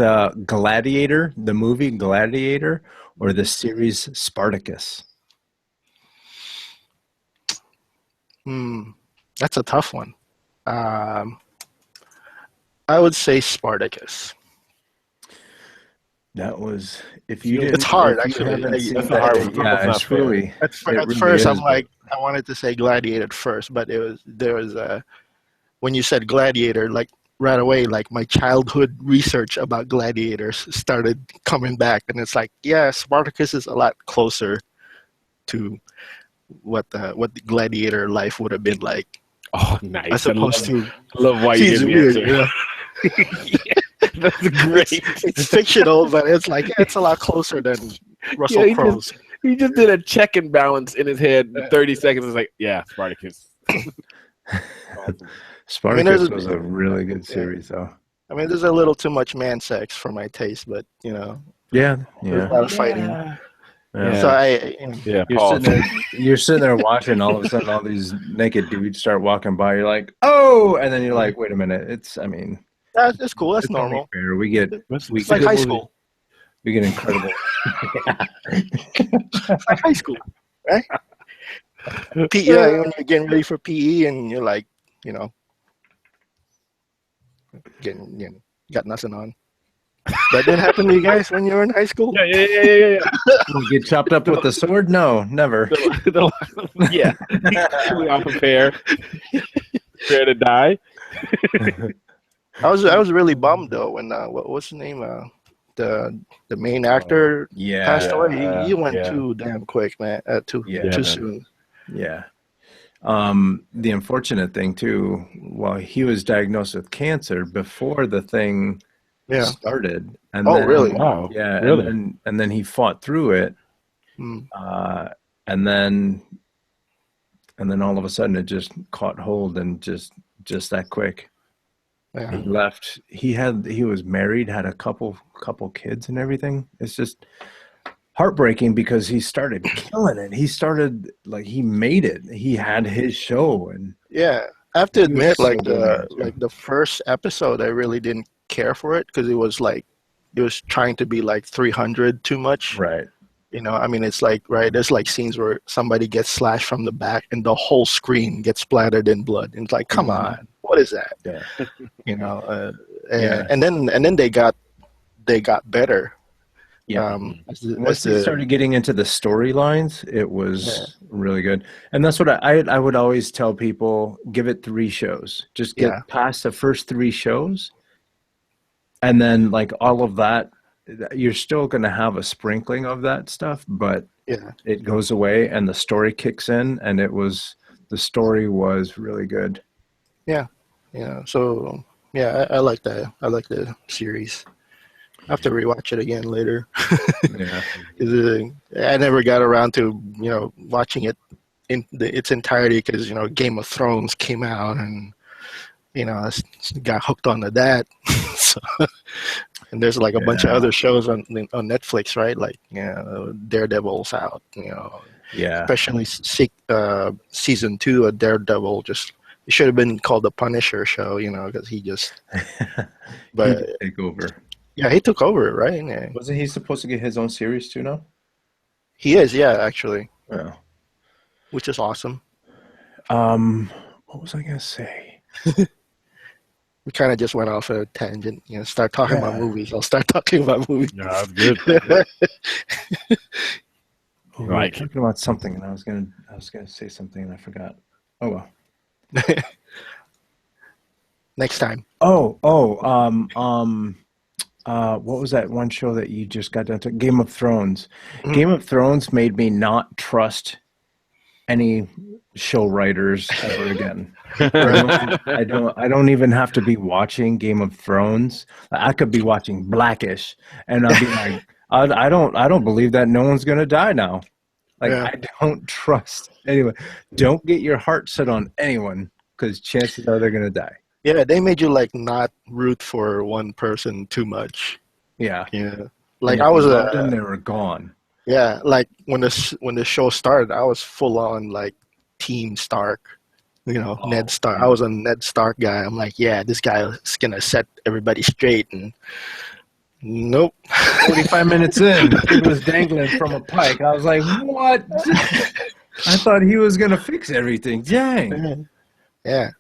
Gladiator, the movie Gladiator, or the series Spartacus? That's a tough one. I would say Spartacus. That was, if you didn't, it's hard actually. That's a hard one. Yeah, it's really. At first, I'm like, I wanted to say Gladiator first, but there was when you said Gladiator, like right away, like my childhood research about gladiators started coming back, and it's like, yeah, Spartacus is a lot closer to what the gladiator life would have been like. Oh, nice! As opposed to, I love why you did the answer. Yeah. That's great. It's fictional, but it's like it's a lot closer than Russell Crowe's. He just did a check and balance in his head in 30 seconds. It's like, yeah, Spartacus. Spartacus was a really good series, though. I mean, there's a little too much man sex for my taste, but yeah, there's a lot of fighting. Yeah. So you're sitting there watching, all of a sudden all these naked dudes start walking by. You're like, oh, and then you're like, wait a minute. That's cool. That's normal. Fair. It's like high school. We get incredible. It's like high school, right? PE, when you're getting ready for PE, and you're like, got nothing on. That didn't happen to you guys when you were in high school? Yeah. You get chopped up with the sword? No, never. Yeah. We all prepare to die. I was really bummed though when what's the name, the main actor passed away. He went too damn quick, man. Too soon. Yeah. The unfortunate thing too, he was diagnosed with cancer before the thing started. And really? Wow. Yeah. Really? And then he fought through it. And then all of a sudden it just caught hold, and just that quick. Yeah. He left. He was married, had a couple kids and everything. It's just heartbreaking because he started killing it. He started, like, he made it. He had his show, and I have to admit, the first episode, I really didn't care for it because it was trying to be like 300 too much. Right. I mean, it's like, there's like scenes where somebody gets slashed from the back and the whole screen gets splattered in blood. And it's like, come on. what is that? Yeah. You know, Yeah. and then they got better. Yeah. As Once they started getting into the storylines, it was really good. And that's what I would always tell people, give it 3 shows. Just get past the first 3 shows. And then like all of that, you're still going to have a sprinkling of that stuff, but it goes away and the story kicks in, and the story was really good. Yeah. Yeah. So I like that. I like the series. I have to rewatch it again later. Yeah. I never got around to, watching it in its entirety because, Game of Thrones came out and, I got hooked onto that. So, and there's like a bunch of other shows on Netflix, right? Like, Daredevil's out, Yeah. especially season 2 of Daredevil. It should have been called the Punisher show, because he just, but he take over. Yeah, he took over, right? Yeah. Wasn't he supposed to get his own series too now? He is, actually. Yeah. Which is awesome. What was I gonna say? We kind of just went off a tangent. Start talking about movies. I'll start talking about movies. No, that's good. We were talking about something, and I was gonna say something, and I forgot. Oh well. Next time. What was that one show that you just got done to? Game of Thrones. Mm-hmm. Game of Thrones made me not trust any show writers ever again. I don't even have to be watching Game of Thrones. I could be watching Blackish, and I'll be like, I don't believe that no one's gonna die now. Like I don't trust anyone. Don't get your heart set on anyone, because chances are they're gonna die. Yeah, they made you like not root for one person too much. Yeah. Like I was then they were gone. Yeah, like when the show started, I was full on like Team Stark. Ned Stark. I was a Ned Stark guy. I'm like, yeah, this guy is gonna set everybody straight, and nope. 45 minutes in, it was dangling from a pike. I was like, what? I thought he was gonna fix everything. Dang. Yeah.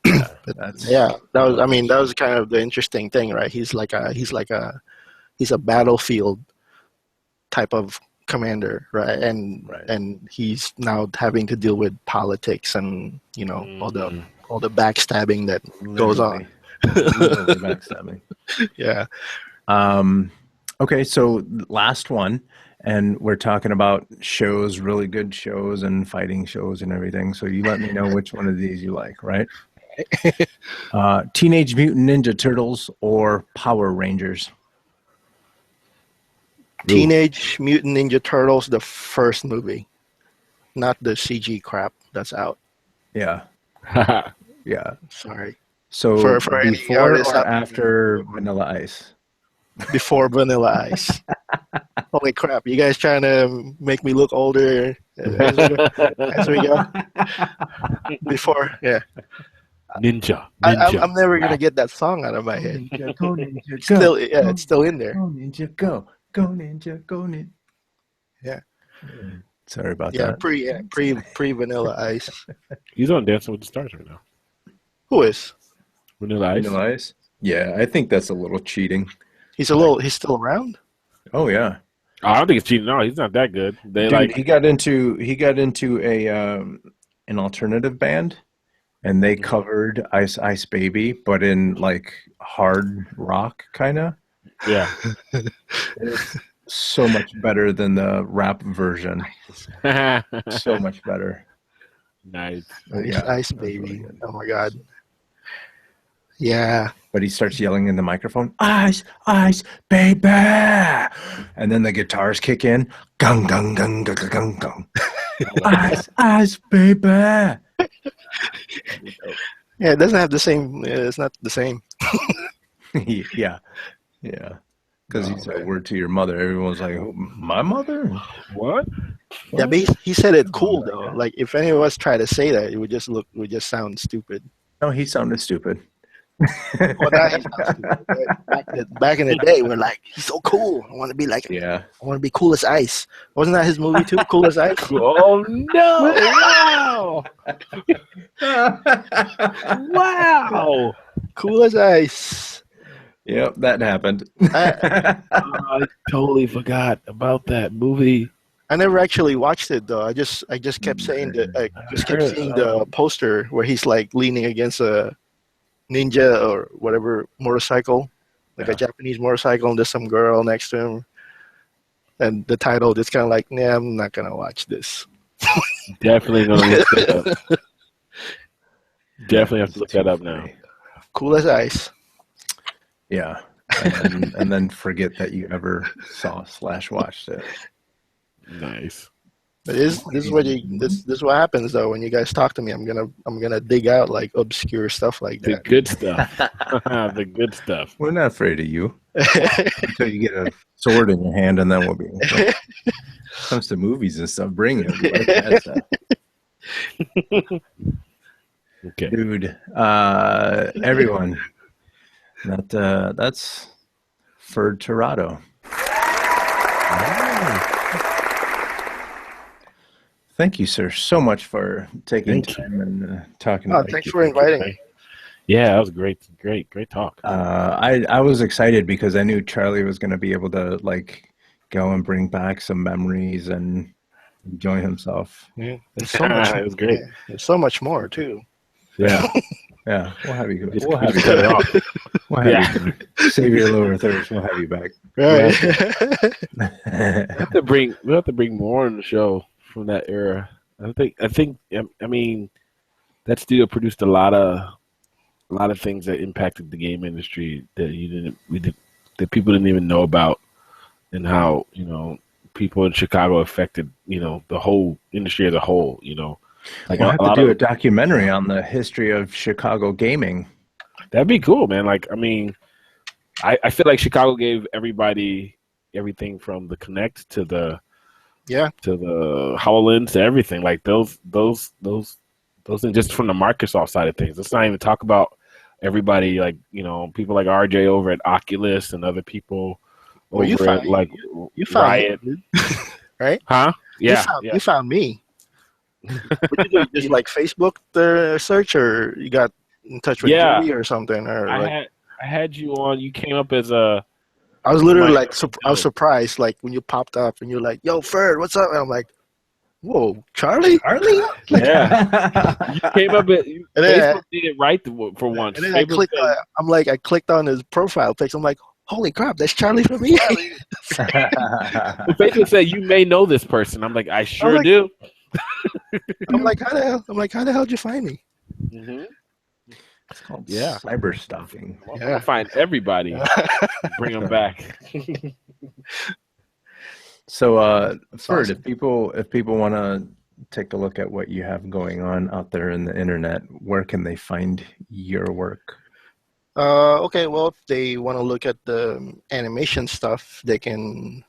That was kind of the interesting thing, right? He's a battlefield type of commander, right? And he's now having to deal with politics and all the backstabbing that goes on. Literally backstabbing. Yeah. Okay, so last one, and we're talking about shows, really good shows and fighting shows and everything. So you let me know which one of these you like, right? Teenage Mutant Ninja Turtles or Power Rangers? Teenage Mutant Ninja Turtles, the first movie, not the CG crap that's out. Yeah. Yeah. Sorry. So for before or after Vanilla Ice? Before Vanilla Ice. Holy crap! You guys trying to make me look older as we go? Before, yeah. Ninja. I'm never gonna get that song out of my head. Ninja, go Ninja, go. It's still in there. Go Ninja, go. Go Ninja, go Ninja. Yeah. Sorry about that. Pre Vanilla Ice. He's on Dancing with the Stars right now. Who is? Vanilla Ice. Vanilla Ice? Yeah, I think that's a little cheating. He's still around? Oh yeah. I don't think it's cheating. No, he's not that good. He got into a an alternative band, and they covered Ice Baby, but in like hard rock kind of. Yeah. It's so much better than the rap version. So much better. Nice. Ice Baby. Really, oh my God. Yeah. But he starts yelling in the microphone, Ice, Ice, baby. And then the guitars kick in. Gung, gung, gung, gung, gung, gung. Ice, Ice, baby. Yeah, it doesn't have the same. It's not the same. Yeah. Because he said a word to your mother. Everyone's like, my mother? What? Yeah, but he said it cool, though. Like, if any of us try to say that, it would just sound stupid. No, he sounded stupid. Well, now he's not stupid. Back in the day, we're like, he's so cool. I want to be like, Yeah. I want to be cool as ice. Wasn't that his movie too? Cool as ice. Oh no! Wow! Wow! Cool as ice. Yep, that happened. I totally forgot about that movie. I never actually watched it though. I just kept saying that. I just kept seeing the poster where he's like leaning against a ninja or whatever motorcycle, like a Japanese motorcycle, and there's some girl next to him. And the title, it's kind of like, nah, I'm not gonna watch this. Definitely gonna look that up. Definitely have to look that up now. Cool as ice. Yeah, and then forget that you ever saw/watched it. Nice. But this is what happens though when you guys talk to me. I'm gonna dig out like obscure stuff like The that. good stuff. The good stuff. We're not afraid of you until you get a sword in your hand, and then we'll be. When it comes to movies and stuff, bring it. We like that stuff. Okay. Dude, everyone, that's Ferd Terado. Thank you, sir, so much for taking time and talking. Thanks for inviting me. Yeah, that was great talk. I was excited because I knew Charlie was going to be able to like go and bring back some memories and enjoy himself. Yeah, there's so much. It was great. There's so much more too. Yeah. Yeah, we'll have you. Just We'll have you cut it back. off. We'll have you back. Save your lower thirst. We'll have you back. Right. We'll have to bring more on the show from that era. I mean, that studio produced a lot of things that impacted the game industry that that people didn't even know about, and how people in Chicago affected the whole industry as a whole. Like we'll have to do a documentary on the history of Chicago gaming. That'd be cool, man. Like, I mean, I feel like Chicago gave everybody everything from the Connect to the HoloLens to everything. Like those things just from the Microsoft side of things. Let's not even talk about everybody like people like RJ over at Oculus and other people over you found Riot, me, right? Huh? Yeah, you found me. What you do? Just like Facebook search, or you got in touch with Judy or something? Or I had you on. You came up as a. I was literally like, I was surprised, like when you popped up and you're like, "Yo, Ferd, what's up?" And I'm like, "Whoa, Charlie?" Like, yeah, you came up at Facebook did it right for once. And then I clicked on his profile pics. I'm like, "Holy crap, that's Charlie from me." Facebook said you may know this person. I'm like, I sure do. I'm like, how the hell did you find me? Mm-hmm. It's called cyber stalking. I'm gonna find everybody, bring them back. So, Ferd, if people want to take a look at what you have going on out there in the internet, where can they find your work? Okay, well, if they want to look at the animation stuff, they can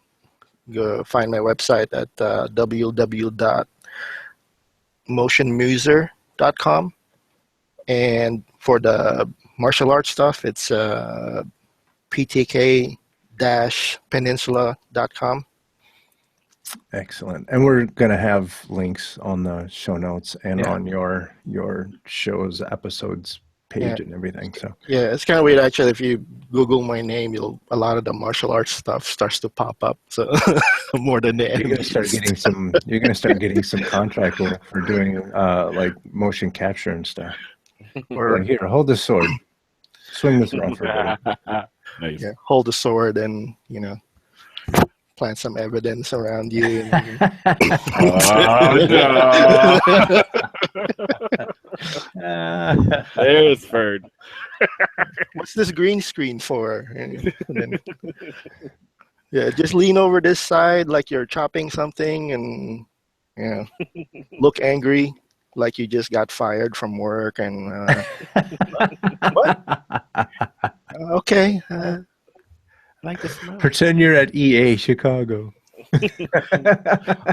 go find my website at www.motionmuser.com. And for the martial arts stuff, it's ptk-peninsula.com. Excellent. And we're going to have links on the show notes and on your show's episodes page and everything. So yeah, it's kind of weird actually. If you Google my name, a lot of the martial arts stuff starts to pop up. So more than the you're going to start getting some contract work for doing like motion capture and stuff. Or like, here, hold this sword. Swing this around for a bit. Nice. Yeah, hold the sword and plant some evidence around you. There's Ferd. What's this green screen for? And then, just lean over this side like you're chopping something, and look angry like you just got fired from work. And what? Okay. I like the smell. Pretend you're at EA Chicago.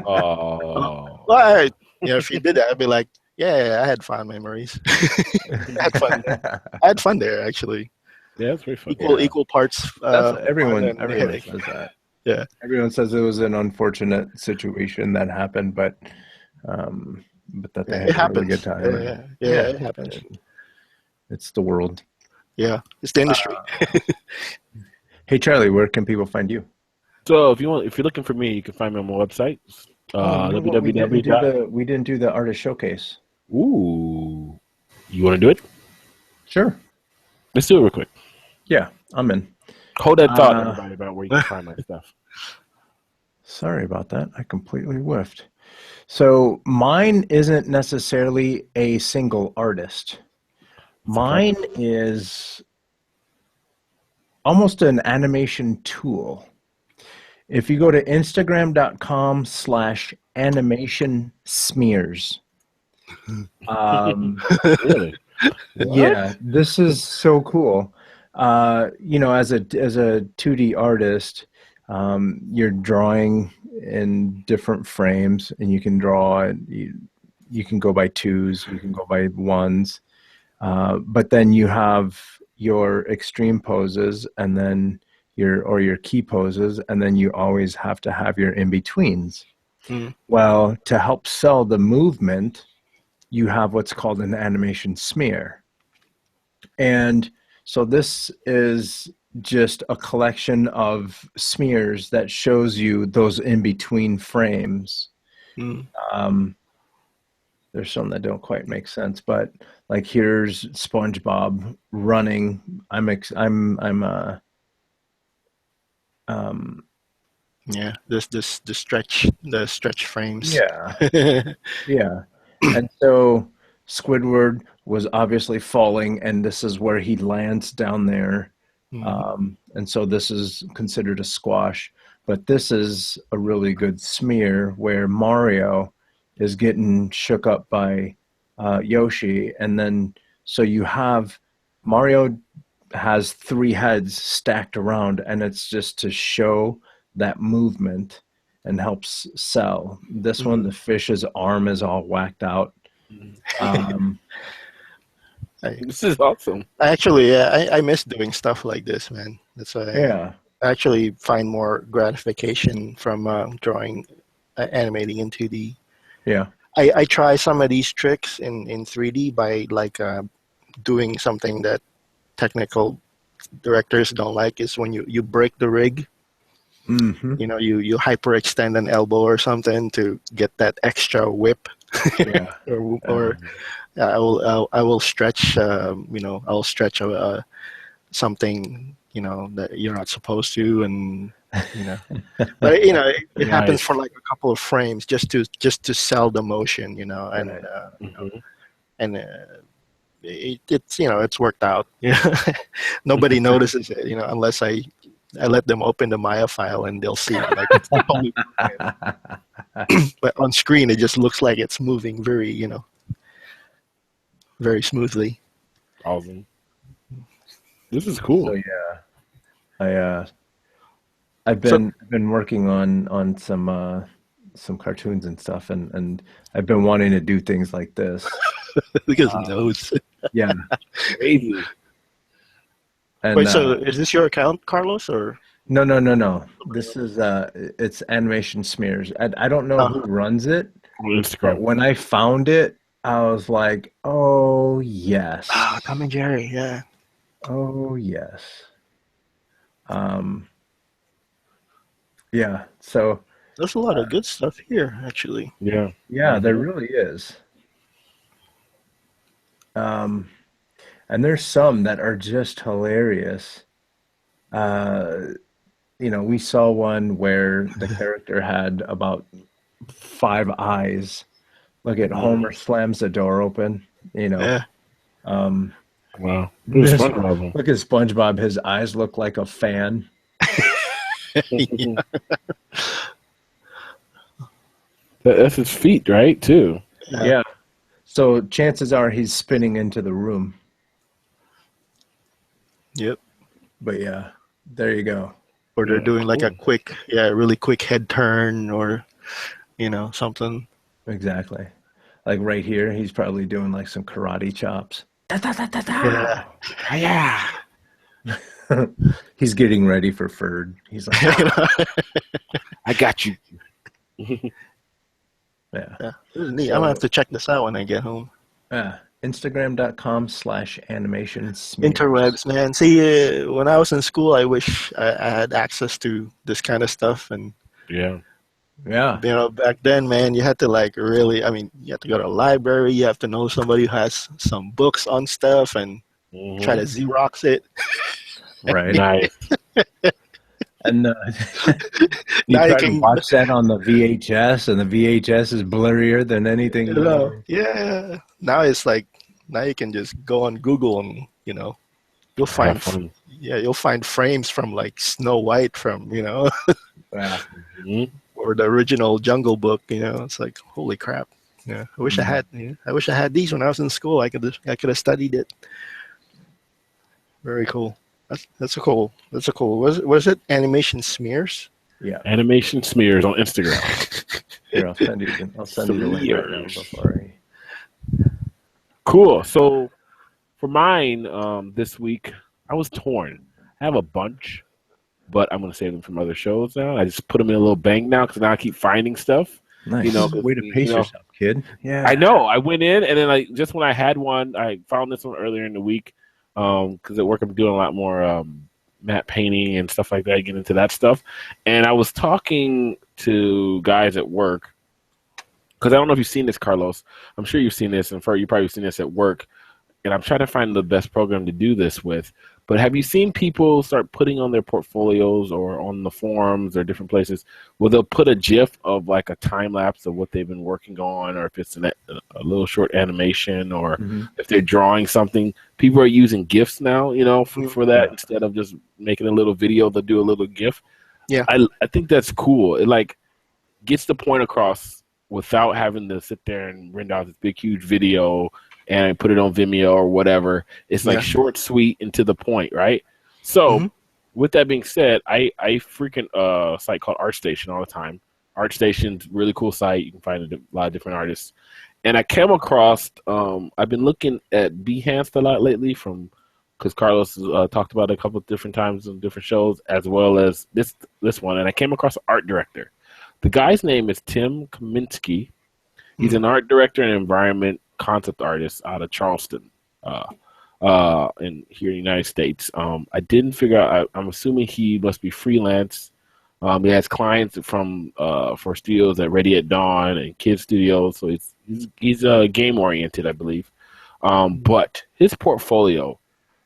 Oh. Well, if you did that, I'd be like, Yeah, I had fond memories. I had fun there. I had fun there, actually. Yeah, it's very fun. Equal parts. Everyone headache. says that. Yeah. Everyone says it was an unfortunate situation that happened, but that they had a really good time. Yeah, it happens. It's the world. Yeah, it's the industry. Hey Charlie, where can people find you? So if you're looking for me, you can find me on my website. We didn't do the artist showcase. Ooh, you want to do it? Sure. Let's do it real quick. Yeah, I'm in. Hold that thought, everybody, about where you can find my stuff. Sorry about that. I completely whiffed. So mine isn't necessarily a single artist. Mine is almost an animation tool. If you go to Instagram.com/animation smears. Really? Yeah, this is so cool. As a 2D artist, you're drawing in different frames, and you can draw. You can go by twos, you can go by ones, but then you have your extreme poses, and then your key poses, and then you always have to have your in betweens. Well, to help sell the movement, you have what's called an animation smear. And so this is just a collection of smears that shows you those in-between frames. There's some that don't quite make sense, but like here's SpongeBob running. The stretch frames. Yeah. Yeah. And so Squidward was obviously falling, and this is where he lands down there. And so this is considered a squash, but this is a really good smear where Mario is getting shook up by Yoshi. And then, so you have Mario has 3 heads stacked around, and it's just to show that movement and helps sell. This one, the fish's arm is all whacked out. This is awesome. I miss doing stuff like this, man. That's why Yeah. I actually find more gratification from drawing, animating in 2D. Yeah. I try some of these tricks in 3D by doing something that technical directors don't like, is when you break the rig. You hyperextend an elbow or something to get that extra whip. Yeah. I will stretch. I'll stretch something that you're not supposed to, and but it happens for like a couple of frames just to sell the motion, and it's worked out. Nobody notices it, unless I let them open the Maya file, and they'll see it. Like it's totally but on screen it just looks like it's moving very, very smoothly. Awesome. This is cool. So yeah, I've been working on some cartoons and stuff, and I've been wanting to do things like this. Look at his nose. Yeah. Crazy. And, wait, so is this your account, Carlos, or? No. This is it's animation smears. I don't know who runs it, but when I found it, I was like, oh yes. Tom and Jerry, yeah. Oh yes. Yeah. So there's a lot of good stuff here, actually. Yeah. Yeah, there really is. And there's some that are just hilarious. We saw one where the character had about 5 eyes. Look at Homer slams the door open. Yeah. Wow. Look at SpongeBob. His eyes look like a fan. That's his feet, right? Too. Yeah. So chances are he's spinning into the room. Yep. But yeah, there you go. Or they're doing like a really quick head turn, or something. Exactly. Like right here, he's probably doing like some karate chops. Da, da, da, da, da. Yeah. He's getting ready for Ferd. He's like, I got you. Yeah, this is neat. I'm gonna have to check this out when I get home. Instagram.com/animation Interwebs, man. See, when I was in school, I wish I had access to this kind of stuff. And Yeah. back then, man, you had to you had to go to a library. You have to know somebody who has some books on stuff and try to Xerox it. Right. Nice. And you try to watch that on the VHS, and the VHS is blurrier than anything. Yeah. Now it's now you can just go on Google and you'll find frames from Snow White from or the original Jungle Book. It's like, holy crap. Yeah, I wish I had. I wish I had these when I was in school. I could have studied it. Very cool. That's a cool. Was it Animation Smears? Yeah. Animation Smears on Instagram. Here, I'll send you the link right now before Cool. So for mine, this week, I was torn. I have a bunch, but I'm going to save them from other shows now. I just put them in a little bank now because now I keep finding stuff. Nice. Way to pace yourself, kid. Yeah. I know. I went in, and then just when I had one, I found this one earlier in the week. Because at work I'm doing a lot more matte painting and stuff like that. I get into that stuff, and I was talking to guys at work because I don't know if you've seen this, Carlos. I'm sure you've seen this, and Ferd, you probably seen this at work. And I'm trying to find the best program to do this with. But have you seen people start putting on their portfolios or on the forums or different places where they'll put a GIF of a time lapse of what they've been working on, or if it's a little short animation, or if they're drawing something? People are using GIFs now, for that instead of just making a little video. They'll do a little GIF. Yeah, I think that's cool. It gets the point across without having to sit there and render out this big huge video and put it on Vimeo or whatever. It's short, sweet, and to the point, right? So, with that being said, I frequent a site called ArtStation all the time. ArtStation's a really cool site. You can find a lot of different artists. And I came across, I've been looking at Behance a lot lately because Carlos talked about it a couple of different times on different shows, as well as this one. And I came across an art director. The guy's name is Tim Kaminsky. He's an art director and environment concept artist out of Charleston, here in the United States. I didn't figure out. I'm assuming he must be freelance. He has clients for studios at Ready at Dawn and Kid Studios, so he's game oriented, I believe. But his portfolio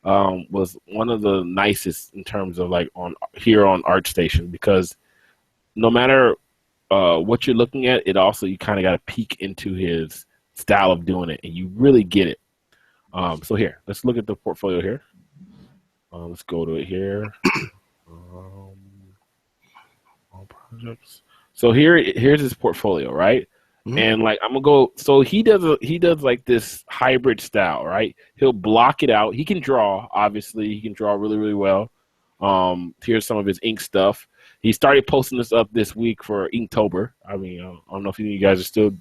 was one of the nicest in terms of on ArtStation, because no matter what you're looking at, it also, you kind of got to peek into his style of doing it, and you really get it. So here, let's look at the portfolio here. Let's go to it here. All projects. So here's his portfolio, right? And I'm gonna go. So he does this hybrid style, right? He'll block it out. He can draw. Obviously, he can draw really, really well. Here's some of his ink stuff. He started posting this up this week for Inktober. I mean, I don't know if any of you guys are still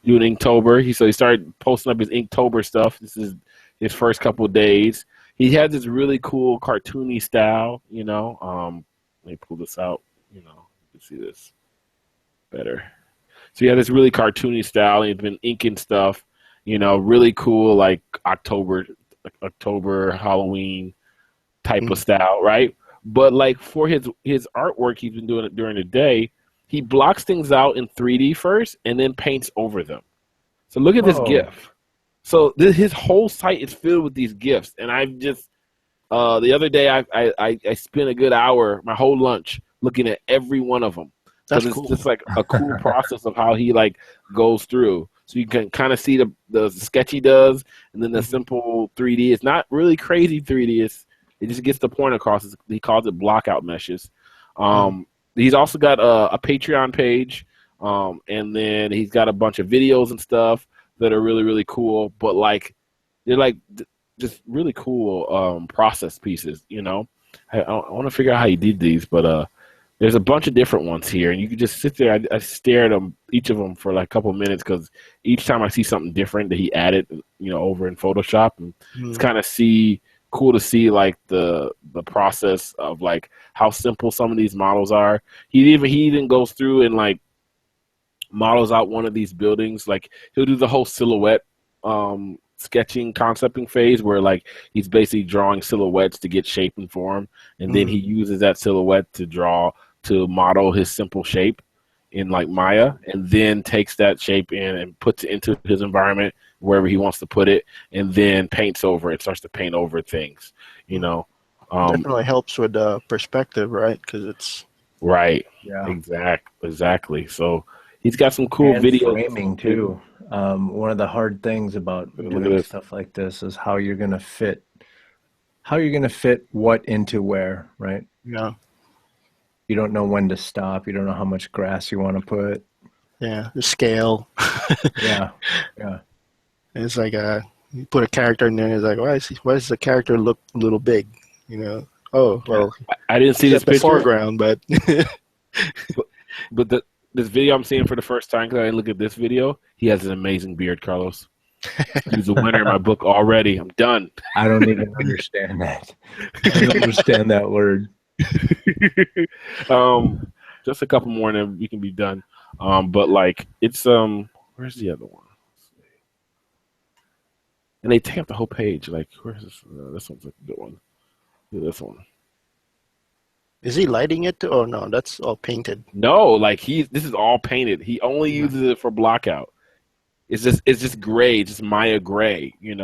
doing Inktober. So he started posting up his Inktober stuff. This is his first couple of days. He has this really cool cartoony style, Let me pull this out, you can see this better. So he had this really cartoony style. He's been inking stuff, really cool, like October Halloween type of style, right? But for his artwork he's been doing it during the day, he blocks things out in 3D first and then paints over them. So look at this GIF. So his whole site is filled with these GIFs, and I've just the other day I spent a good hour, my whole lunch, looking at every one of them. That's it's cool. just a cool process of how he goes through. So you can kind of see the sketch he does, and then the simple 3D. It's not really crazy 3D. It just gets the point across. He calls it blockout meshes. He's also got a Patreon page, and then he's got a bunch of videos and stuff that are really, really cool. But they're just really cool process pieces. I want to figure out how he did these, but There's a bunch of different ones here, and you can just sit there. I stare at them, each of them, for like a couple of minutes, because each time I see something different that he added, over in Photoshop, and it's kind of cool to see like the process of like how simple some of these models are. He even goes through and like models out one of these buildings. Like he'll do the whole silhouette sketching concepting phase where like he's basically drawing silhouettes to get shape and form, and then he uses that silhouette to model his simple shape in like Maya, and then takes that shape in and puts it into his environment wherever he wants to put it, and then paints over it, starts to paint over things, Definitely helps with perspective, right? Because it's right. Yeah. Exactly. So he's got some cool video framing too. One of the hard things about doing stuff like this is how you're gonna fit what into where, right? Yeah. You don't know when to stop. You don't know how much grass you want to put. Yeah, the scale. Yeah. It's like you put a character in there. It's like, why does the character look a little big? Oh well. I didn't see this the picture. Foreground, but but this video I'm seeing for the first time, because I didn't look at this video. He has an amazing beard, Carlos. He's a winner in my book already. I'm done. I don't even understand that. I don't understand that word. Just a couple more and then we can be done. But like it's where's the other one? And they take up the whole page. Like where's this? This one's a good one. This one. Is he lighting it? Oh no, that's all painted. No, like this is all painted. He only uses it for blockout. It's just gray, just Maya gray, and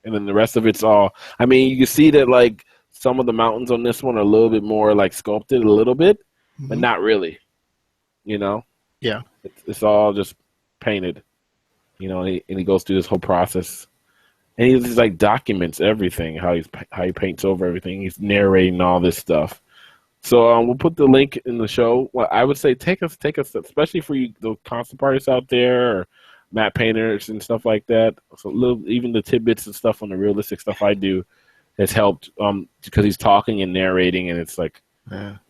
then the rest of it's all. I mean, you can see that like some of the mountains on this one are a little bit more like sculpted, a little bit, but not really. Yeah, it's all just painted. And he goes through this whole process, and he just like documents everything, how he paints over everything. He's narrating all this stuff. So we'll put the link in the show. Well, I would say take us, especially for you, the concept artists out there, or matte painters and stuff like that. So even the tidbits and stuff on the realistic stuff I do has helped because he's talking and narrating, and it's like,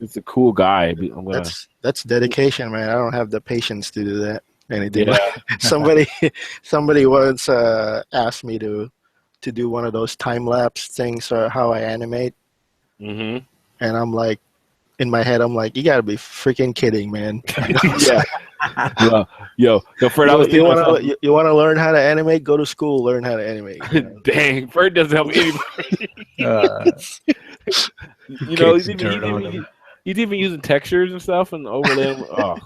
it's a cool guy. That's dedication, man. I don't have the patience to do that. Anything. Yeah. Somebody once asked me to do one of those time lapse things, or how I animate, and I'm like, in my head, I'm like, you gotta be freaking kidding, man. Yeah. Yo, Ferd, you want to learn how to animate? Go to school, learn how to animate. Dang, Ferd doesn't help anybody. He's even using textures and stuff and overlay them. Oh.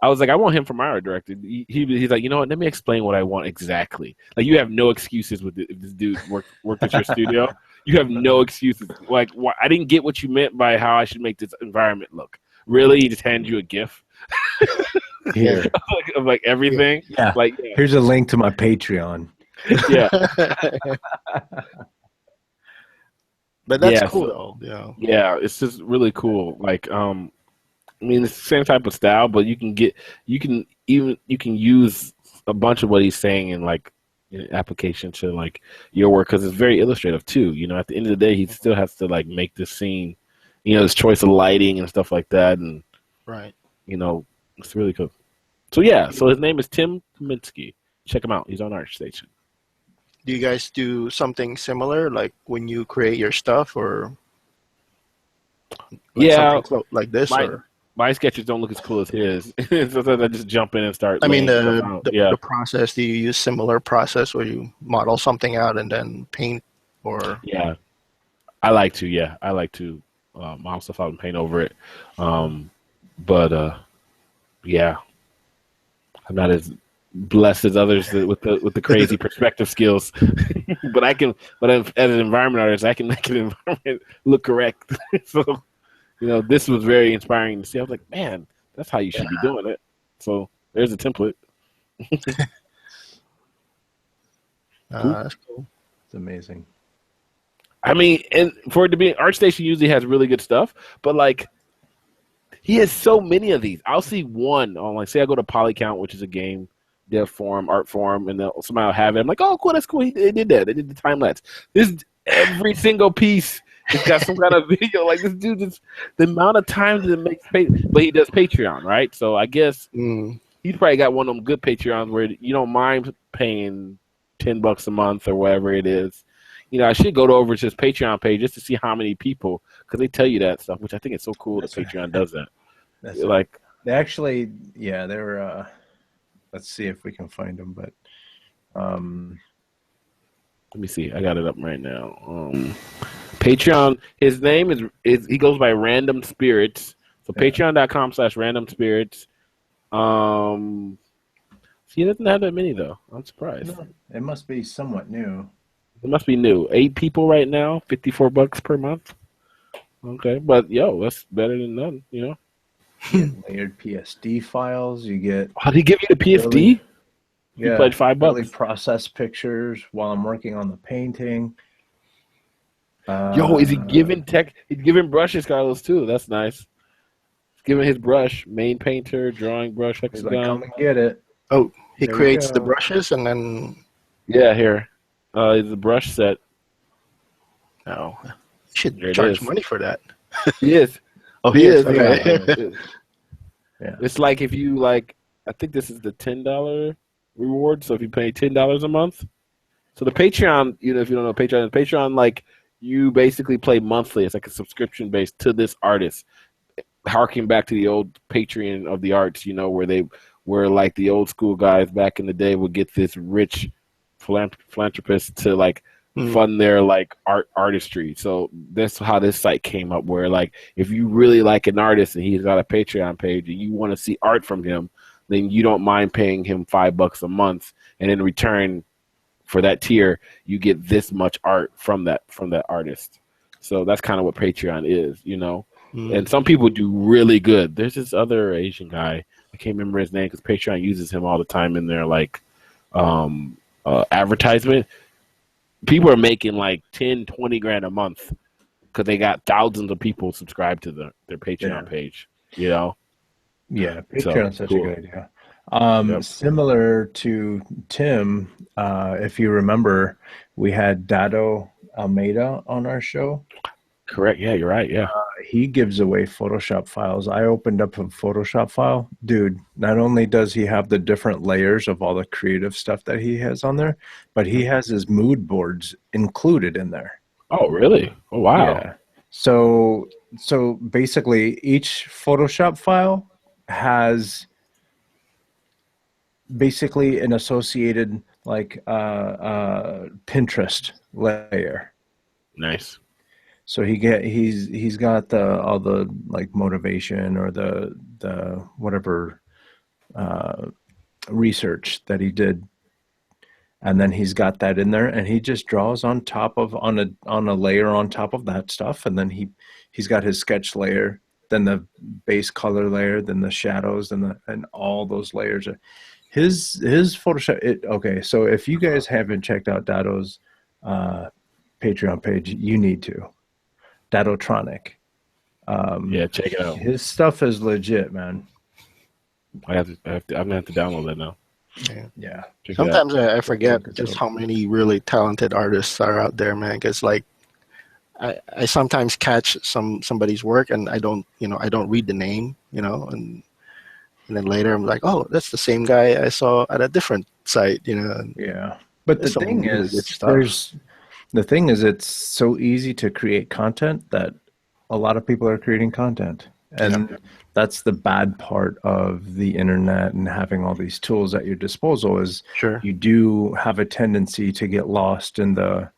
I was like, I want him for my art director. He's like, you know what? Let me explain what I want exactly. Like, you have no excuses with if this dude worked at your studio. You have no excuses. Like, I didn't get what you meant by how I should make this environment look. Really? He just hands you a GIF here of like everything. Yeah. Like, here's a link to my Patreon. Yeah. But that's cool though. Yeah. Yeah, it's just really cool. Like, I mean, it's the same type of style, but you can use a bunch of what he's saying in like application to like your work, because it's very illustrative too. At the end of the day, he still has to like make this scene. His choice of lighting and stuff like that, and right. It's really cool. So yeah, so his name is Tim Kaminsky. Check him out. He's on ArtStation. Do you guys do something similar, like when you create your stuff, or like this? My sketches don't look as cool as his. Sometimes I just jump in and start. I mean, the process. Do you use similar process where you model something out and then paint, or? Yeah, I like to. Yeah, I like to model stuff out and paint over it. Yeah, I'm not as blessed as others with the crazy perspective skills. But as an environment artist, I can make an environment look correct. So. This was very inspiring to see. I was like, man, that's how you should be doing it. So there's a template. That's cool. It's amazing. I mean, and for it to be, ArtStation usually has really good stuff, but like, he has so many of these. I'll see one on, like, say I go to Polycount, which is a game dev forum, art forum, and they'll somehow have it. I'm like, oh, cool, that's cool. They did that. They did the time lapse. Every single piece It's got some kind of video. Like this dude, the amount of times it makes, but he does Patreon, right? So I guess he's probably got one of them good Patreons where you don't mind paying $10 a month or whatever it is. I should go over to his Patreon page just to see how many people, because they tell you that stuff, which I think is so cool that Patreon does that. That's like they actually, they're. Let's see if we can find them, but. Let me see. I got it up right now. Patreon. His name is he goes by Random Spirits. So patreon.com/Random Spirits. He doesn't have that many though. I'm surprised. No, it must be somewhat new. It must be new. 8 people right now. $54 per month. Okay, but that's better than none. You get layered PSD files. You get. How did he give you the PSD? You pledged $5. Really process pictures while I'm working on the painting. Is he giving tech? He's giving brushes, Carlos, too. That's nice. He's giving his brush, main painter, drawing brush. He's like, come and get it. Oh, he creates the brushes and then. Yeah, here. It's a brush set. Oh, you should charge money for that. He is. Oh, he is. Okay. Yeah. It's like if you I think this is the $10 reward. So if you pay $10 a month, so the Patreon, if you don't know Patreon, you basically play monthly. It's like a subscription based to this artist, harking back to the old Patreon of the arts. Where where the old school guys back in the day would get this rich philanthropist to fund their artistry. So that's how this site came up. Where if you really like an artist and he's got a Patreon page and you want to see art from him, then you don't mind paying him $5 a month, and in return for that tier, you get this much art from that artist. So that's kind of what Patreon is, And some people do really good. There's this other Asian guy, I can't remember his name because Patreon uses him all the time in their advertisement. People are making $10-20 grand a month because they got thousands of people subscribed to their Patreon page. Yeah, Patreon's such a good idea. Similar to Tim, if you remember, we had Dado Almeida on our show. Correct. Yeah, you're right. Yeah. He gives away Photoshop files. I opened up a Photoshop file. Dude, not only does he have the different layers of all the creative stuff that he has on there, but he has his mood boards included in there. Oh, really? Oh, wow. Yeah. So basically each Photoshop file has basically an associated Pinterest layer. Nice. So he's got all the motivation or the whatever research that he did, and then he's got that in there, and he just draws on a layer on top of that stuff, and then he's got his sketch layer, then the base color layer, then the shadows, and all those layers. His Photoshop. Okay, so if you guys haven't checked out Dado's Patreon page, you need to. Dadotronic. Check it out. His stuff is legit, man. I'm gonna have to download that now. Yeah. Sometimes I forget just how many really talented artists are out there, man. Because I sometimes catch somebody's work and I don't read the name, and then later I'm like, oh, that's the same guy I saw at a different site, Yeah. But the thing is, it's so easy to create content that a lot of people are creating content. And that's the bad part of the internet and having all these tools at your disposal is you do have a tendency to get lost in the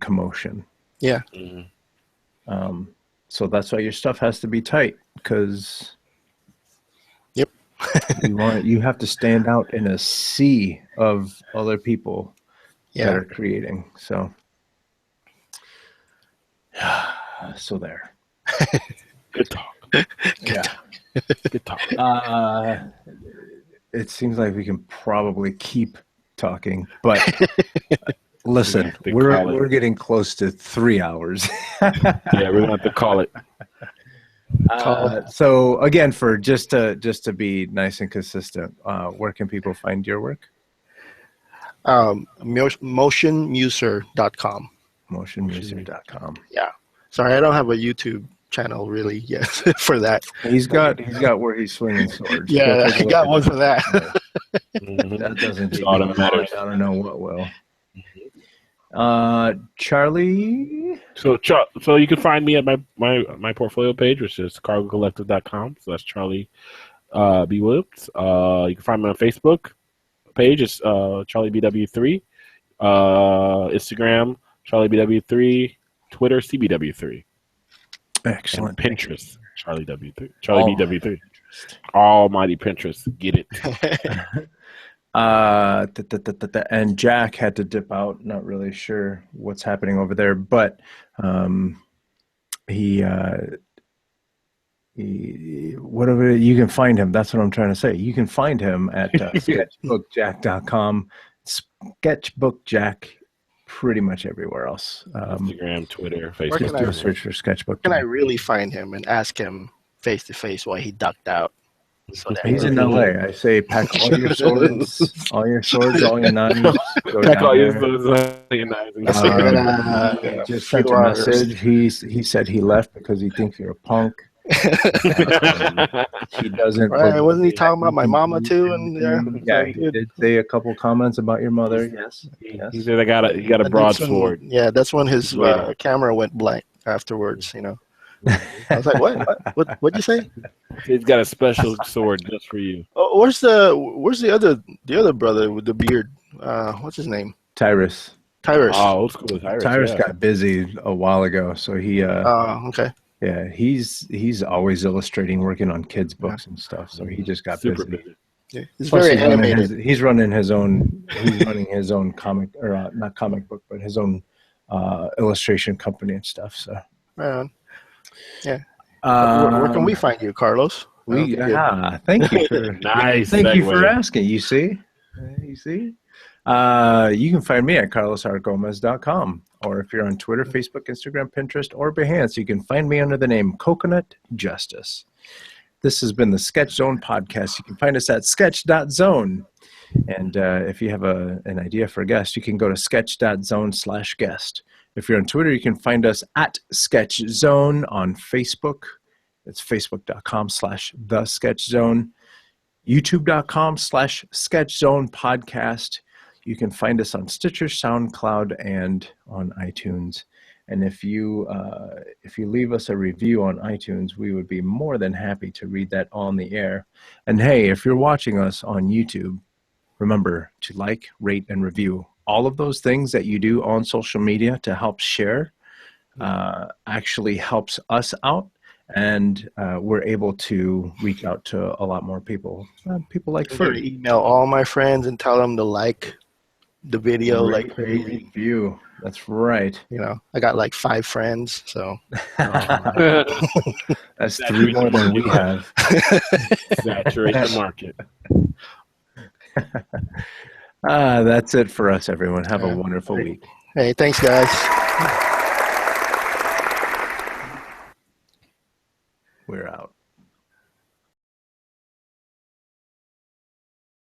commotion. Yeah. Mm-hmm. So that's why your stuff has to be tight, because you have to stand out in a sea of other people that are creating. So there. Good talk. Good talk. It seems like we can probably keep talking, but listen, we're getting close to 3 hours. Yeah, we're gonna have to call it. So again, for just to be nice and consistent, where can people find your work? Motionmuser.com. Motionmuser.com. Yeah. Sorry, I don't have a YouTube channel really yet for that. He's got where he's swinging swords. Yeah, I got one for that. That doesn't keep all me that matters. I don't know what will. Charlie. So you can find me at my portfolio page, which is cargocollective.com. So that's Charlie B. Williams. You can find me on Facebook page. It's CharlieBW3. Instagram CharlieBW3. Twitter CBW3. Excellent. And Pinterest Charlie W3. Charlie BW3. Almighty Pinterest. Get it. And Jack had to dip out. Not really sure what's happening over there, but he whatever, you can find him. That's what I'm trying to say. You can find him at sketchbookjack.com. Sketchbookjack pretty much everywhere else. Instagram, Twitter, Facebook. Where can I search for Sketchbook. Can I really find him and ask him face to face why he ducked out? So that He's in LA. I say pack all your swords, all your knives. Pack all your swords, all your knives. Just sent a message. He said he left because he thinks you're a punk. He doesn't. Right, wasn't he talking about my mama too? And yeah, he did say a couple comments about your mother. Yes. He said he got a broadsword. Yeah, that's when his camera went blank afterwards. You know, I was like, what? What'd you say? He's got a special sword just for you. Oh, where's the other brother with the beard? What's his name? Tyrus. Oh, old school Tyrus. Tyrus got busy a while ago, so he. Okay. Yeah, he's always illustrating, working on kids' books and stuff. So he just got super busy. Yeah, he's very animated. He's running his own. He's running his own comic, or not comic book, but his own illustration company and stuff. So. Right on. Yeah. Where can we find you, Carlos? Thank you for nice. Thank you for asking. You see. You can find me at carlosrgomez.com, or if you're on Twitter, Facebook, Instagram, Pinterest, or Behance, you can find me under the name Coconut Justice. This has been the Sketch Zone podcast. You can find us at sketch.zone. And if you have an idea for a guest, you can go to sketch.zone/guest. If you're on Twitter, you can find us at Sketch Zone. On Facebook, it's facebook.com/thesketchzone, youtube.com/sketchzonepodcast. You can find us on Stitcher, SoundCloud, and on iTunes. And if you leave us a review on iTunes, we would be more than happy to read that on the air. And hey, if you're watching us on YouTube, remember to like, rate, and review. All of those things that you do on social media to help share actually helps us out. And we're able to reach out to a lot more people. People like Ferd. Email all my friends and tell them to like the video, like crazy. Review. That's right. You know, I got like 5 friends, so that's 3 more than we have. Saturate the market. That's it for us, everyone. Have a wonderful week. Hey, thanks, guys. We're out.